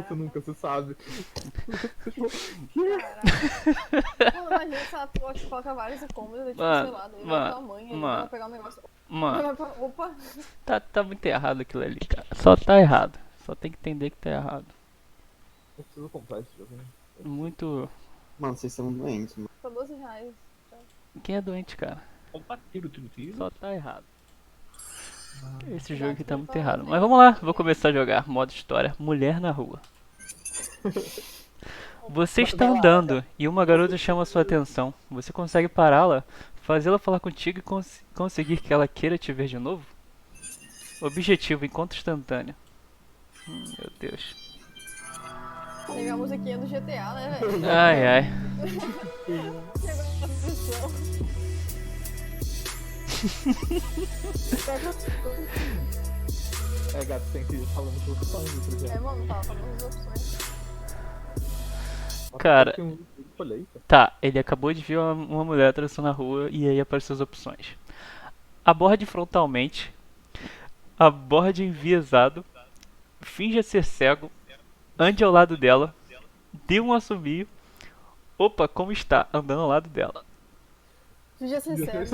você nunca, você sabe. Caraca. Pô, imagina se ela coloca vários cômodos, tipo, sei lá, daí vai tua mãe, aí vai pegar um negócio. Opa! Tá muito errado aquilo ali, cara. Só tá errado. Só tem que entender que tá errado. Eu preciso comprar esse jogo, né? Muito. Mano, vocês são doentes, mano. Por R$12. Quem é doente, cara? Opa, tiro. Só tá errado. Esse jogo aqui tá muito errado. Mas vamos lá, vou começar a jogar. Modo história. Mulher na rua. Você está andando e uma garota chama sua atenção. Você consegue pará-la, fazê-la falar contigo e conseguir que ela queira te ver de novo? Objetivo: encontro instantâneo. Meu Deus. Tem a musiquinha do GTA, né, velho? Ai. Chegou a pressão. É, gato, tem que ir falando as opções do projeto. É, mano, tava falando as opções. Cara, Olhei, tá, ele acabou de ver uma mulher atravessando a rua e aí aparecem as opções. Aborde frontalmente, aborde enviesado, finja ser cego, ande ao lado dela, dê um assobio. Opa, como está? Andando ao lado dela. Finge ser cego.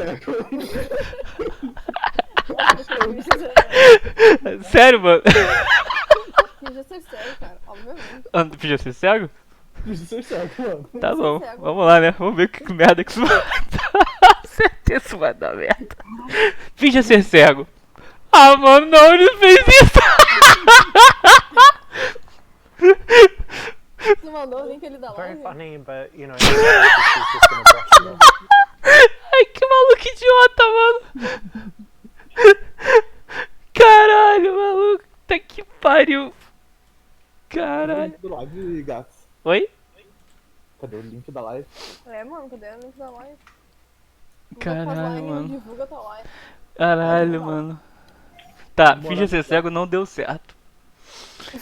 Sério, mano? Finge ser cego, cara, obviamente. Finja ser cego? Finge ser cego, mano. Tá bom, cego. vamos lá, né? Vamos ver que merda que isso vai dar. Certeza isso vai dar merda. Finja ser cego. Ah, mano, não, ele fez isso. Você mandou o link ali da Very live? funny, but you know, she's just gonna brush it off. Ai, que maluco idiota, mano. Caralho, maluco. Tá que pariu. Caralho. Link do live, gato. Oi? Cadê o link da live? É, mano, cadê o link da live? Caralho, mano. Divulga tua live. Caralho, mano. Tá, finja ser cego, não deu certo.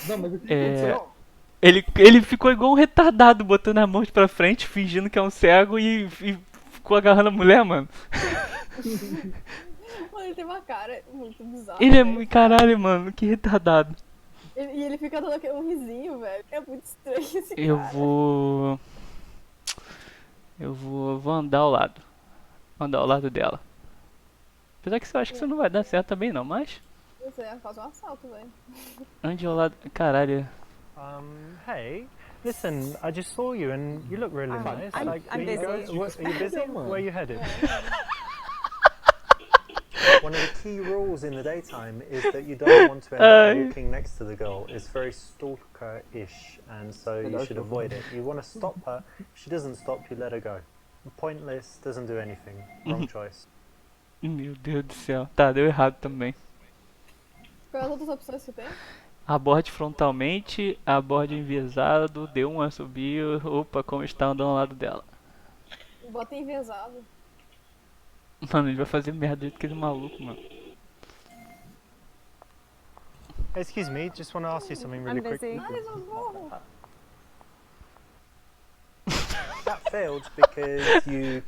Não, mas o que aconteceu? Ele ficou igual um retardado, botando a mão pra frente, fingindo que é um cego e ficou agarrando a mulher, mano. Mano, ele tem uma cara muito bizarra. Ele é velho. muito caralho, mano, que retardado. E ele fica dando aquele risinho, velho. É muito estranho esse Eu cara. vou andar ao lado. Andar ao lado dela. Apesar que eu acho que isso não vai dar certo também não, mas... Isso aí é quase um assalto, velho. Ande ao lado... Caralho. Hey, listen, I just saw you and you look really nice. I'm are you busy. are you busy? Where are you headed? One of the key rules in the daytime is that you don't want to end up walking next to the girl. It's very stalker-ish, and so you should avoid it. You want to stop her. If she doesn't stop, you let her go. Pointless, doesn't do anything. Wrong choice. Meu Deus do céu. Tá, deu errado também. Quais as outras opções que tem? Aborde frontalmente, aborde enviesado, dê um assobio. Opa, como está andando ao lado dela. Bota envezado. Mano, ele vai fazer merda do jeito que ele é maluco, mano. Excuse me, just want to ask you something really I'm quick. busy. Ai, socorro! That failed because you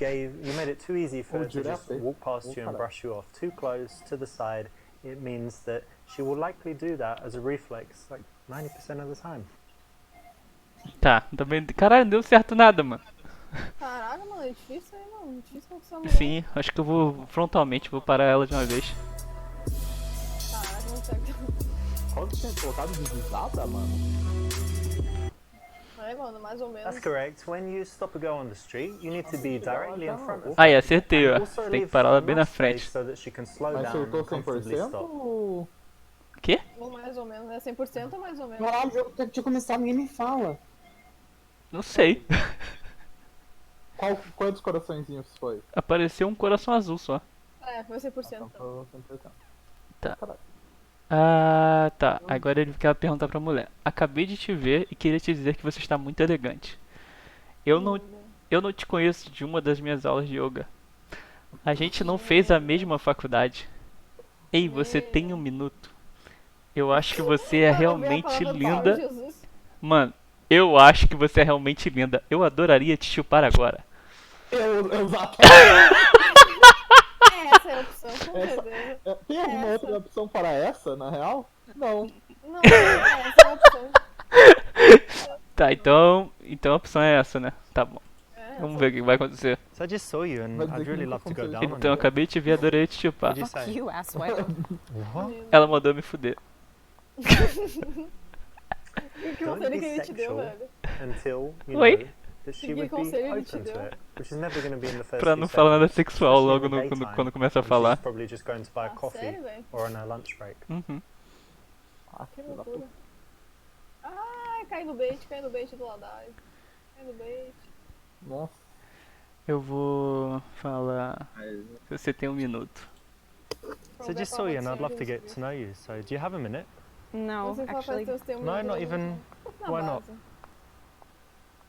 made it too easy for her to just walk past you and brush you off. Too close, to the side. It means that she will likely do that as a reflex, like 90% of the time. Tá, também... Caralho, não deu certo nada, mano. Caraca, mano, é difícil aí, mano. Difícil conquistar mulher. Sim, acho que eu vou frontalmente, vou parar ela de uma vez. Caraca, não sei. Qual que tinha colocado deslizada, mano? É, mano, mais ou menos. That's correct. When you stop a girl on the street, you need to be directly in front of her. Aí, acertei, ó. Also Tem que leave parar ela bem na enough space frente. so that she can slow Mas down acertou and comfortably 100% stop. ou... Quê? Ou mais ou menos, é 100% ou mais ou menos? Caralho, o jogo tem que começar, ninguém me fala. Não sei. Quantos coraçõezinhos foi? Apareceu um coração azul só. É, foi 100%. Então foi 100%. Tá. Caralho. Ah, tá. Agora ele quer perguntar pra mulher. Acabei de te ver e queria te dizer que você está muito elegante. Eu não te conheço de uma das minhas aulas de yoga. A gente não fez a mesma faculdade. Ei, você tem um minuto? Eu acho que você é realmente linda. Mano, eu acho que você é realmente linda. Eu adoraria te chupar agora. Essa é a opção, com certeza. Tem alguma outra opção para essa, na real? Não. Não, essa é a opção. Tá, então a opção é essa, né? Tá bom. É, Vamos ver o que vai acontecer. So I just saw you and Vai dizer I'd que really nunca love to go aconteceu down isso. on Então eu you. acabei de ver, adorei te chupar. What'd you Fuck say? you, asswipe. What? Ela mandou me fuder. E que Don't conselho be que ele te deu, sexual velho? until you Oi? know that she Que would be conselho ele te open to deu? it, which is never going to be in the first Pra few não falar nada seconds, sexual especially logo in the no, daytime, quando começa a when falar. she's probably just going to buy a Ah, coffee sério, velho? or on her lunch break. Uhum. Ah, Que filho da loucura. puta. Ah, cai no bait do Ladai. Cai no bait. Nossa. Eu vou falar. Mas, Se você tem 1 minuto. So I just saw you and I'd love to get to know you. So do you have a minute? No, Você fala pra actually. Deus ter um No, minuto, not eu even. vou na Why not? base.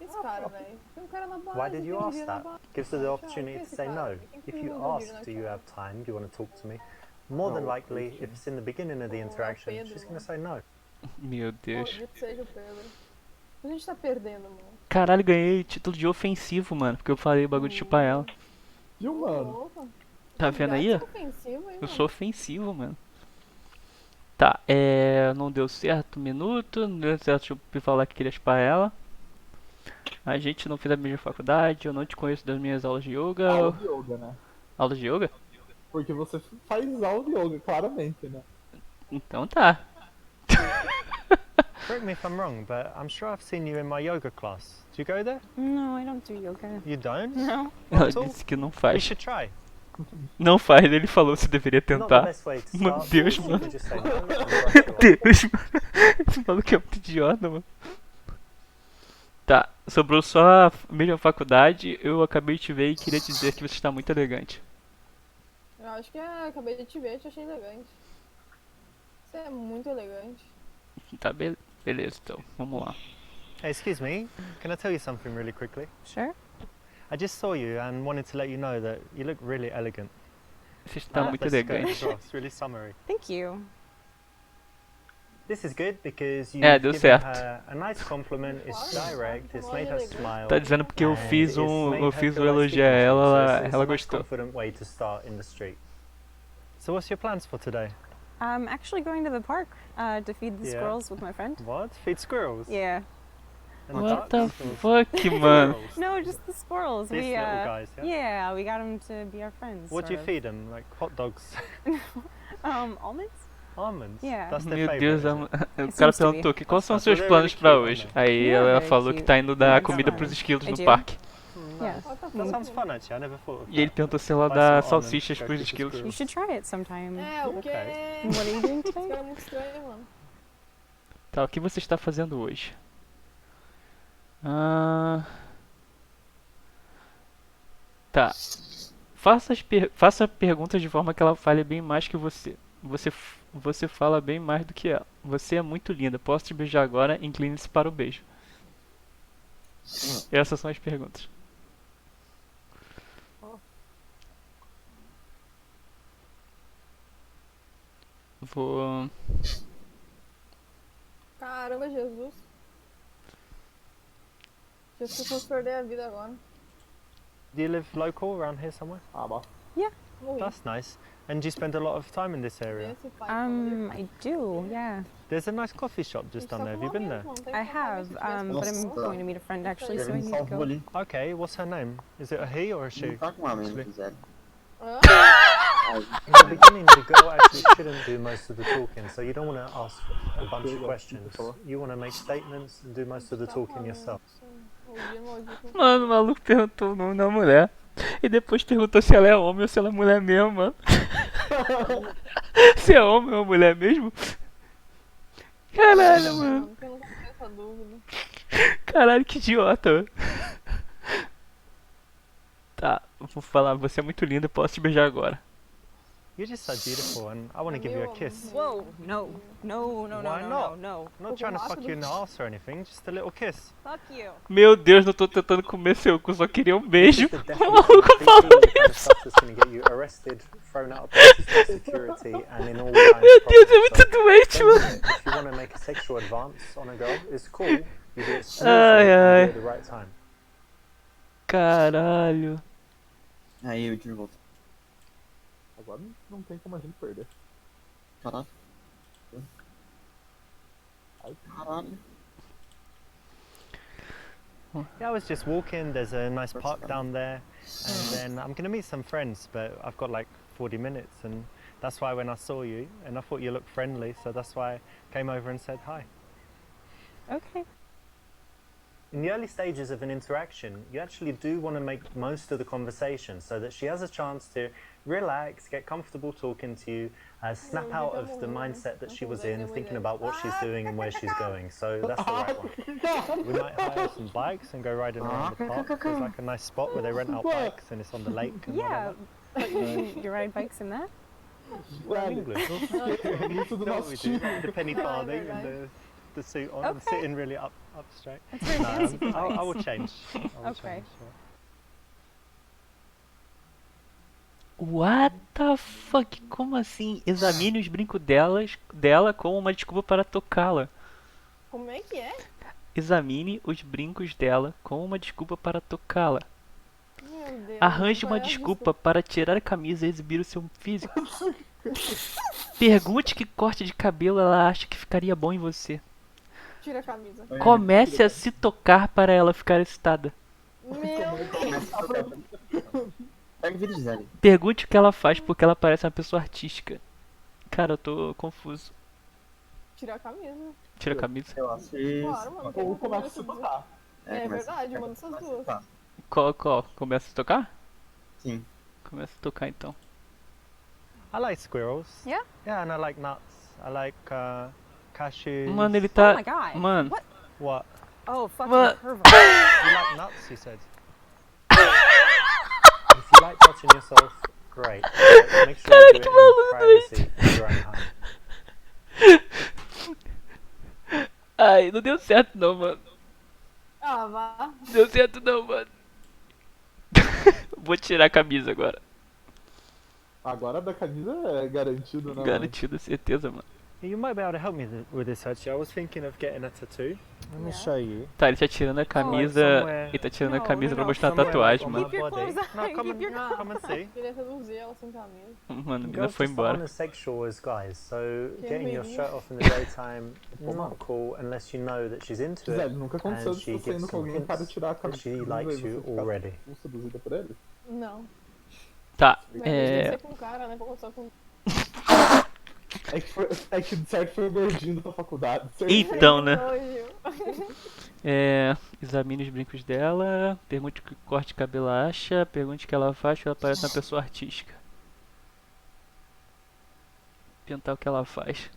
Esse cara, velho. Tem um cara na base. Why did you tem que ask vir na that? base. Gives her the Tchau, opportunity to esse say cara, no. velho. Tem que If vir you no ask, vídeo, do né, you cara? have time? Do you want to talk to me? More than No, likely, if it's in the beginning of the Oh, interaction, Pedro, she's going mano. to say no. Meu Deus. Maldito seja o Pedro. A gente tá perdendo, mano. Caralho, ganhei título de ofensivo, mano. Porque eu falei o bagulho de chupar ela. Viu, mano? Opa. Tá vendo aí? Gato ofensivo, hein, Eu mano? sou ofensivo, mano. Tá, não deu certo 1 minuto. Não deu certo eu falar que queria chupar ela. A gente não fez a mesma faculdade. Eu não te conheço das minhas aulas de yoga. Aula de yoga, né? Aulas de yoga? Porque você faz aula de yoga, claramente, né? Então tá. Correct me if I'm wrong, but I'm sure I've seen you in my yoga class. Do you go there? No, I don't do yoga. You don't? No. Ela Not at all? disse que não You faz. should try. Não faz, ele falou se deveria Not the tentar. best way to Meu start. Deus, but you mano. could just say no and brush Meu you off. Deus, mano. Esse maluco é muito idiota, mano. Tá, sobrou só a mesma faculdade. Eu acabei de te ver e queria te dizer que você está muito elegante. Eu acho que acabei de te ver e te achei elegante. Você é muito elegante. Tá, beleza, então. Vamos lá. Hey, excuse me. Can I tell you something really quickly? Sure. I just saw you and wanted to let you know that you look really elegant. Você está I like muito the skirt as elegante. well, it's really summery. Thank you. This is good because you've É, deu given certo. her a nice compliment. It's direct. It's made her smile. Tá dizendo porque eu and fiz it's um. made Eu her fiz feel o like elogio a speaking to you, ela, so ela it's a nice gostou. confident way to start in the street. So what's your plans for today? I'm actually going to the park to feed the Yeah. squirrels with my friend. What? Feed squirrels? Yeah. And What the ducks? Or fuck, mano? squirrels? No, just the squirrels. These we little guys, yeah? yeah, we got them to be our friends. What do you sort of. feed them? Like hot dogs? Almonds? Almonds? Yeah. That's their Meu favorite. Deus, is it? o cara seems to be. perguntou que quais são Nossa, seus they're planos really pra cute, hoje. aren't Aí Yeah, ela very falou que cute. tá indo dar Yeah, comida fun. pros esquilos I no do. parque. Yeah. What the That fuck? sounds fun actually. I never thought of E ele that. perguntou se ela Buy dá some almonds, salsichas go pros feed the esquilos. You squirrels. should try it sometime. É, o Ok. quê? What are you doing Esse today? cara é muito estranho, mano. Tá, o que você está fazendo hoje? Ah... Tá. Faça perguntas de forma que ela fale bem mais que você. Você fala bem mais do que ela. Você é muito linda. Posso te beijar agora? Incline-se para o beijo. Essas são as perguntas. Vou... Caramba, Jesus. Jesus, eu fosse perder a vida agora. Do you live local around here somewhere? Ah, bom. Morri. That's nice. And do you spend a lot of time in this area? Esse pai falou. I do, yeah. There's a nice coffee shop just down there. Have you been there? I have, but I'm Nossa. going to meet a friend actually, so I Ele me need to salvou go. ali. Okay, what's her name? Is it a he or a she? Não tá com a mesma, Actually. zero. In the beginning, the girl actually shouldn't do most of the talking, so you don't want to ask a bunch of questions. You want to make statements and do most of the talking yourself. Mano, o maluco perguntou o nome da mulher. E depois perguntou se ela é homem ou se ela é mulher mesmo, mano. Se é homem ou mulher mesmo? Caralho, mano. Eu não tenho essa dúvida. Caralho, que idiota, mano. Tá, eu vou falar, você é muito linda, posso te beijar agora. You're just so beautiful, and I want to give you a kiss. Whoa, no, no, no, no, Why no, not? no, no. I'm not trying to fuck you in the ass or anything, just a little kiss. Fuck you. Meu Deus, não tô tentando comer seu cu, só queria um beijo. This is the O definition maluco of falou the kind of isso. stuff that's going to get you arrested, thrown out of places for security, and in all kinds Meu of Deus, é problems. muito doente, Don't do mano. it. If you want to make a sexual advance on a girl, it's cool. You do it smoothly Ai, ai. and do it at the right time. Caralho. Aí eu de volta. Agora não tem como a gente perder. Caralho. Ai, Caralho. Yeah, I was just walking. There's a nice park down there, and then I'm gonna meet some friends, but I've got like 40 minutes, and that's why when I saw you, and I thought you looked friendly, so that's why I came over and said hi. Okay. In the early stages of an interaction, you actually do want to make most of the conversation so that she has a chance to relax, get comfortable talking to you, snap out of the mindset that she was in, thinking about what she's doing and where she's going. So that's the right one. We might hire some bikes and go riding around the park. There's like a nice spot where they rent out bikes and it's on the lake and Yeah. whatever. You ride bikes in that? Well, in English. Isso do You know what nosso we do? time. The penny farthing and the suit on and Okay. sitting really up straight. That's very No, fancy for I will bikes. change. I will Okay. change, yeah. What the fuck? Como assim? Examine os brincos dela como uma desculpa para tocá-la. Como é que é? Examine os brincos dela como uma desculpa para tocá-la. Meu Deus. Arranje qual uma é a desculpa para tirar a camisa e exibir o seu físico. Pergunte que corte de cabelo ela acha que ficaria bom em você. Tira a camisa. Comece a se tocar para ela ficar excitada. Meu Deus. Pega o vídeo, Gisele. Pergunte o que ela faz porque ela parece uma pessoa artística. Cara, eu tô confuso. Tira a camisa. Tira a camisa. Eu acho isso. Claro, mano. Ou começa a se tocar. É verdade, manda essas duas. Tá. Qual? Começa a tocar? Sim. Começa a tocar então. I like squirrels. Yeah? Yeah, and I like nuts. I like cashews. Mano, ele Oh tá. my god. Mano, What? What? Oh, fucking What? pervert. You like nuts, you said. If you like touching yourself, great. But make sure you do it in privacy in your own home. ai, não deu certo não, mano. Ah, vá. Deu certo não, mano. Vou tirar a camisa agora. Agora da camisa é garantido, né? mano? Garantido, certeza, mano. You might be able to help me with this actually. I was thinking of getting a tattoo. Let me Yeah. show you. Tá, ele tá tirando a camisa. somewhere- Ele tá tirando a No, camisa no, pra no, mostrar a somewhere tatuagem, like on mano. my Keep your body. clothes on. No, come Keep your and, come and see. Queria seduzir ela sem camisa. Mano, a menina Girls foi just aren't embora. as sexual as guys, so getting your ruim. shirt off in the daytime not cool unless you know that she's into Gisele, it. nunca aconteceu And de she você gives saindo com some alguém, o cara hints tirar a that camisa she e likes você you ficar already. seduzida por ele? Não. Tá, Mas tem que é. ser com cara, né? Pra conversar com. É que de certo foi o gordinho da faculdade. Então, né? Nojo. É. Examine os brincos dela. Pergunte que corte de cabelo ela acha. Pergunte o que ela faz, que ela parece uma pessoa artística. Tentar o que ela faz.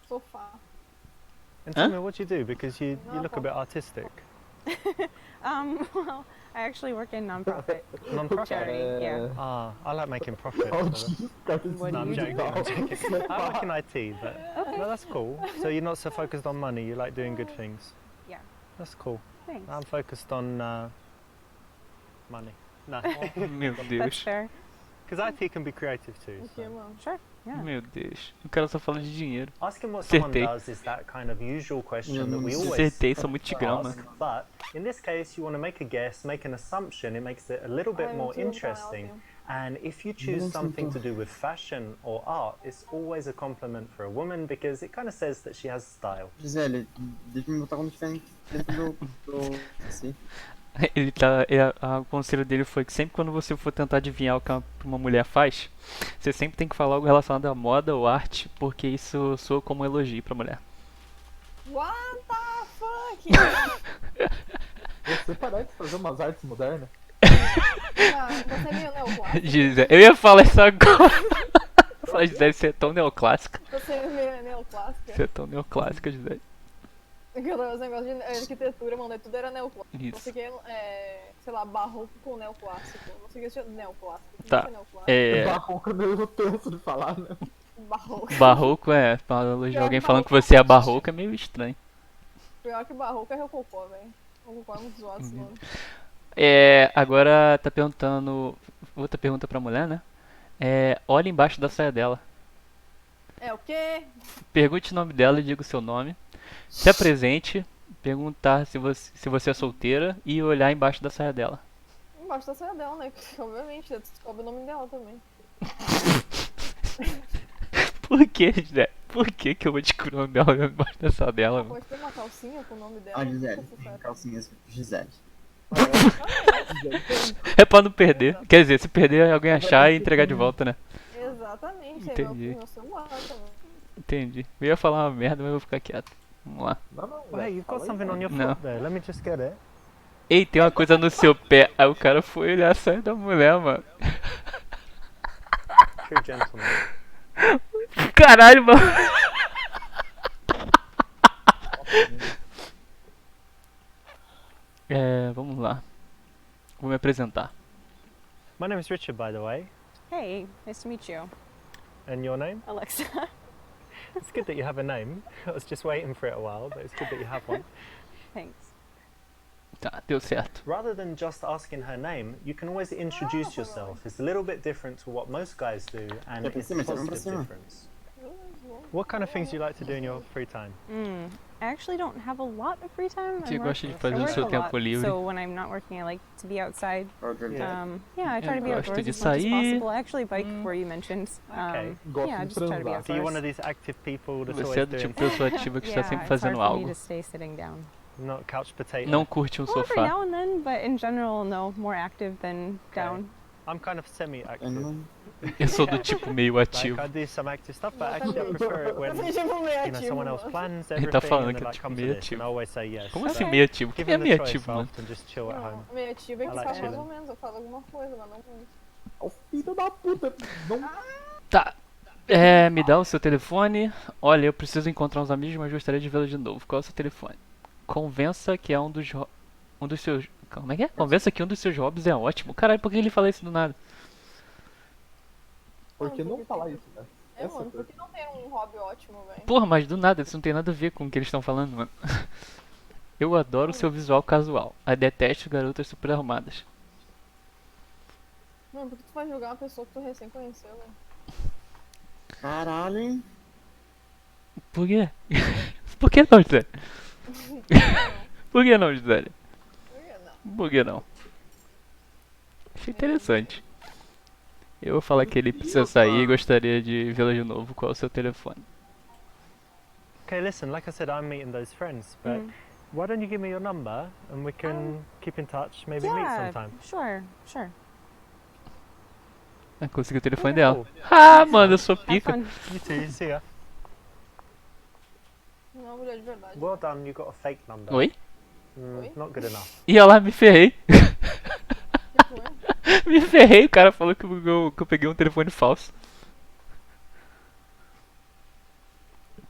Sofá. And tell Huh? me what you do because you look a bit artistic. Well, I actually work in nonprofit Non-profit. charity. Yeah. Ah, I like making profit. Oh, so Jesus, cara, isso What No, do I'm you joking. do? I'm joking. I work in IT, but no, that's cool. So you're not so focused on money. You like doing good things. Yeah. That's cool. Thanks. I'm focused on money. No, Meu That's Deus. fair. because IT can be creative too. O que, So. mano? Sure. Yeah. Meu Deus. O cara só falando de dinheiro. Asking what someone Acertei. does is that kind of usual question that we always Acertei, sou muito tigrão, ask, mano. but in this case you want to make a guess, make an assumption, it makes it a little bit Ai, more não tiro pra ela, interesting. viu? And if you choose something to do with fashion or art, it's always a compliment for a woman because it kind of says that she has style. Gisele, deixa eu me botar como diferente dentro do. Sim. Ele tá. O conselho dele foi que sempre quando você for tentar adivinhar o que uma mulher faz, você sempre tem que falar algo relacionado à moda ou arte, porque isso soa como um elogio pra mulher. What the fuck? Você parece fazer umas artes modernas. Ah, você é meio neoclássico. Gisele, eu ia falar isso agora. Falar, Gisele, você é tão neoclássica. Você é meio neoclássica. Você é tão neoclássica, Gisele. Os negócios de arquitetura, mano, tudo era neoclássico. Isso. Não sei o que, sei lá, barroco com neoclássico. Não sei o que é neoclássico. Tá. Não sei neoclássico. É. Barroco é meio tenso de falar, né? Barroco. Barroco é. Pra elogiar Pior alguém que falando que barroco. você é barroco é meio estranho. Pior que barroco é rococó, velho. Rococó é muito zoado esse nome. É. Agora tá perguntando. Outra pergunta pra mulher, né? É. Olha embaixo da saia dela. É o quê? Pergunte o nome dela e diga o seu nome. Se apresente. Perguntar se você é solteira e olhar embaixo da saia dela. Embaixo da saia dela, né? Obviamente, você descobre o nome dela também. Por que, José? Por que que eu vou descobrir o nome dela embaixo dessa dela, mano? Pode ter uma calcinha com o nome dela. Ah, Gisele. Nunca fui Tem fera. calcinhas Gisele. É pra não perder. Quer dizer, se perder, alguém achar e entregar de volta, né? Exatamente, é Entendi. meu celular também. Entendi. Eu ia falar uma merda, mas eu vou ficar quieto. Vamos lá. Não, não. Well, hey, you've got fala aí, something on your No. foot there. Let me just get it. Ei, tem uma coisa no seu pé. Aí o cara foi olhar a saia da mulher, mano. True gentleman. Caralho, mano. Vamos lá. Vou me apresentar. My name is Richard, by the way. Hey, nice to meet you. And your name? Alexa. It's good that you have a name. I was just waiting for it a while, but it's good that you have one. Thanks. Tá, deu certo. Rather than just asking her name, you can always introduce yourself. It's a little bit different to what most guys do, and Yeah, it's a proxima, positive proxima. difference. What kind of things do you like to do in your free time? I actually don't have a lot of free time. O que gosta de I fazer no work seu a tempo lot, livre? so when I'm not working, I like to be outside. Yeah. Yeah, I try to be gosto outdoors de as much as sair. possible. I actually bike where you mentioned. Okay. Gosto Yeah, de just try to be transar. So you're one outdoors. of these active people that's Você é always do doing tipo pessoa ativa que está Yeah, sempre it's hard fazendo for me algo. to stay sitting down. not couch potato. Não curte um Well, every sofá. now and then, but in general, no, more active than down. I'm kind of semi-active. Eu sou do tipo meio Like ativo. I do some active stuff, but actually I prefer it when you know someone else plans Ele tá everything falando and que they're é like, tipo come to meio this, and ativo. I always say yes. Como So assim meio ativo? O que é given the meio choice, ativo, I mano? often just chill at home. Não, meio ativo é que I like faz mais chilling. ou menos, eu falo alguma coisa, mas não muito. O filho da puta. Não. Tá. Me dá o seu telefone. Olha, eu preciso encontrar uns amigos, mas gostaria de vê-los de novo. Qual é o seu telefone? Convença que é um dos seus... Como é que é? Convença que um dos seus hobbies é ótimo. Caralho, por que ele fala isso do nada? Por que não porque falar tem- isso, né? É, Essa mano, coisa. por que não tem um hobby ótimo, velho? Porra, mas do nada, isso não tem nada a ver com o que eles estão falando, mano. Eu adoro o seu visual casual. A detesto garotas super arrumadas. Mano, por que tu vai julgar uma pessoa que tu recém conheceu, velho? Caralho, hein? Por quê? Por que não, Gisele? Por que não, Gisele? Por que não? Por que não? Achei interessante. Eu vou falar que ele precisa sair e gostaria de vê-la de novo. Qual é o seu telefone? Okay, listen, like I said, I'm meeting those friends, but why don't you give me your number and we can keep in touch, maybe meet Yeah, sometime. sure. Ah, consegui o telefone dela. Cool. Ah, mano, eu sou Have pica. fun. You too, see ya. Não é uma mulher de verdade. Well done, you got a fake number. Oi? Oi? Not good enough. Ia lá, me ferrei. Que foi? Me ferrei, o cara falou que eu peguei um telefone falso.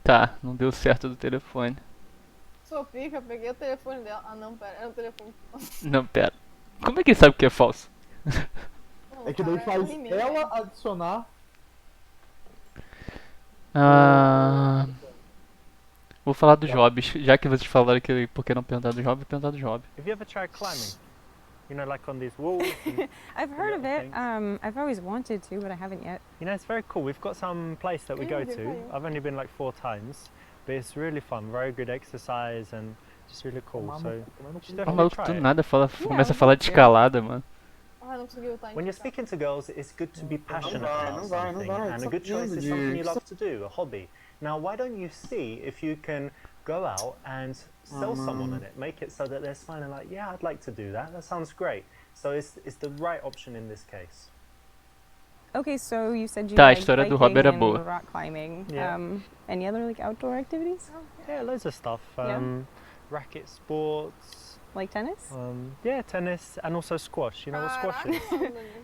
Tá, não deu certo do telefone. Sou pica, peguei o telefone dela. Ah, não, pera, era o telefone. Não, pera. Como é que ele sabe que é falso? Não, É que daí cara, faz eu rimei, ela velho. adicionar. Vou falar dos hobbies. Já que vocês falaram que por que não perguntar dos hobbies, vou perguntar dos hobbies. Have you ever tried climbing? You know, like on these walls? And, I've heard of it. Things. I've always wanted to, but I haven't yet. you know, it's very cool. We've got some place that we go Okay, to. fine. I've only been like 4 times, but it's really fun. Very good exercise and just really cool. So Tomar you should O definitely maluco try do it. nada começa a eu falar vou de ver. escalada, mano. Ah, não consegui botar em When you're tá. speaking to girls, it's good to be passionate vai, about não vai, não something, vai. and a Stop good choice being is something you weird. love to do, a hobby. Now, why don't you see if you can go out and sell someone on it, make it so that they're smiling like, yeah, I'd like to do that. That sounds great. So it's the right option in this case. Okay, so you said you Tá, a like história do biking hobby era and boa. rock climbing. Yeah. Any other like outdoor activities? Yeah, loads of stuff. Yeah. Racket sports. Like tennis? Yeah, tennis and also squash. You know what squash is?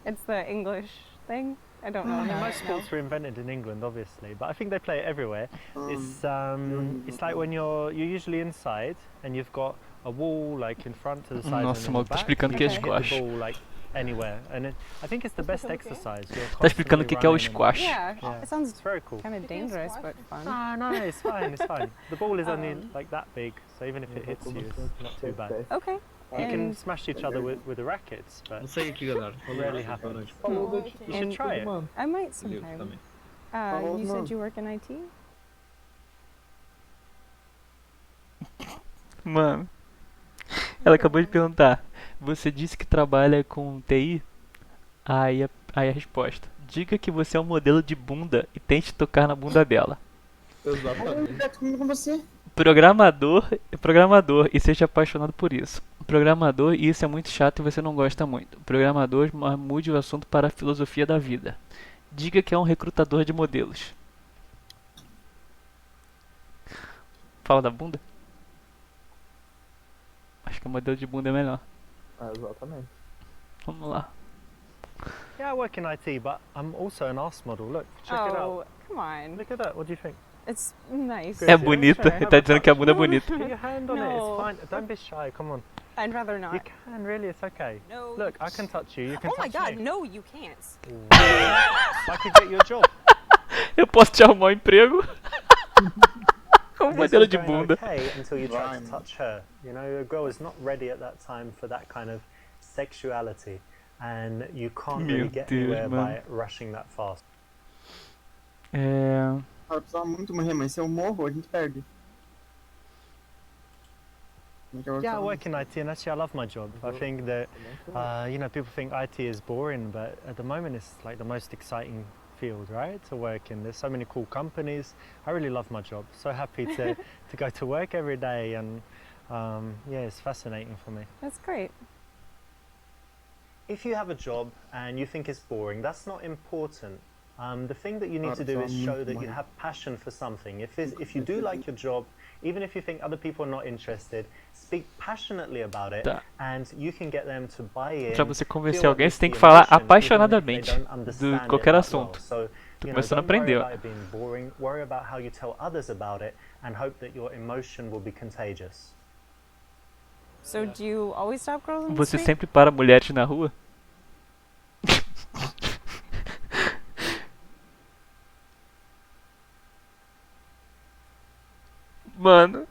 It's the English thing. I don't know. I mean, how most to know. sports were invented in England, obviously, but I think they play it everywhere. It's like when you're usually inside and you've got a wall like in front to the sides Nossa, and in maluco, the tá back. explicando You que é can hit the squash. ball like anywhere, and I think it's the best Explicando o quê? exercise. You're Tá explicando o constantly que é o running and- squash. Yeah, Yeah. it sounds It's very cool. kind of It is dangerous, squash. but fun. No, it's fine. It's fine. The ball is only Um, like that big, so even if it hits you, it's not too bad. Okay. You can And smash each other with the rackets, but Não sei aqui, galera. Falou, Rarely boa happens. noite. Falou, Boa Dante. noite. you should And- try it. Mano, I might Valeu, sometime. também. You não. said you work in IT? Mano. Ela acabou de perguntar. Você disse que trabalha com TI? Aí a resposta. Diga que você é um modelo de bunda e tente tocar na bunda dela. Exatamente. Comigo com você. Programador e seja apaixonado por isso. Programador e isso é muito chato e você não gosta muito. Programador, mas mude o assunto para a filosofia da vida. Diga que é um recrutador de modelos. Fala da bunda? Acho que o modelo de bunda é melhor. Exatamente. Vamos lá. Yeah, I work in IT, but I'm also an arse model. Look, check it Oh, out. come on. Look at that. What do you think? It's nice. É bonita. Ele tá dizendo que a bunda é bonita. Put your hand on it. It's No. fine. Don't be shy. Come on. I'd rather not. You can really. It's okay. No. Look, I can touch you. You can Oh my touch god, me. no, you can't. I could get you a job. Eu posso te arrumar um emprego? Com This modelo is de going bunda. okay until you try Right. to touch her. You know, a girl is not ready at that time for that kind of sexuality, and you can't really Meu get Deus, anywhere mano. by rushing that fast. É... Cara, eu precisava muito morrer, mas se eu morro, a gente perde. Yeah, I work in IT, and actually, I love my job. I think that you know, people think IT is boring, but at the moment, it's like the most exciting field, right, to work in. There's so many cool companies. I really love my job. So happy to go to work every day, and yeah, it's fascinating for me. That's great. If you have a job and you think it's boring, that's not important. The thing that you need to do is show that you have passion for something. If you do like your job, even if you think other people are not interested, speak passionately about it, Tá. and you can get them to buy in. Pra você convencer feel alguém, at você tem que the falar emotion, even if they apaixonadamente don't de understand qualquer it that well. assunto. So, Tô you know, começando a don't worry aprender, ó. about it being boring. Worry about how you tell others about it, and hope that your emotion will be contagious. So do you always stop girls on the Você street? sempre para mulheres na rua? Mano.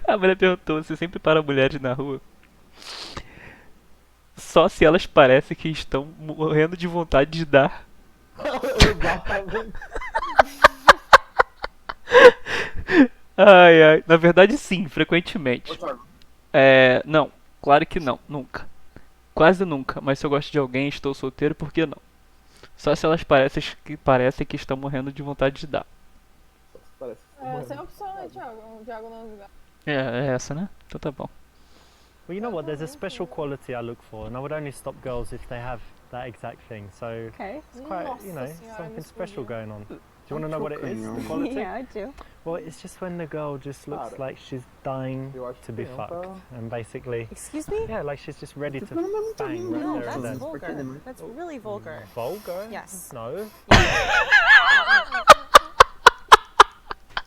A mulher perguntou: você sempre para mulheres na rua? Só se elas parecem que estão morrendo de vontade de dar. Exatamente. Ai, ai. Na verdade, sim, frequentemente. Ô, Thiago, É. Não, claro que não, nunca. Quase nunca, mas se eu gosto de alguém e estou solteiro, por que não? Só se elas parecem que estão morrendo de vontade de dar. Parece. Sem opção, né, Thiago? O Thiago não lugar. É essa, né? Então tá bom. Well, you know what? There's a special quality I look for, and I would only stop girls if they have that exact thing. So Okay. it's quite, you know, Nossa senhora, something me special explodiu. going on. Do you want to know what it is? The quality? Yeah, I do. Well, it's just when the girl just looks Cara, like she's dying eu acho to que be tem fucked, and basically, Excuse me? yeah, like she's just ready to Não, não, não tá bang lindo, right No, there and that's then. vulgar. Porque- That's really vulgar. Vulgar? Yes. No.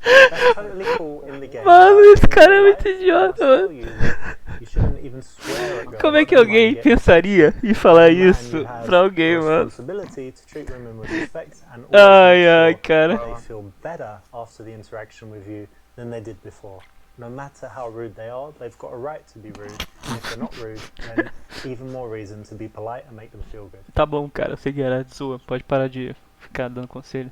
That's totally cool in the game. Mano, but esse in cara é real muito life, idiota, I'll mano. tell you that you shouldn't even swear at girls. Como é que You alguém might get pensaria em falar man, isso you have pra alguém, a mano? responsibility to treat women with respect and always Ai, make ai, sure cara. they feel better after the interaction with you than they did before. No matter how rude they are, they've got a right to be rude. And if they're not rude, then even more reason to be polite and make them feel good. Tá bom, cara, eu sei que era de sua. Pode parar de ficar dando conselho.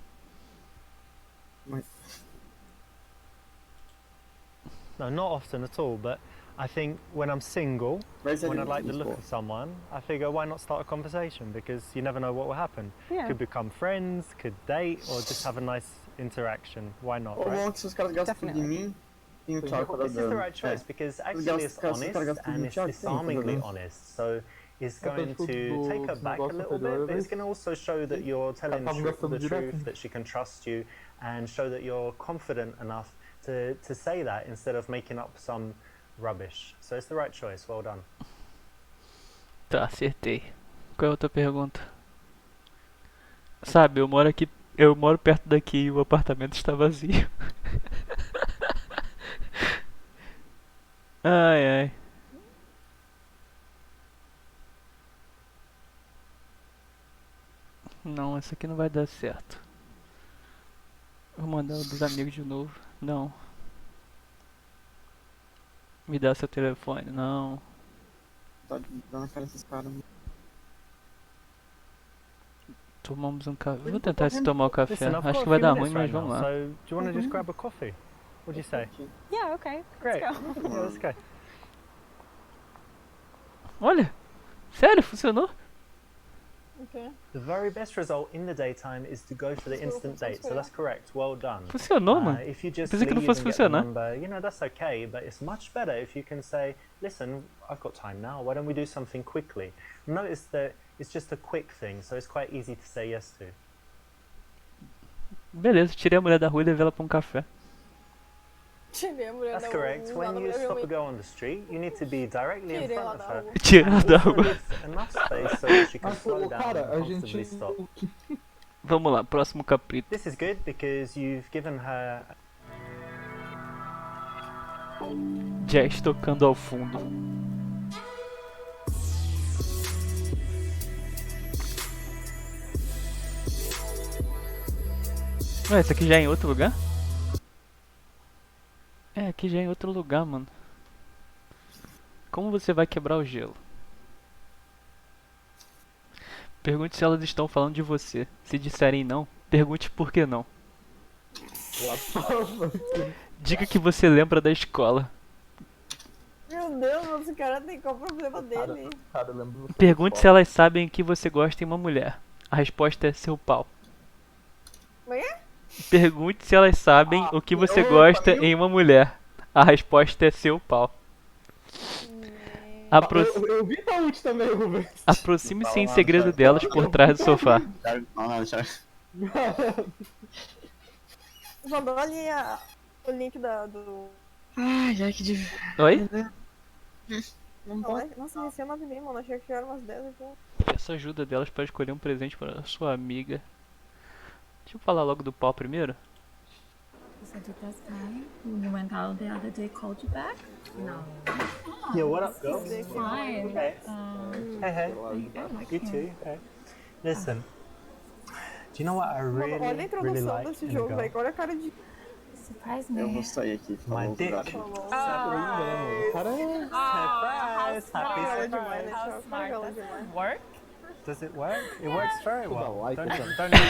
No, not often at all, but I think when I'm single, vai ser when I like the difícil, look pô. of someone, I figure why not start a conversation, because you never know what will happen. Yeah. Could become friends, could date, or just have a nice interaction. Why not, Ô, right? bom, que se os caras gastam tudo de Definitely. mim, tem o Thiago pra This is dar the dano. right choice because Os actually it's caras honest gastam and tudo it's Thiago, tem, disarmingly tá honest. So it's Até going tipo to take her dos back a negócios little bit, but it's anteriores, going to also show that you're telling estavam the gastando direto. truth, that she can trust you, and show that you're confident enough to say that instead of making up some rubbish. So it's the right choice. Well done. Tá, acertei. Qual é a outra pergunta? Sabe, eu moro perto daqui e o apartamento está vazio. Ai, ai. Não, essa aqui não vai dar certo. Vou mandar o dos amigos de novo. Não. Me dá seu telefone. Não. Tá dando a cara desses caras. Tomamos um café. Vou tentar se tomar o café. Listen, I've Acho got que a vai few dar minutes ruim, mas right vamos now, lá. so do you want to just grab a coffee? What do you say? Yeah, okay. Great. Let's go. Yeah, let's go. Olha! Sério, funcionou? Ok. The very best result in the daytime is to go for the instant date. So that's correct. Well done. Funcionou, mano. If you just Pensei que não leave fosse and get the funcionar. number, you know, that's okay. But it's much better if you can say, listen, I've got time now. Why don't we do something quickly? Notice that it's just a quick thing, so it's quite easy to say yes to. Beleza, tirei a mulher da rua e levei ela pra um café. Tirei a mulher That's da correct. rua, When you mulher stop a realmente- girl on the street, you need to be directly in Tirei front ela of da her. rua. Tirei ela da Also rua. leave enough space so that she can Mas, slow ô, down cara, and a comfortably gente. stop. Vamos lá, próximo capítulo. This is good because you've given her Jazz tocando ao fundo. Ué, esse aqui já é em outro lugar? É, aqui já é em outro lugar, mano. Como você vai quebrar o gelo? Pergunte se elas estão falando de você. Se disserem não, pergunte por que não. Diga que você lembra da escola. Meu Deus, esse cara tem qual o problema dele? Cara, eu lembro você Pergunte da se elas sabem que você gosta em uma mulher. A resposta é seu pau. Como é que é? Pergunte se elas sabem o que você gosta em uma mulher. A resposta é seu pau. Apro- Eu vi da ult também, Rubens. Aproxime-se em segredo delas por trás do sofá. Mandou ali o link do... Ai, já que de... Oi? Não pode. Nossa, recém 9h30, mano. Achei que era umas 10 aqui. Peça ajuda delas para escolher um presente para sua amiga. Deixa eu falar logo do pau primeiro. So did that guy who went out the other day called you back? No. Yeah, what up, girl? Fine. Hey. Hey, hey. I like You him. too. Hey. Listen, do you know what I Mano, olha a really, really introdução like desse in a jogo, girl? velho. Olha a cara de... Surprise Eu vou me. sair aqui. My falou, dick. cara. O cara é. Surprise! Happy Ela demais, surprise! né? How smart Ela does demais. it work? Does it work? It works very well. like Don't it. even, don't even,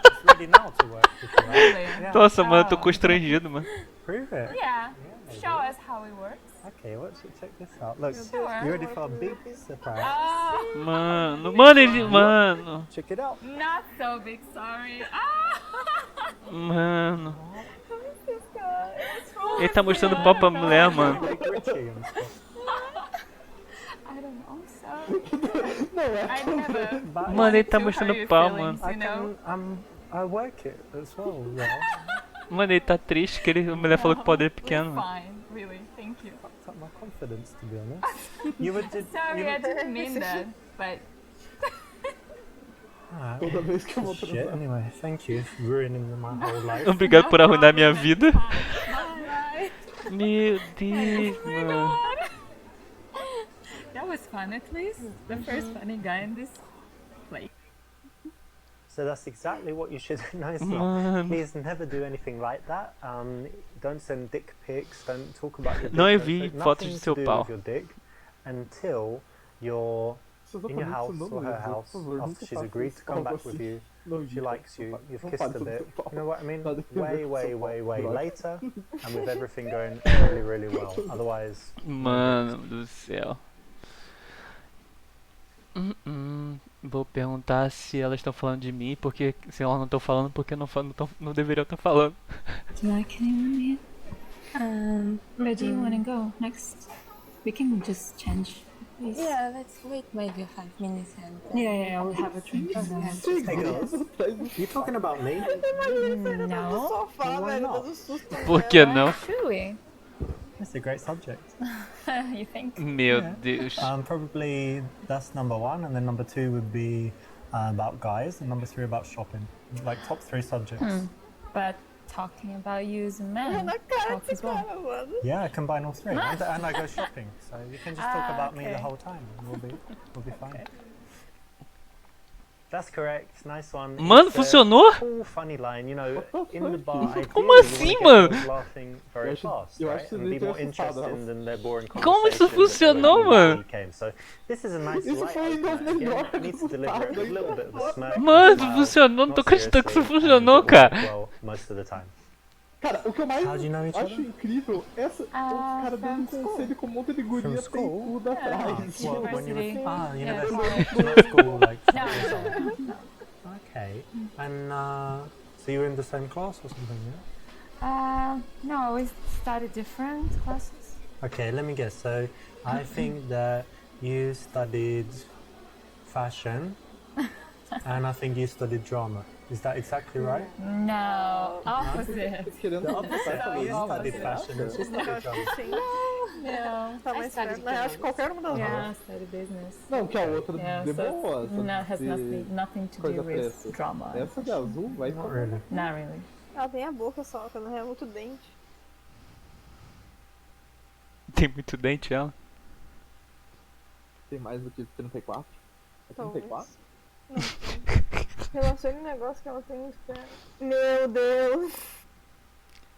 it's ready now to work. If you like. Really? Yeah. Nossa, mano, eu tô constrangido, mano. Prove it. Yeah. Show us how it works. Okay, check this out. Look, Sure. you ready for a big surprise? Oh, Mano, ele. Mano. Check it out. not so big, sorry. Ah! Mano. This guy. What's wrong Ele tá with mostrando you? o pau pra mulher, mano. Big Richie and stuff. I don't know, so... Não, é. I never... But Mano, ele tá to mostrando hurt your o pau, feelings, mano. I you know? can, I work it as well. Yeah. Mano, ele tá triste que a mulher falou que o pau dele é We're pequeno, mano. fine, really, thank you. Fucked up my confidence, to be honest. You would. Sorry, I didn't mean that, but... Ah, Toda vez que eu vou shit. transar. Anyway, thank you for ruining my whole life. Obrigado por arruinar minha vida. Bye. Meu Deus, Oh my mano. god! That was fun, at least. The first funny guy in this play. So that's exactly what you should. No, it's not. Mano. Please never do anything like that. Don't send dick pics. Don't talk about your dick. Não don't envie say fotos nothing do seu to do pau. with your dick until you're Você in your house or her house after she's agreed to come back with you. She likes you. You've kissed a bit. You know what I mean? Way later, and with everything going really, really well. Otherwise, Mano do céu. Vou perguntar se elas estão falando de mim, porque se elas não estão falando, porque não deveriam estar falando. Do you like anyone here? Where do you want to go next? We can just change. Please. Yeah, let's wait maybe 5 minutes and Yeah, we'll have a drink. hey girls, you talking about me? No No, sofá, Why velho, not? dando susto Por nela. que não? truly. That's a great subject. You think? Meu Deus. Probably that's number one, and then number two would be about guys, and number three about shopping. Like top three subjects. But talking about you as a man, Na cara talk as desse well. cara, mano. Yeah, I combine all three, and I go shopping, so you can just talk about me the okay. whole time, and we'll be fine. That's correct. Nice one. Mano, It's a funcionou? cool, funny line, you know, in the bar. Como ideally, assim, you mano? wanna get girls laughing very Eu acho- fast, eu right? acho que And be ele more tem assustado interested ela. than their boring Como isso conversation funcionou, when mano? he came. So this is a nice Isso light foi ainda opener. melhor Again, need to deliver it with a little bit of a smirk. Mano, smile, funcionou, não tô not acreditando que isso seriously, funcionou, and it cara. works well most of the time. Cara, o que eu mais How do you know each acho other? incrível é os caras dando conselho com um monte de guria sem school? tudo atrás. Well, when you were Yeah, university, college. not school, like No, 5 years no, old. no. Okay, and so you were in the same class or something, yeah? No, we studied different classes. Okay, let me guess. So I think that you studied fashion, and I think you studied drama. Is that exactly right? No, opposite. Querendo The opposite. You studied fashion and she studied drama. Sim. No, Tá mais perto. Na real, acho que qualquer uma das yeah, I duas. studied business. Não, que a outra Yeah, de so boa. no, it has nothing to coisa do with preta. drama. Essa de azul vai Not really. Not really. Ela tem a boca só, que na real é muito dente. Tem muito dente ela. Tem mais do que 34? É Talvez. 34? Não sei. Relacione um negócio que ela tem nos pés. Meu Deus!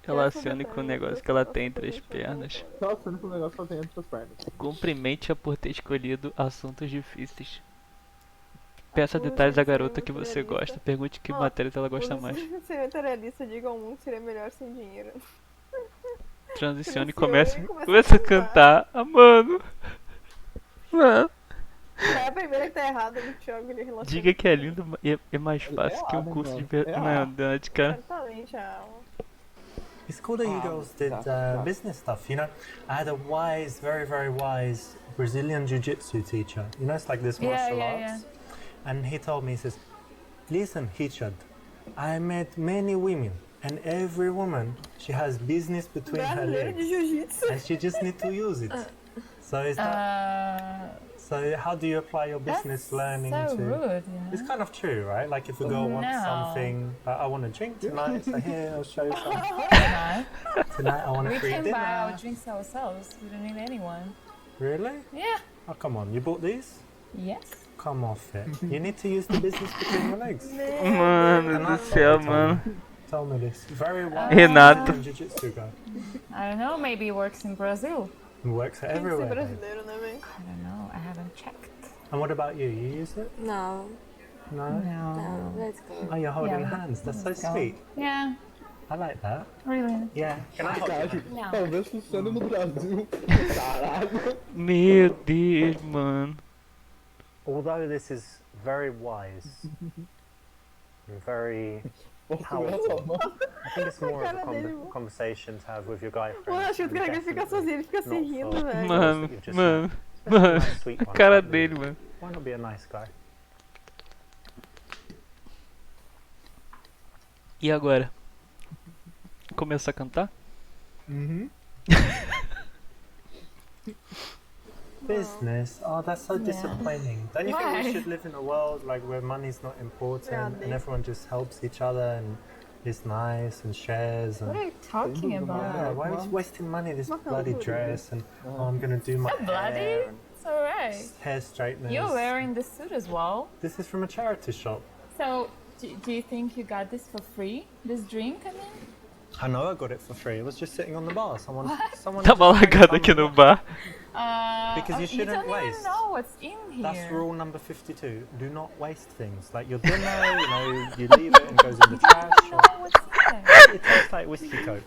Relacione com o negócio que ela tem entre as pernas. Só sendo que o negócio só tem entre as pernas. Cumprimente-a por ter escolhido assuntos difíceis. Peça detalhes à garota que você gosta. Pergunte que matérias ela gosta mais. Ser materialista, diga ao mundo que seria melhor sem dinheiro. Transicione e Começa começa a cantar. Ah, mano. Mano. É a primeira que tá errada do Thiago, ele relaciona. Diga que é lindo e é mais fácil que um curso de verdade, cara. Certamente, a It's cool that you girls did business stuff. You know, I had a wise, very, very wise Brazilian jiu-jitsu teacher. You know, it's like this martial arts. And he told me, he says, listen, Richard, I met many women, and every woman, she has business between her brasileiro de legs, jiu-jitsu. and she just need to use it. So is that? So how do you apply your business learning so to? rude, It's kind of true, right? Like if a girl wants No. something, I want a drink tonight. So here, I'll show you some. Tonight, I want a We free can dinner. buy our drinks ourselves. We don't need anyone. Really? Yeah. Oh, come on. You bought these? Yes. Come off it. You need to use the business between your legs. Mano do céu, mano. Tell me this. Very wise Renato. jiu-jitsu guy. I don't know. Maybe he works in Brazil. He works Tem que ser everywhere. babe. brasileiro, né, velho? I don't know. I haven't checked. And what about you? You use it? No, No? no, let's go. Oh, you're holding Yeah, hands. That's so let's go. sweet. Yeah. I like that. Really. Yeah. Can I hold you? Verdade. Não. Talvez funcione no Brasil. Caralho. Meu Deus, mano. Although this is very wise, and very Portugal, powerful, I think it's more of a Cara dele. conversation to have with your guy Pô, friend. eu acho que o cara que fica sozinho, ele fica se Not rindo, for- velho. Mano, You've just mano, met. mano. Nice, sweet A one, cara can't dele, believe it. mano. Why not be a nice guy? E agora? Começa a cantar? Uhum. Business? Oh, that's so disappointing. Don't you think we Why? should live in a world like where money's not important Yeah, and they- everyone just helps each other and is nice and shares and What are you talking Sem dúvida, about? yeah, why are we wasting money this bloody dress and oh, I'm gonna do my Bloody? hair and It's alright. hair straighteners. You're wearing the suit as well. This is from a charity shop. So, do you think you got this for free? This drink, I mean? I know I got it for free. It was just sitting on the bar. Someone Tava just drank largado some aqui of no it. bar. Because you shouldn't don't waste. even know what's in here. That's rule number 52. Do not waste things. Like your dinner, you leave it and goes in the trash. I don't know what's in there. It tastes like whiskey coke.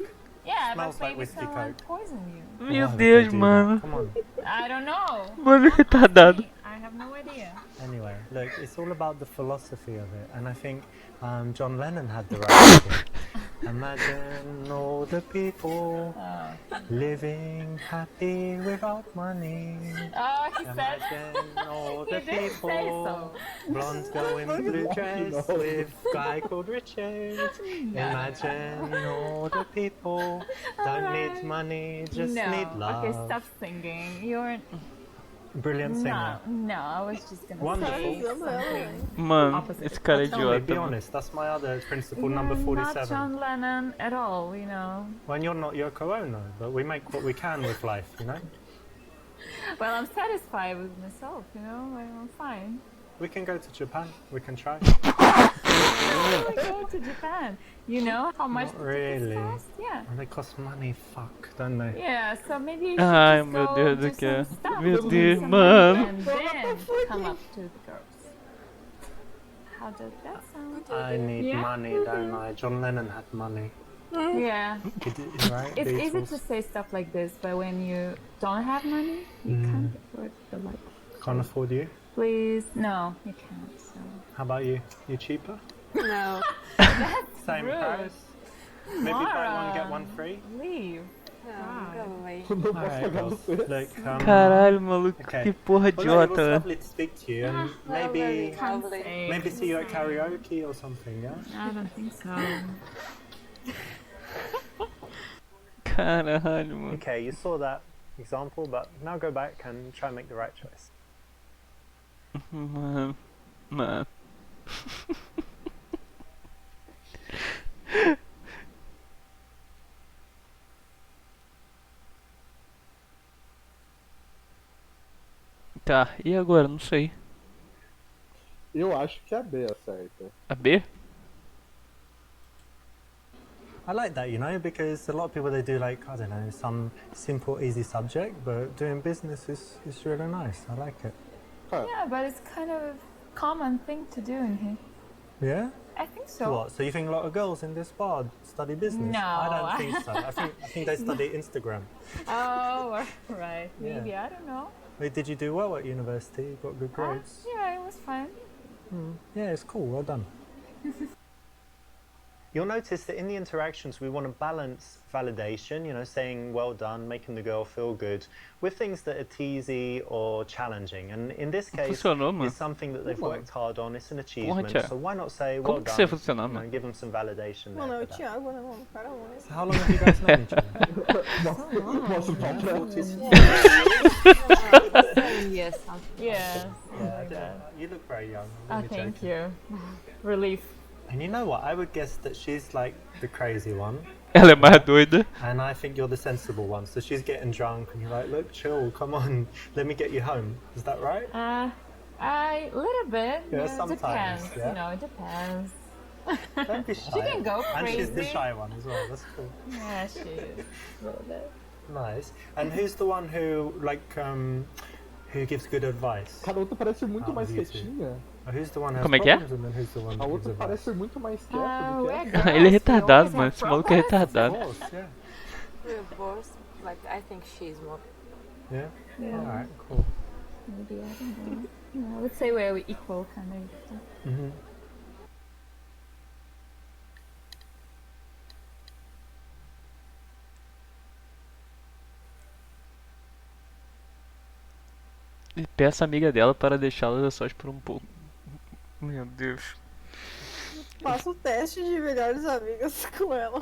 Yeah, Smells but like maybe whiskey someone coke. poisoned you. Meu Why would they Deus, do mano. that? Come on. I don't know. Mano retardado. I have no idea. Anyway, look, it's all about the philosophy of it, and I think John Lennon had the right idea. Imagine all the people living happy without money. Oh, he said. Imagine all the He did say people, so. blonde girl in blue dress with guy called Richard. Imagine all the people don't need money, just no. need love. Okay, stop singing. You're Brilliant singer. no. I was just gonna Wonderful. say something. Mano, Opposite. esse cara é Tell me, idiota. be mano. honest, that's my other principle, You're number not 47. John Lennon at all, you know. When you're not Yoko Ono, but we make what we can with life, you know? Well, I'm satisfied with myself, you know. I'm fine. We can go to Japan, we can try. I go to Japan. You know how much Not the tickets really. cost? Yeah. And they cost money, fuck, don't they? Yeah, so maybe you should Ai, just meu go Deus do do céu. some stuff, Meu do Deus, some mano. money, and then come up to the girls. How does that sound? I need Yeah. money, don't I? John Lennon had money. Yeah. Right? It's easy Beatles. to say stuff like this, but when you don't have money, you can't afford the like. Can't afford you. Please, no, you can't. So. How about you? You cheaper? No. Same rude. price. Maybe buy one get one free. Leave. Go away. Não posso Alright, pagar girls. você. Look, Caralho, maluco, okay. que porra Well, no, it was idiota. lovely to speak to you, and maybe Lovely. see you at karaoke or something. Yeah. I don't think so. Caralho, mano. Okay, you saw that example, but now go back and try and make the right choice. Mano. Mano. Tá, e agora? Não sei. Eu acho que a B é a certa. A B? I like that, you know, because a lot of people they do like, I don't know, some simple, easy subject, but doing business is really nice. I like it. Yeah, but it's kind of a common thing to do in here. Yeah? I think so. What? So you think a lot of girls in this bar study business? No. I don't think so. I think they study Instagram. Oh, right. Yeah. Maybe, I don't know. Wait, did you do well at university? You got good grades? Yeah, it was fine. Yeah, it's cool. Well done. You'll notice that in the interactions we want to balance validation, you know, saying well done, making the girl feel good, with things that are teasy or challenging. And in this case, Funcionou, mano. it's something that they've worked hard on, it's an achievement. Tia. So why not say well Como que done, você funcionou, you know, mano? give them some validation there. Mano, é for o that. Thiago, né, mano? Cara, mano. So how long have you guys known each other? Mostra o pau pra ela. Yes. Yeah. Yeah, you look very young. I'm Oh, only thank joking. you. Relief. And you know what? I would guess that she's like the crazy one, Ela é mais doida. and I think you're the sensible one. So she's getting drunk, and you're like, "Look, chill, come on, let me get you home." Is that right? A little bit. Yeah, It sometimes, depends. yeah. You know, it depends. Don't be shy. can go And she's the crazy. shy one as well. That's cool. Yeah, she is. A little bit. Nice. And who's the one who who gives good advice? Cara, a outra parece muito Ah, mais you too. quietinha. Who's the one who has Como é que é? problems, and then who's the one A who gives outra advice? parece muito mais quieta do Oh, que we're essa. girls. Ele é We retardado, always mano. have Esse maluco é problems. retardado. Of course, yeah. We're both, like, I think she's more. Yeah? Yeah. Alright, cool. Maybe, I don't know. Yeah, I would say we're equal, kind of. Mm-hmm. E peça a amiga dela para deixá-la a sós por um pouco. Meu Deus. Faça o teste de melhores amigas com ela.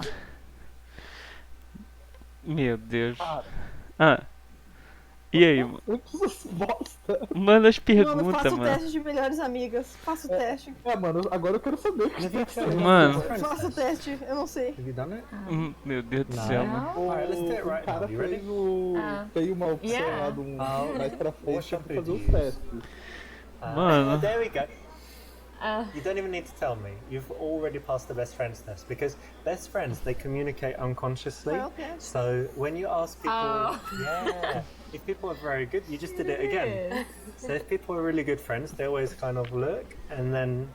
Meu Deus. Cara, Ah. E aí, mano? muitos bosta. Manda as Mano, perguntas, faça o mano. teste de melhores amigas. Faça o teste. É, mano, agora eu quero saber o que é isso. Mano. Faça o teste, eu não sei. Have you done it? Meu Deus do céu, mano. Alright, let's do it O right cara now. You ready? fez o... Tem uma opção Yeah. lá mais pra frente pra fazer os Shampoo do you use? testes. Mano. There we go. Uh, You don't even need to tell me. You've already passed the best friends test because best friends they communicate unconsciously. Well, yeah. So when you ask people, Oh. yeah, if people are very good, you just did it again. So if people are really good friends, they always kind of look and then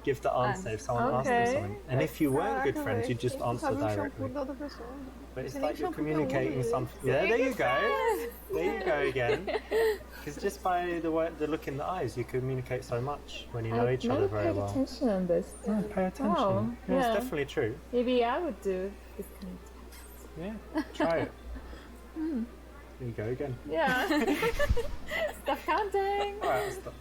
give the answer if someone asks them Okay. something. And if you weren't good Caraca, friends, you velho. just Tem que answer saber o shampoo directly. da outra pessoa. But it's Você like nem you're shampoo communicating tem something. Yeah, there you go. There you go again. Because just by the look in the eyes, you communicate so much when you know each other very well. attention on this. Yeah, pay attention. Oh, yeah, it's yeah. definitely true. Maybe I would do this kind of. Yeah, try it. There you go again. Yeah. Stop counting. Alright, I'll stop.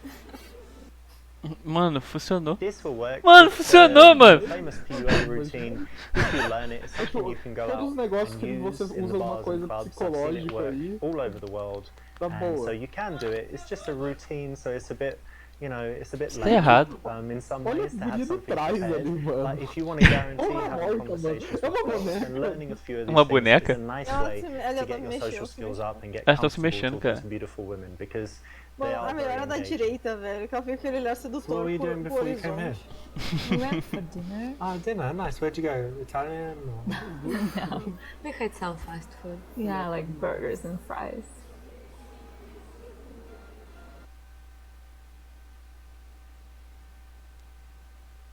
Mano, funcionou. This will work. Mano, It's, funcionou, mano. Famous PUA routine. If you learn it, it's something you can go Todos os out negócios and que use você in the usa uma bars and coisa clubs. I've seen it psicológica work aí, all over the world. tá And boa. so you can do it. It's just a routine, so it's a bit, it's a bit Tá lame. errado. In some Olha ways a to have guria do something trás prepared. ali, mano. Like if you want to guarantee Uma having morta, conversations mano. É uma with girls and boneca. learning a few of these Uma things boneca? is a nice Ela way se- ela to tá get your mexendo, social se skills up and get Elas estão se comfortable mexendo, talking cara. to some beautiful women because they Mano, are a melhor very é da engaging. direita, velho. Que ela fica aquele olhar sedutor What were you por doing before you came here? horizonte. We went for dinner. Ah, dinner, nice. Where'd you go? Italian? Or... No. We had some fast food. Yeah, like burgers and fries.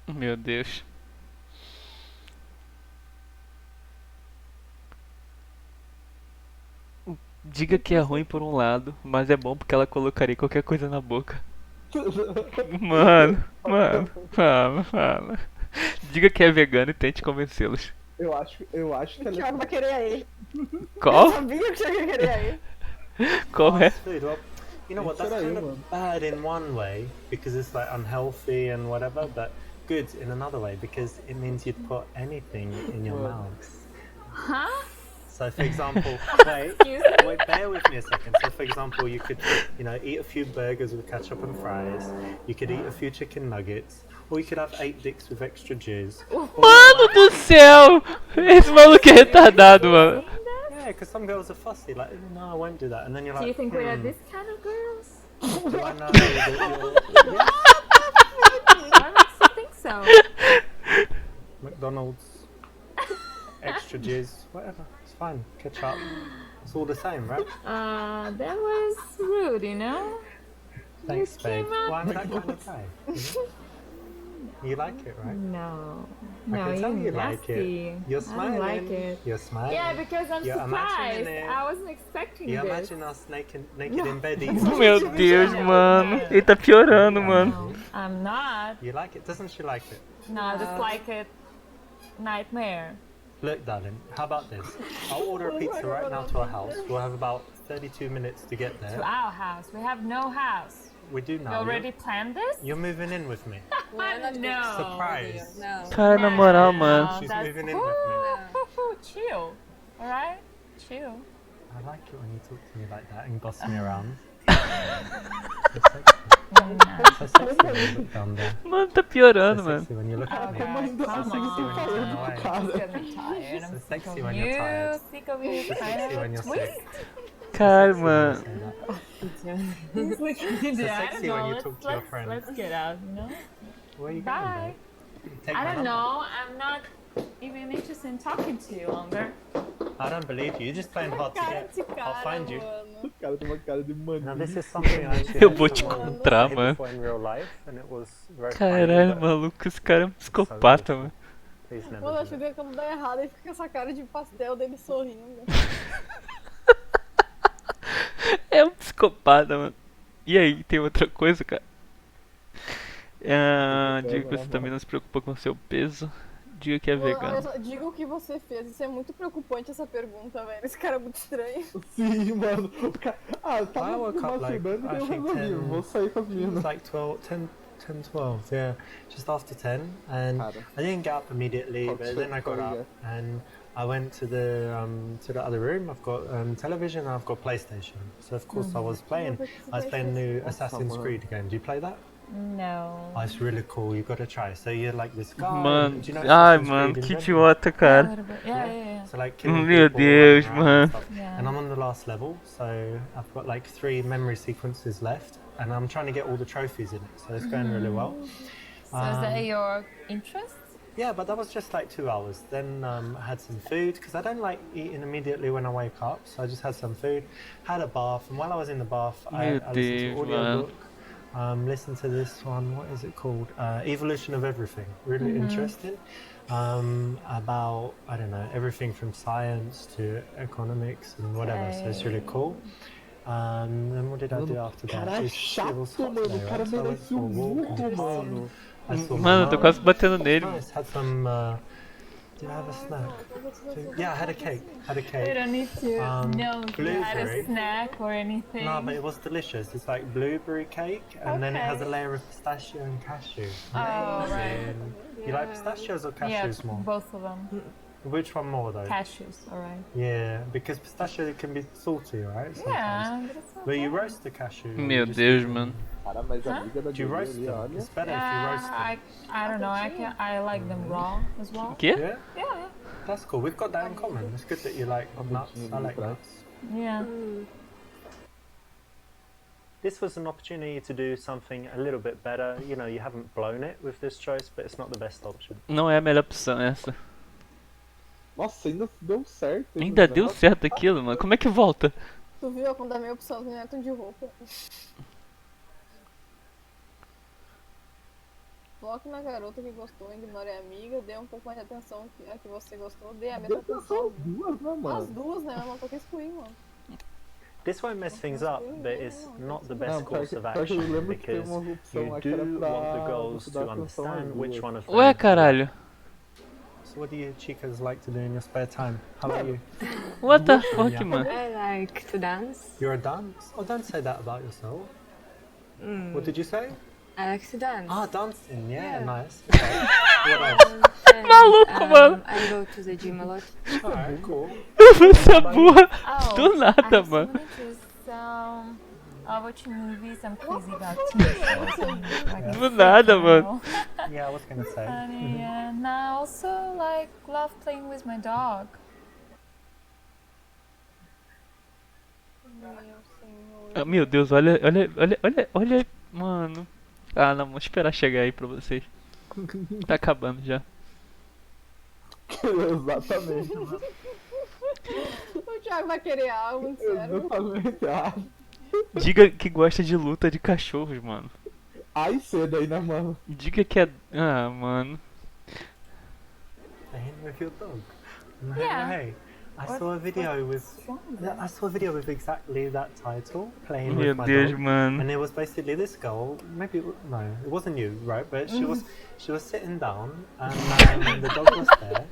Meu Deus. Diga que é ruim por um lado, mas é bom porque ela colocaria qualquer coisa na boca. Fala, fala. Diga que é vegano e tente convencê-los. Eu acho que O Thiago vai querer aí. Qual? Eu sabia que o Thiago ia querer aí. Qual é? Fast food. Well, you know what? That's Peraí, kind of mano. bad in one way because it's like unhealthy and whatever, but good in another way because it means you'd put anything in your mouth. Huh? So, for example, wait, bear with me a second. So, for example, you could, eat a few burgers with ketchup and fries. You could eat a few chicken nuggets, or you could have 8 dicks with extra jizz. Mano do céu! Esse maluco é retardado, mano. Yeah, because some girls are fussy, like, no, I won't do that. And then you're like, Do you think we are this kind of girls? do I know that you're Why makes you think so? McDonald's, extra jizz, whatever, it's fine. Ketchup, it's all the same, right? That was rude, you know? Thanks, babe. came up- Well, I'm that kind of guy. You like it, right? No. I No, can tell you're you like nasty. it. You're I smiling. don't like it. You're smiling. Yeah, because I'm You're imagining surprised. it. I wasn't expecting You this. imagine us naked in bed eating. Meu Deus, mano. Ele tá piorando, mano. No, I'm not. You like it? Doesn't she like it? No, I just like it. Nightmare. Look, darling, how about this? I'll order a pizza right now to our house. We'll have about 32 minutes to get To there. our house. We have no house. We do You now. already planned this? You're moving in with me. No. Surprise. No. Cara, na moral, mano. She's That's moving in with me. Chill. Alright? Chill. I like it when you talk to me like that and boss me around. Very nice. So sexy when you look down there. Mano, tá piorando, So mano. sexy when you look at me. Como ainda So assim sexy você when you turn falando, away. cara? Just get me tired. So I'm sick sexy of when you're you. tired. Sick of you. So sexy when you're sick. Cara, So mano. sexy when you say that. Yeah, I sexy don't when know. you talk to your friend. Let's get out, you know? Where are you Bye. going, babe? Take I my don't number. know. I'm not even interested in talking to you longer. I don't believe you. You're just playing hard to get. I'll find you. O cara tem uma cara de Now mano. this is something I actually Eu had vou te someone encontrar, say mano. before in real life, and it was very Caralho, funny, but maluco, esse cara é um psicopata, mano. please never Mano, do acho que that. quando dá errado, ele fica com essa cara de pastel dele sorrindo. É um psicopata, mano. E aí, tem outra coisa, cara? Diga que você também não se preocupa com seu peso. Diga que é Mano, olha vegano. só, diga o que você fez. Isso é muito preocupante, essa pergunta, velho. Esse cara é muito estranho. Sim, mano. O cara... Ah, eu I tava woke me up like, masturbando e daí I eu think resolvi. 10, Vou sair com as it was minas. like 10, 12, yeah, just after 10, and Cara. I didn't get up immediately, Oh, but then I got sorry, up and I went to the other room. I've got television, and I've got PlayStation, so of course I was playing. I was playing the new Assassin's mano. Creed game. Do you play that? No. Oh, it's really cool. You gotta try. So you're like this guy. Mano, do you know ai, Assassin's mano, Creed in que general? idiota, cara. Yeah. So like killing Meu people, Deus, running around mano. and stuff. Yeah. And I'm on the last level, so I've got like 3 memory sequences left, and I'm trying to get all the trophies in it. So it's going really well. So is that your interest? Yeah, but that was just like 2 hours. Then I had some food because I don't like eating immediately when I wake up. So I just had some food, had a bath, and while I was in the bath, I listened Deus, to audio mano. book. Listened to this one. What is it called? Evolution of Everything. Really interesting. About I don't know everything from science to economics and whatever. So it's really cool. Then what did I do after that? Cara, é It was chato, hot mano. today, O cara right? So I went merece for a um walk in murro, the park. mano. I saw my Mano, eu tô mum. quase batendo nele. Nice. Had some. Did I have a snack? Yeah, I had a cake. Had a We cake. don't need to know if you had a blueberry. snack or anything. No, but it was delicious. It's like blueberry cake, and then it has a Okay. layer of pistachio and cashew. Oh, right. Amazing. You like pistachios or cashews Yeah, more? both of them. Which one more though? Cashews, alright. Yeah, because pistachio can be salty, right? Sometimes. Yeah, but it's not But you bad. roast the cashew. or Meu you just Deus, eat them? mano. Cara, mas a amiga da Do you Julia roast ali, them? olha. It's better if you roast them. I don't know. I like them raw as well. Quê? Yeah, Yeah, that's cool. We've got that in common. It's good that you like nuts. I like nuts. yeah. This was an opportunity to do something a little bit better. You know, you haven't blown it with this choice, but it's not the best option. Não é a melhor opção essa. Nossa, ainda deu certo. hein, Ainda mano. deu certo aquilo, mano. Como é que volta? Tu viu quando a minha opção não é tão de roupa? Foque na garota que gostou, ignore a amiga, dê um pouco mais de atenção a que você gostou, dê a mesma Deu atenção atenção. às duas, né, As mano? duas, né? Mas por que excluir, mano? This won't mess things up, but it's not the best Não, pior course of que eu action lembro que tem because uma opção you lá que era do pra want the girls você to dar atenção às understand which duas. one of them. Ué, caralho. So what do you chicas like to do in your spare time? How about you? What the fuck, Yeah. mano? I like to dance. You're a dance? Oh, don't say that about yourself. What did you say? I like to dance. Ah, dancing. Yeah, Yeah. nice. Okay. What else? And, Maluco, mano. I go to the gym a lot. Alright, cool. Essa burra. Oh, Do I nada, have so mano. many interests. I watch movies. I'm crazy about TV shows. And, like, Do nada, mano. Yeah, I was gonna say. And I also like love playing with my dog. Ah, meu Deus, olha, mano. Ah, não, vamos esperar chegar aí pra vocês. Tá acabando já. Exatamente, mano. O Thiago vai querer algo, sério. Exatamente. Ah, Diga que gosta de luta de cachorros, mano. ai cedo aí, né, mano? Diga que é. Ah, mano. Playing with your dog. No Yeah. way. I saw a video with exactly that title, playing Meu with my Deus, dog. mano. And it was basically this girl, maybe no, it wasn't you, right? But she was sitting down, and the dog was there,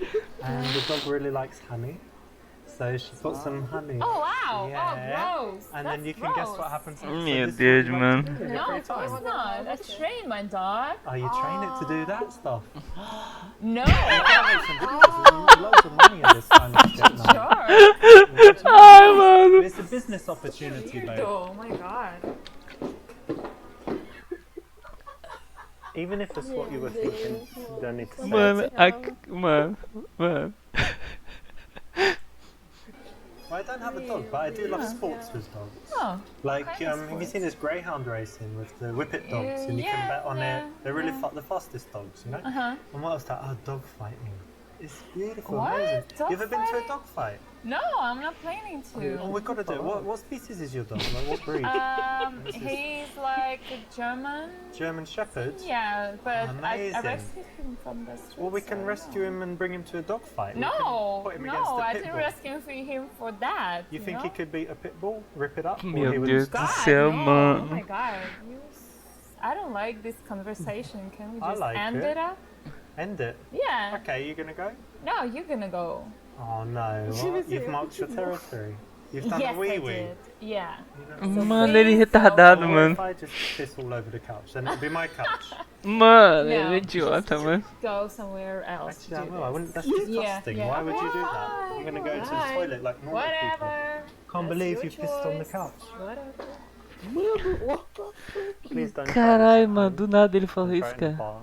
and the dog really likes honey, so she put some honey. Oh wow! Yeah. Oh gross! And then you can guess what happens. So Meu this is Deus, what you man. like to do in your No, free of time. course not. I train my dog. Oh, you train it to do that stuff. No. You gotta make some videos. There's loads of money in this kind of shit now. Sure. Ai, mano. It's a business opportunity, babe. Oh my god. Even if it's what you were thinking, you don't need to say Mano, it. mano. Well, I don't have a dog, but I do love sports with dogs. Oh. Like, kind of have you seen this greyhound racing with the whippet dogs? And you can Yeah, bet on yeah, it. They're really yeah. the fastest dogs, you know? Uh-huh. And what else that? Oh, dog fighting. It's beautiful, What? amazing. Dog You ever been to a fighting? dog fight? No, I'm not planning to. Oh, we've got to do it. What species is your dog? Like, what breed? This is- He's like a German. German Shepherd? Yeah, but I Amazing. rescued him from the street. Well, we can rescue him and bring him to a dog fight. We No, can put him against no, the I pit didn't bull. rescue him for that. You think know? he could beat a pit bull, rip it up? or Meu he would Deus stop? do God, céu, no. Oh mano. my god. I don't like this conversation. Can we I just like end it. it up? End it. Yeah. Okay, you gonna go? No, you're gonna go. Oh no, what? You've marked your territory. You've done Yes, a wee I wee. did. Yeah. Mano, ele é retardado, What mano. if I just piss all over the couch? Then it'll be my couch. Mano, No, ele é idiota, mano. Go somewhere else Actually, I to do will. I this. wouldn't. That's Yeah, disgusting. yeah. Why would you do that? Fine, You're gonna go to the fine. toilet like normal people. Whatever. Can't That's believe your you pissed on the choice. couch. Whatever. Mano, what the fuck? Please don't. Caralho, mano, do nada ele falou Don't isso, try it in a cara. bar.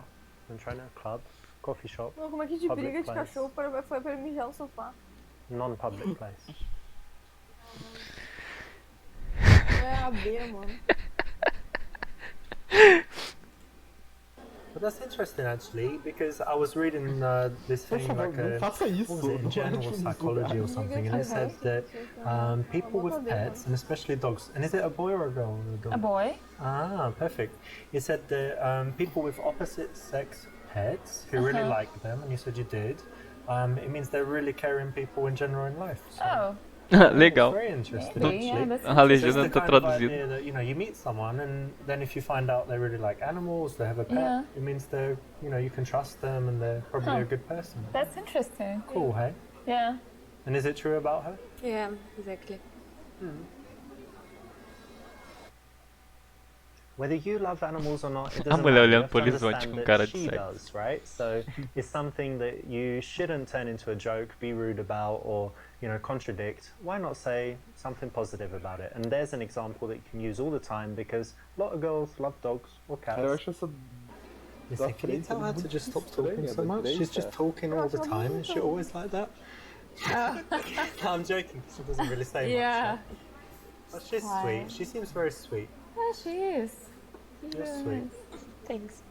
Don't try it in a club, coffee shop, Não, como é que de Public briga de place. cachorro foi pra mijar no sofá? non-public place. É a beira, mano. But that's interesting actually, because I was reading this Por thing favor, like não a faça isso. what was it, Não journal é of de psychology or something, and it said that people with pets, and especially dogs, and is it a boy or a girl? Or a dog? A boy? Ah, perfect. It said that people with opposite sex pets who really like them, and you said you did, it means they're really caring people in general in life. So Oh. Legal. it's very interesting Maybe, yeah, actually. that's A So it's legenda the não tá kind of traduzida. idea that, you know, you meet someone and then if you find out they really like animals, they have a pet, Yeah. it means they're, you know, you can trust them and they're probably Huh. a good person. That's interesting. Cool, hey? Yeah. And is it true about her? Yeah, exactly. Whether you love animals or not, it A doesn't mulher matter. You olhando have pro to horizonte understand com that cara de she sexo. does, right? So it's something that you shouldn't turn into a joke, be rude about, or you know, contradict. Why not say something positive about it? And there's an example that you can use all the time because a lot of girls love dogs or cats. Eu acho essa Listen, can you tell her to just stop talking so much? She's just talking all the time. Is she always like that? No, I'm joking. She doesn't really say Yeah. much. But she's Why? sweet. She seems very sweet. Yeah, she is. She's You're really sweet. nice. Thanks.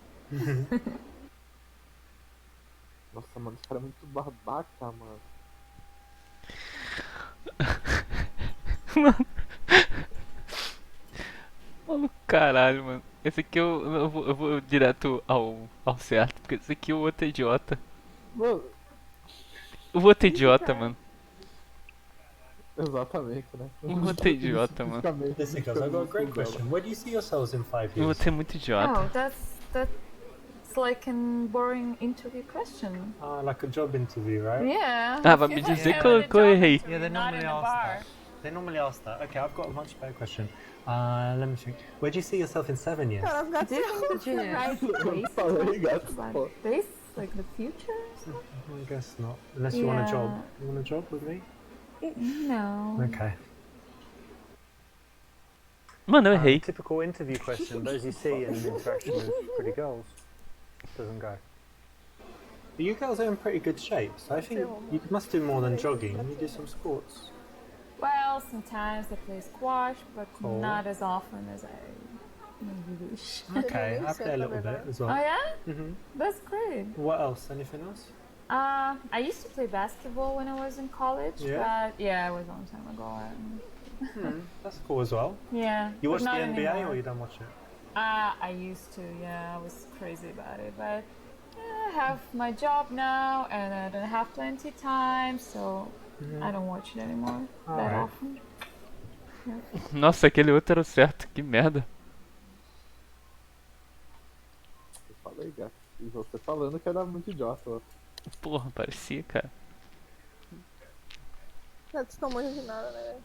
Nossa, mano, esse cara é muito babaca, mano. Mano, caralho, mano. Esse aqui eu vou direto ao certo, porque esse aqui é o outro idiota. Mano, O outro idiota, mano. Exatamente, né? Eu vou ter idiota, mano. Listen, guys, I've got a great question. Where do you see yourselves in 5 Eu vou years? ter muito idiota. Oh, that's like a boring interview question. Like a job interview, right? Yeah. Ah, vai me dizer que eu errei. Yeah, they normally ask that. They normally ask that. Okay, I've got a much better question. Let me think. Where do you see yourself in 7 years? Cara, I've got Junior. Eu falei, gato. Pô. This, like the future? I guess not. Unless you want a job. You want a job with me? No. Okay. Mano, eu errei. Typical interview question. Those you see in interaction with pretty girls. Doesn't go. But you girls are in pretty good shape, so I think you must do more than jogging. You do some sports. Well, sometimes I play squash, but Cool. not as often as I maybe wish. Okay, I play a little bit as well. Oh yeah? Mhm. That's great. What else? Anything else? I used to play basketball when I was in college, Yeah? but yeah, it was a long time ago. That's cool as well. Yeah. You but watch the not NBA anymore. or you don't watch it? I used to, yeah, I was crazy about it, but I have my job now and I don't have plenty time, so I don't watch it anymore that Alright. often. Nossa, aquele outro era o certo. Que merda. Eu falei, gato. E você falando que era muito idiota. Ó. Porra, parecia, cara. Não estou muito de nada, né?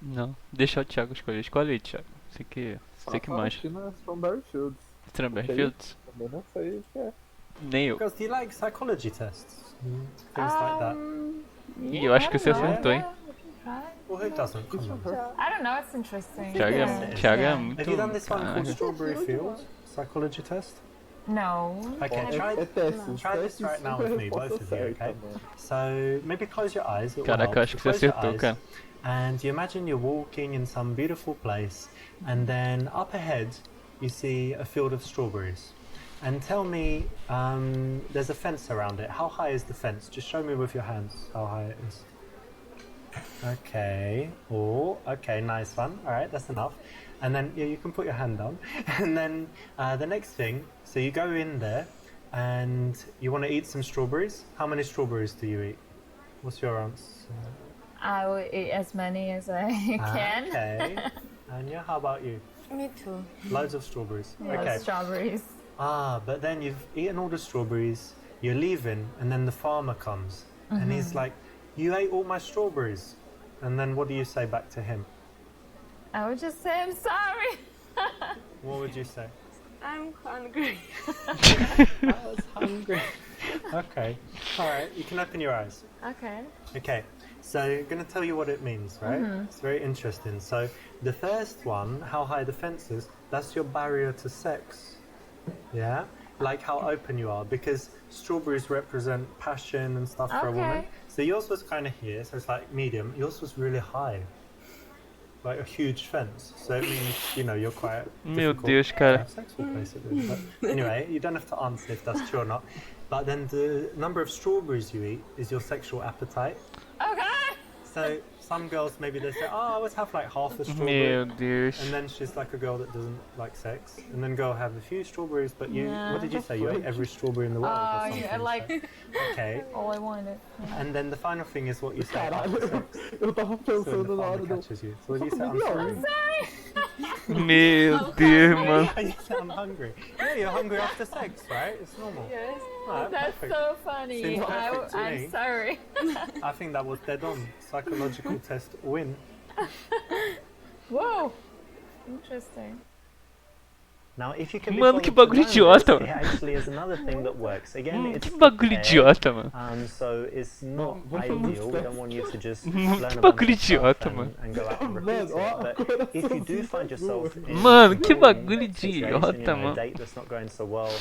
Não, deixa o Thiago escolher. Escolhe aí, Thiago. Você que manja. China Strawberry Fields. Strawberry Ok. Fields? Também não sei o que é. Nem eu. Girls, do you like psychology tests? Things like that. Ih, eu acho que você I don't know. acertou, hein? Yeah, we can try. Well, who doesn't? Come on. I don't know, it's interesting. Thiago Yeah. Thiago é Yeah. muito... Have you done this one called Caraca. Strawberry Fields? Psychology test? No. Okay, É testes. try this testes right now with me, both of you, okay? So maybe close your eyes. It will Caraca, help. eu acho que você Close your acertou, eyes, cara. And you imagine you're walking in some beautiful place, and then up ahead you see a field of strawberries. And tell me, there's a fence around it. How high is the fence? Just show me with your hands how high it is. Okay. Oh, okay, nice one. All right, that's enough. And then yeah, you can put your hand down. And then the next thing, so you go in there, and you want to eat some strawberries. How many strawberries do you eat? What's your answer? I will eat as many as I can. Okay. Anya, how about you? Me too. Loads of strawberries. Yeah, Okay. strawberries. But then you've eaten all the strawberries, you're leaving, and then the farmer comes, and he's like, "You ate all my strawberries." And then what do you say back to him? I would just say I'm sorry. What would you say? I'm hungry. I was hungry. Okay. All right. You can open your eyes. Okay. Okay. So I'm going to tell you what it means, right? It's very interesting. So the first one, how high the fence is, that's your barrier to sex. Yeah? Like how open you are, because strawberries represent passion and stuff for a woman. Okay. So yours was kind of here, so it's like medium. Yours was really high. Like a huge fence. So it means, you know, you're quite Meu difficult Deus, to cara. have sex with, basically. But anyway, you don't have to answer if that's true or not. But then the number of strawberries you eat is your sexual appetite. Okay. So some girls, maybe they say, oh, I always have like half a strawberry. Meu Deus. And then she's like a girl that doesn't like sex. And then go have a few strawberries, but you, what did you say? You ate every strawberry in the world or Oh, something. yeah, like so- okay. all I wanted. And then the final thing is what you say after Caralho, sex. eu tava So when pensando the na hora farmer do. catches you. So what do you say? I'm sorry. Meu Deus, mano. You say I'm hungry. Yeah, you're hungry after sex, right? It's normal. Yes. Alright, That's perfect. so funny. Seems perfect to me. I'm sorry. I think that was dead on. Psychological test win. Whoa. Interesting. Now, if you can be Mano, que bothered to bagulho learn idiota, this, it actually is another thing that works. Again, it's Que bagulho prepared, idiota, mano. So it's not ideal. We don't want you to just Que learn a bunch bagulho of stuff idiota, mano. and go out and repeat Mano, it. ó, But if you do find yourself in Mano, a que boring bagulho situation, idiota, you know, mano. a date that's not going so well,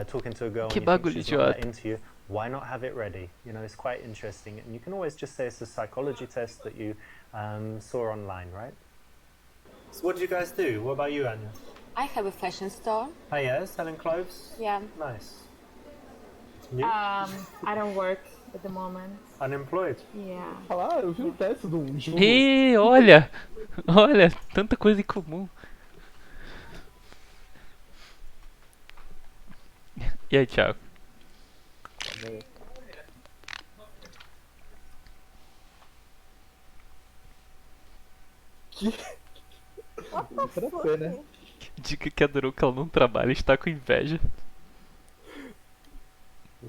talking to a girl Que and you think bagulho she's not that idiota. into you, why not have it ready? You know, it's quite interesting. And you can always just say it's a psychology test that you saw online, right? So what did you guys do? What about you, Anya? I have a fashion store. Oh yeah, selling clothes? Yeah. Nice. You? I don't work at the moment. Unemployed? Yeah. Falar, eu vi um teste de um jogo. Ih, olha. Olha, tanta coisa em comum. E aí, Thiago? Pra ser, né? Dica que adorou que ela não trabalha e está com inveja.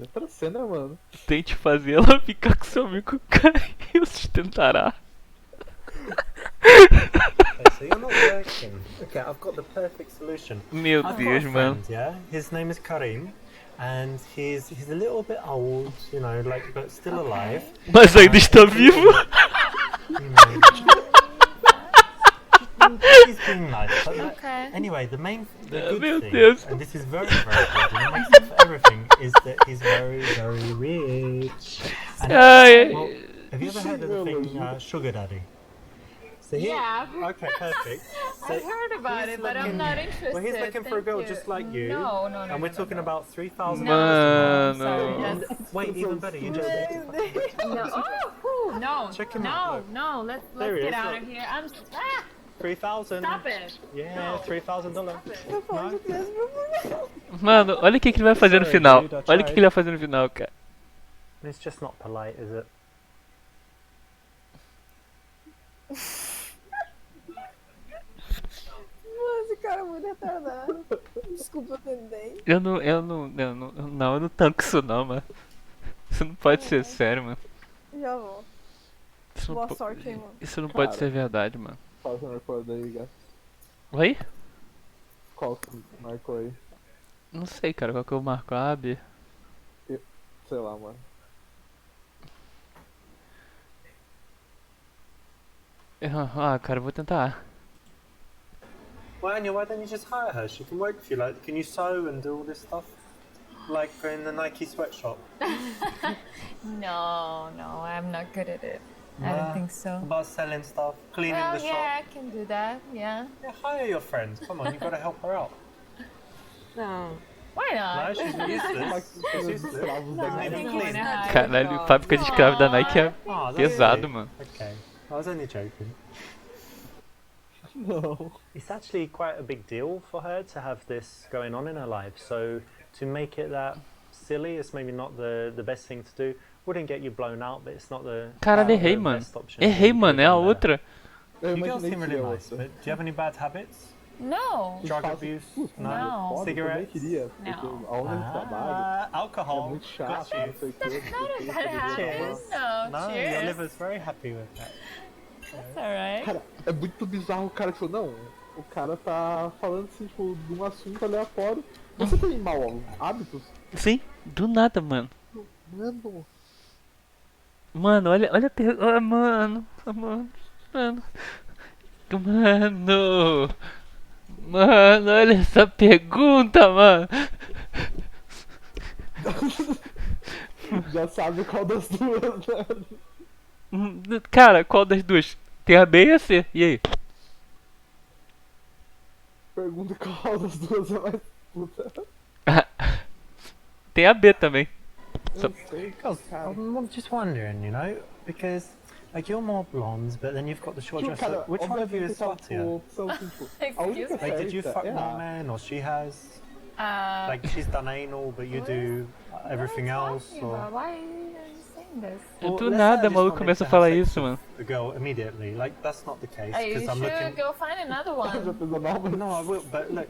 É pra ser, né, mano? Tente fazer ela ficar com seu amigo Kai e o sustentará. Okay, so you're not working. Okay, I've got the perfect solution. Meu I've got Deus, a mano. friend, yeah? His name is Karim, and he's a little bit old, you know, like, but still alive. Mas ainda está vivo. You know, he's being nice. But Okay. anyway, the Meu good thing, Deus. and this is very, very good, and it makes up for everything, is that he's very, very rich. And Ai, well, have you ever heard of the thing sugar daddy? So he, Yeah. Okay, perfect. So I've heard about he's it, but I'm looking- not interested. Well, he's looking for a Thank girl you. just like you. No, no, no. And we're no, talking no. about 3,000 No, dollars. I'm sorry. Mano. That's... Wait, even better, you just No. Oh, whew, no. Check him no, out, look. no. Let's There he get is, out look. of here. 3,000. Stop it. Yeah, $3,000. mano, olha o que ele vai fazer no Sorry, final. dude, I Olha o que tried. ele vai fazer no final, cara. It's just not polite, is it? Esse cara é muito retardado. Desculpa, eu tentei. Eu não tanco isso não, mano. Isso não pode ser sério, mano. Já vou. Isso não, Boa sorte, hein, mano. isso não pode Cara. ser verdade, mano. Qual que marcou daí, gato? Oi? Qual que marcou aí? Não sei, cara, qual que eu marco? A, B. Sei lá, mano. Ah, cara, eu vou tentar. Well, Anya, why don't you just hire her? She can work for you. Like, can you sew and do all this stuff? Like in the Nike sweatshop. No, no. I'm not good at it. I don't think so. About selling stuff, cleaning Well, the shop. yeah, I can do that. Yeah. Yeah, hire your friend. Come on, you've got to help her out. No. Why No, not? she's useless. She's useless. Escravos da Doesn't I even think clean. it's not. Caralho, fábrica de escravo da Nike é Oh, that's pesado, really- mano. Okay, I was only joking. Não. It's actually quite a big deal for her to have this going on in her life. So to make it that silly, it's maybe not the best thing to do. Wouldn't get you blown out, but it's not the Caralho, errei, the mano. best option. Errei, You mano, could've é a done better. outra. Eu You girls imaginei seem que really ia nice, outra. but do you have any bad habits? No. Drug faço- abuse? Putz, No. Não. Foda, eu também Cigarettes? queria, porque Não. aonde eu trabalho é Alcohol. muito chato, Got you. não sei o que. Not a bad habit. No, No, your cheers. liver's very happy with that. That's alright. Cara, é muito bizarro o cara, tipo, não, o cara tá falando assim, tipo, de um assunto aleatório. Você tem mau hábitos? Sim, do nada, mano. Mano, Mano, olha a pergunta. Ah, mano. Mano. Mano, olha essa pergunta, mano. já sabe qual das duas, né? Cara, qual das duas? Tem a B e a C. E aí? Pergunta qual das duas é mais puta. Tem a B também. Eu sei, Because cara. I'm just wondering, you know, because like you're more blonde, but then you've got the short Tipo, dress. cara, So which one of you obviamente is tá sluttier? com opção assim, tipo, a única Excuse me? Like, did you certa fuck é more a... men, or she has? Uh, Like she's done anal, but you do everything else, or? Why are you saying this? Well, Do let's say nada, I just maluco wanted começa a to falar have sex isso, with mano. A girl immediately, like that's not the case Hey, you because I'm should looking. go find another Já one. fez a nova? No, I will, but look,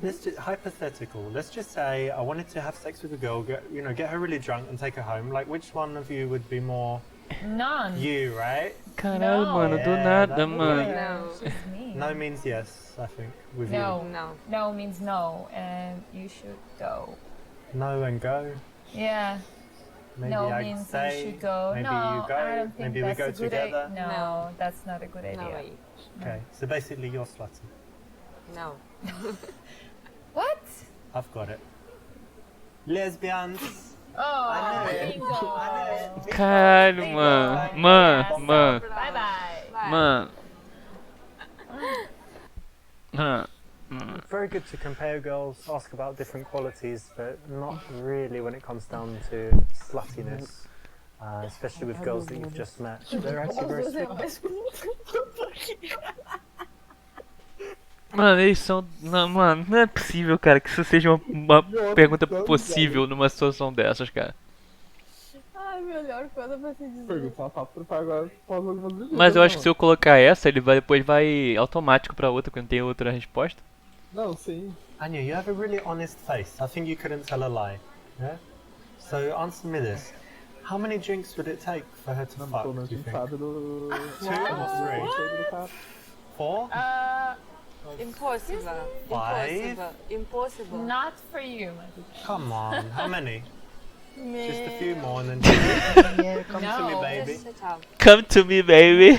let's just hypothetical. Let's just say I wanted to have sex with a girl, get her really drunk and take her home. Like, which one of you would be more None. you, right? Caralho, Não. mano, do Yeah, nada, that- mano. No. She's me. No means yes, I think, with No. No. No means no, and you should go. you. No and go. Yeah. Maybe no I means stay. you should go. Maybe no, you go. I don't think Maybe we that's go a good together. No, No. that's not a good idea. No way. Okay, so basically you're slutty. No. What? I've got it. Lesbians. Oh, it. bingo. Caralho, mano. Mano. Bye bye. Mano. Very good to compare girls, ask about different qualities, but not really when it comes down to sluttiness. Especially with girls that you've just met. They're actually very sweet. Mano, eles são. Não, mano, não é possível, cara, que isso seja uma pergunta possível numa situação dessas, cara. Ai, melhor coisa pra se dizer. Pergunta se ela tá preparada agora após algumas bebidas. Mas eu acho que não. se eu colocar essa, ele vai, depois vai automático pra outra, quando tem outra resposta. Não, sim. Anya, you have a really honest face. I think you couldn't tell a lie. Yeah? So answer me this. How many drinks would it take for her to Pelo fuck, menos do a you gente think? sabe do... 2 or 3? 4? Impossible. 5? Impossible. Not for you, my good. Come on, how many? Man. Just a few more and then yeah, come to me, No. baby. Just shut up. Come to me, baby.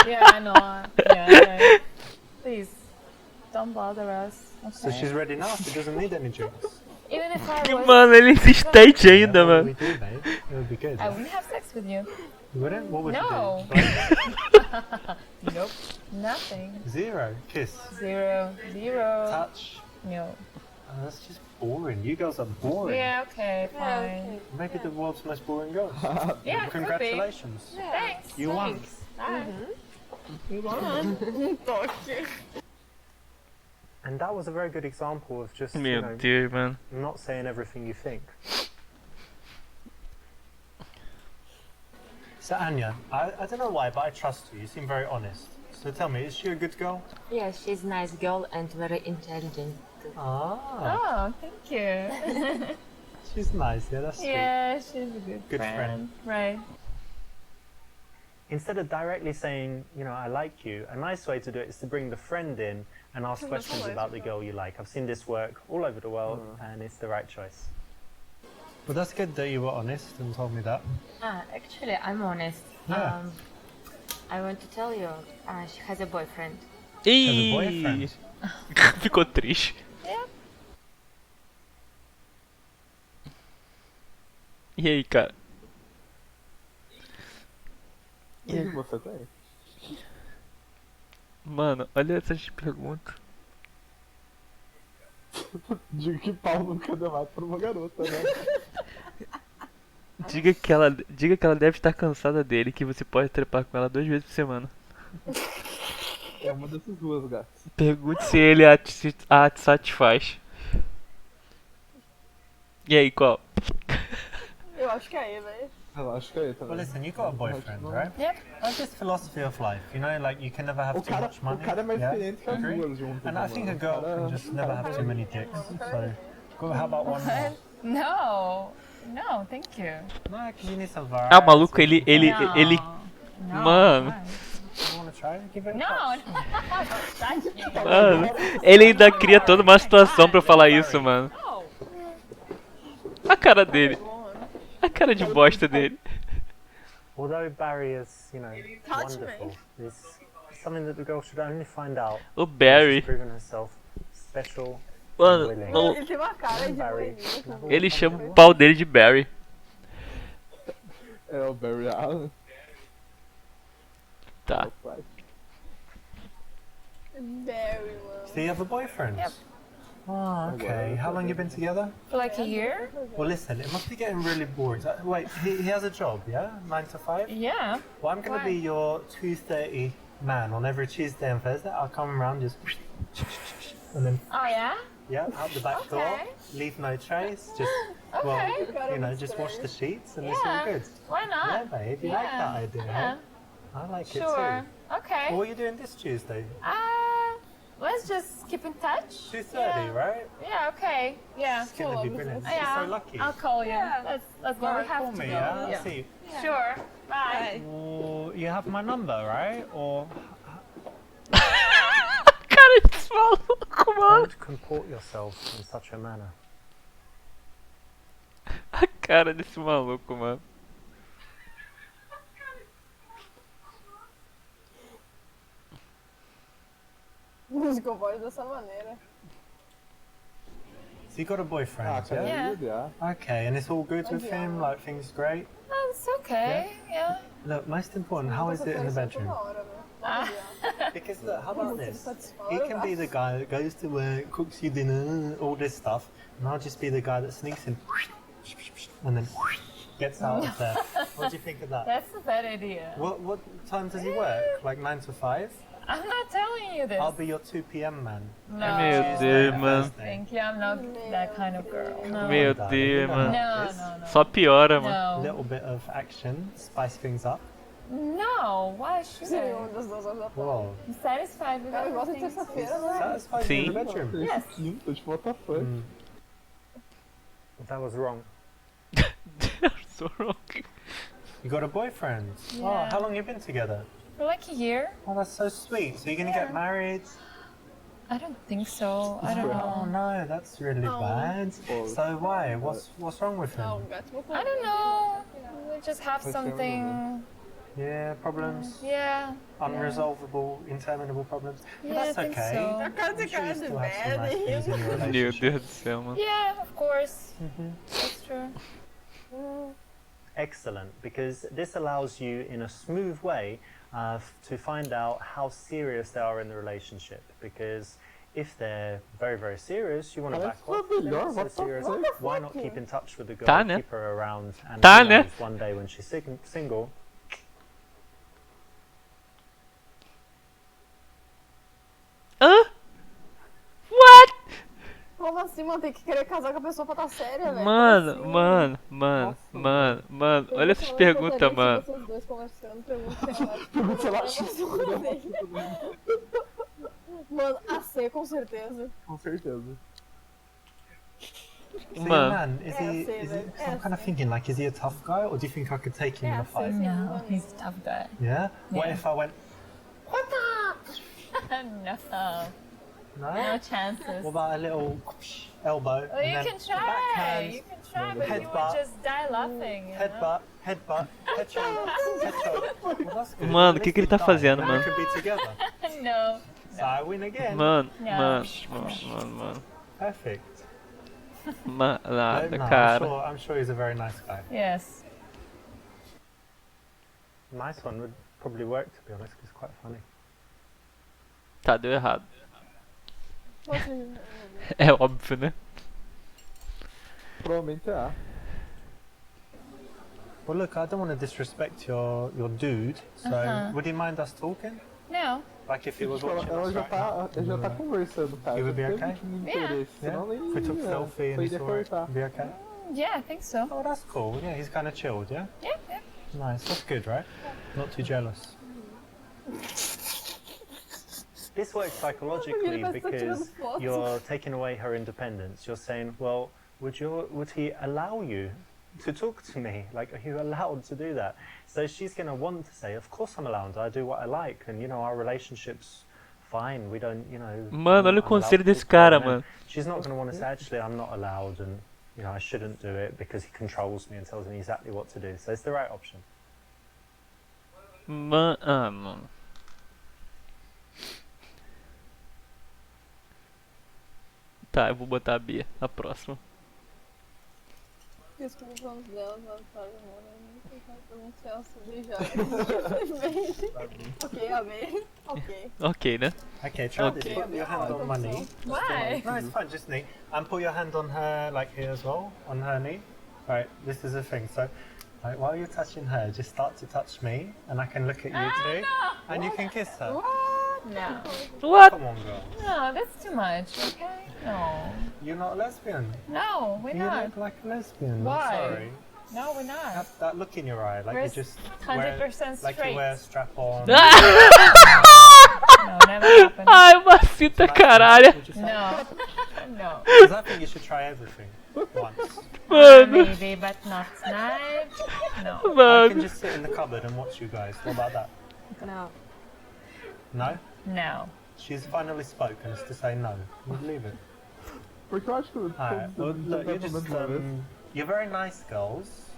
Yeah, I know. Yeah, right. Please, don't bother us. So Okay? she's ready now, she doesn't need any drinks. Even if I was, Mano, ele insistente Yeah, ainda, what would we mano. do, babe? It would be good. I wouldn't have sex with you. You wouldn't? What would No. you do? Nope. Nothing. 0. Kiss. 0. 0. Touch. No. Oh, that's just boring. You girls are boring. Yeah, okay, Yeah, fine. okay. Maybe the world's most boring girls. Yeah, could be. Congratulations. Thanks. You won. thanks. Bye. Um toque. And that was a very good example of just, you Meu know, Deus, mano. not saying everything you think. So Anya, I don't know why, but I trust you. You seem very honest. So tell me, is she a good girl? Yeah, she's a nice girl and very intelligent. Ah, Oh, thank you. she's nice. Yeah, that's sweet. Yeah, she's a good, Good friend. Right. Instead of directly saying, you know, I like you, a nice way to do it is to bring the friend in and ask questions about the girl you like. I've seen this work all over the world, and it's the right choice. Well, that's good that you were honest and told me that. Actually, I'm honest. Yeah. I want to tell you, she has a boyfriend. Ih! boyfriend. Ficou triste. E aí, cara? O que você tem? Mano, olha essas perguntas. Digo que pau nunca deu mais pra uma garota, né? Diga que ela deve estar cansada dele, que você pode trepar com ela 2 vezes por semana. É uma dessas duas, gato. Pergunte se ele a te satisfaz. E aí, qual? Eu acho que é aí, velho. Eu acho que é também. Well, listen, you got a boyfriend, right? Yep. That's just philosophy of life. You know, like you can never have O too cara, much money. o cara é mais yeah? experiente que as Agree? duas juntas. And I think a girl can just never have too many dicks. So, how about one more? No. No, thank you. No, because you need some variety. Ah, o maluco, ele. No. Mano. You want to try? Give it a No. shot. Touch me. Mano, ele ainda cria toda uma situação pra eu falar isso, mano. No. A cara dele. A cara de bosta dele. Although Barry is, you know, Touch wonderful, it's something that the girl should only find out. O She's Barry. proven herself special. Mano, willing. Ele tem uma cara de Barry. boininho. ele chama o pau dele de Barry. É o Barry Allen. Tá. Barry, mano. So you have a boyfriend? Yep. Oh, okay. How long you been together? For like a year? Well, listen, it must be getting really boring. Wait, he has a job, yeah? 9 to 5? Yeah. Well, I'm going to be your 2:30 man on every Tuesday and Thursday. I'll come around just... And then, Oh yeah? yeah, out the back door. Okay. Leave no trace. Just, well, Okay. you know, just wash the sheets and it's all Yeah. good. Why Yeah, not? babe, you like that idea, Yeah. huh? I like it Sure. too. Okay. What are you doing this Tuesday? Let's just keep in touch. 2:30, Yeah. right? Yeah, okay. Yeah. It's going to be brilliant. Yeah. You're so lucky. I'll call you. Let's go. We have Call to me, go. yeah? I'll see you. Sure. Bye. Or you have my number, right? Or Cara desse maluco, mano. don't comport yourself in such a manner. A cara desse maluco, mano. Não se comporta dessa maneira. So you got a boyfriend, Ah, cara, yeah? yeah. Okay, and it's all good with him? Like, things great? Oh, it's okay. Yeah. Look, most important, how is it in the bedroom? Ah. Because look, how about this? satisfy He can be the guy that goes to work, cooks you dinner, all this stuff, and I'll just be the guy that sneaks in and then gets out of there. What do you think of that? That's a bad idea. What time does he work? Like 9 to 5? I'm not telling you this. I'll be your 2 p.m. man. No. Meu Deus, mano. Thank you, I'm not that kind of girl. No. Meu darling, Deus, you know mano. how No, it is. no, no. Só piora, mano. A No. little bit of action, spice things up. No, why should Seria I? uma das 2 horas da tarde. Whoa. I'm satisfied with Cara, eu gosto de everything. terça-feira, né? Satisfies you in the bedroom. Yes. Quinta, tipo, what the fuck? That was wrong. So wrong. You got a boyfriend? Oh, Yeah. how long you been together? For like a year? Oh, that's so sweet. So you're gonna get married? I don't think so. I don't Oh know. no, that's really bad. Oh. So why? What's wrong with Não, him? o gato I don't know. We just have something. Yeah, problems, Yeah. unresolvable, interminable problems. But Yeah, I that's think okay. so. A cara I'm de sure you cara de still have some nice merda. things in your Meu relationship. Deus do céu, mano. Yeah, of course. Mhm. That's true. Excellent, because this allows you in a smooth way to find out how serious they are in the relationship. Because if they're very, very serious, you want to back off. If they're not so serious, why not keep in touch with the girl, Tá, né? keep her around, and Tá, who né? knows, one day when she's single, Hã? What? Como assim, mano? Tem que querer casar com a pessoa pra estar séria, velho? Mano, Como assim? mano, mano, mano, mano. Olha essas perguntas, mano. Vocês dois conversando, pergunta se ela... Pergunta se ela acha Mano, a C, com certeza. Com certeza. So your Mano. man, is he? say Is that. it, 'cause I'm kind of thinking, like, is he a tough guy, or do you think I could take him in a fight? No, he's a tough guy. Yeah. What Yeah. if I went? No. No. No chances. What about a little elbow? Well, and you then can try. backhand, You can try, but you headbutt, would just die laughing. You know? headbutt, headbutt, head choke, head choke. Well, that's good. Mano, At que least ele we tá died, fazendo, and mano? We can be together. No. So I win again. Mano, Não. mano. Perfect. Nada, No, cara. I'm sure he's a very nice guy. Yes. Nice one would probably work, to be honest, 'cause it's quite funny. Tá, deu errado. Poxa, É óbvio, né? Provavelmente é. Well, look, I don't want to disrespect your dude, so would you mind us talking? No. Like if he was Tipo, watching ela us já right now? tá conversando, cara. You would be Não okay? teve muito Yeah. interesse, Yeah. senão nem If we took ia- selfie and só he iria saw it, cortar. be okay? Yeah, I think so. Oh, that's cool. Yeah, he's kind of chilled, yeah? Yeah, yeah. Nice, that's good, right? Not too jealous. This works psychologically Ele vai estar tirando because foto. you're taking away her independence. You're saying, well, would he allow you to talk to me? Like, are you allowed to do that? So she's going to want to say, of course I'm allowed. I do what I like. And, you know, our relationship's fine. We don't, you know... Mano, olha o I'm allowed conselho to desse talk to him. cara, And mano. She's not going to want to say, actually, I'm not allowed and, you know, I shouldn't do it because he controls me and tells me exactly what to do. So it's the right option. Mano. Tá, eu vou botar a Bia, a próxima. Desculpa os nomes delas, elas sabem, mano. Eu não sei beijar. Ok, amei. Ok. Ok, né? Okay, try Okay. this. Put your hand on my knee. Why? No, it's fine, just knee. And put your hand on her, like here as well, on her knee. Right, this is the thing. So, like, while you're touching her, just start to touch me, and I can look at you too, and you can kiss her. No. What? Come on, girl. No, that's too much, okay? No. You're not a lesbian. No, we're You not. look like a lesbian. Why? I'm sorry. No, we're not. Have that look in your eye, like We're you just wear, 100% like you straight. wear a strap on. No, never happened. Ai, uma fita caralho. No. No. Because I think you should try everything once. Mano, Maybe, but not tonight. No. I can mano. just sit in the cupboard and watch you guys. What about that? Não. No? No. She's finally spoken as to say no. We'll leave it. Porque eu acho que... Alright, well, look, you're just, vez. you're very nice girls.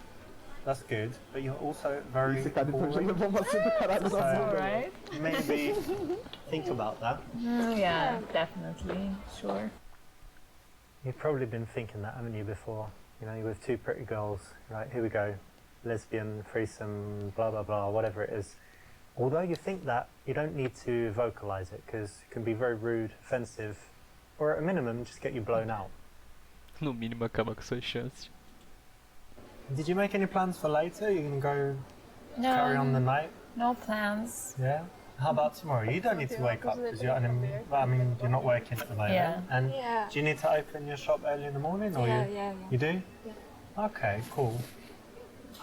That's good, but you're also very Esse cara então já boring. levou uma cena do caralho na So, bunda. Alright. maybe think about that. Yeah, definitely. Sure. You've probably been thinking that, haven't you, before? You know, you're with two pretty girls, right, here we go. Lesbian, threesome, blah, blah, blah, whatever it is. Although you think that, you don't need to vocalize it, because it can be very rude, offensive, or at a minimum, just get you blown out. No mínimo acabar com suas chances. Did you make any plans for later? You're going to go carry on the No, night? no plans. Yeah? How about tomorrow? You don't need to wake up because you're you're not working at the moment. Yeah. And Yeah. do you need to open your shop early in the morning, or you do? Yeah. Okay, cool.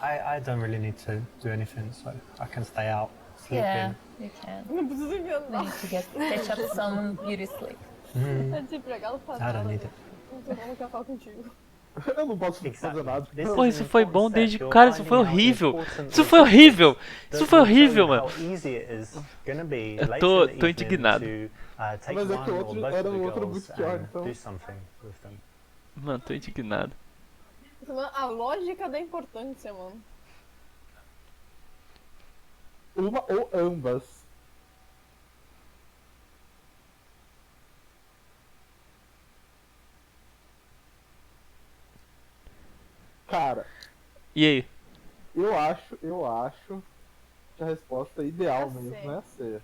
I don't really need to do anything, so I can stay out, sleep Yeah, in. you can. Não precisa We inventar. need to catch up some beauty sleep. É desempregado faz I don't nada. need it. Não tô falando que eu falo contigo. Eu não posso fazer nada. This Pô, is isso an foi important bom desde. step. Cara, You're isso foi finding out horrível. important Isso foi horrível. logistics Isso foi that will show horrível, you mano. how easy it is gonna be Eu later tô in the evening indignado. to take Mas é one que o or outro both era of the o outro girls muito pior, and então. do something with them. Mano, tô indignado. Mano, a lógica da importância, mano. Uma ou ambas. Cara, E aí? eu acho que a resposta ideal A mesmo C. é a C.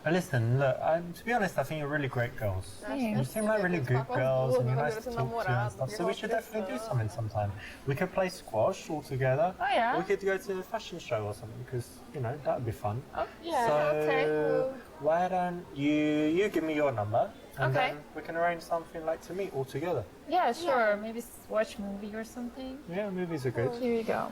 But listen, look, to be honest, I think you're really great girls. You seem like really good girls and you're nice to talk to and stuff, so we should definitely do something sometime. We could play squash all together. Oh yeah. We could go to a fashion show or something, because, you know, that would be fun. Oh, yeah. So, Okay. why don't you give me your number, and Okay. then we can arrange something like to meet all together. Yeah, sure. Maybe watch movie or something. Yeah, movies are good. Here you go.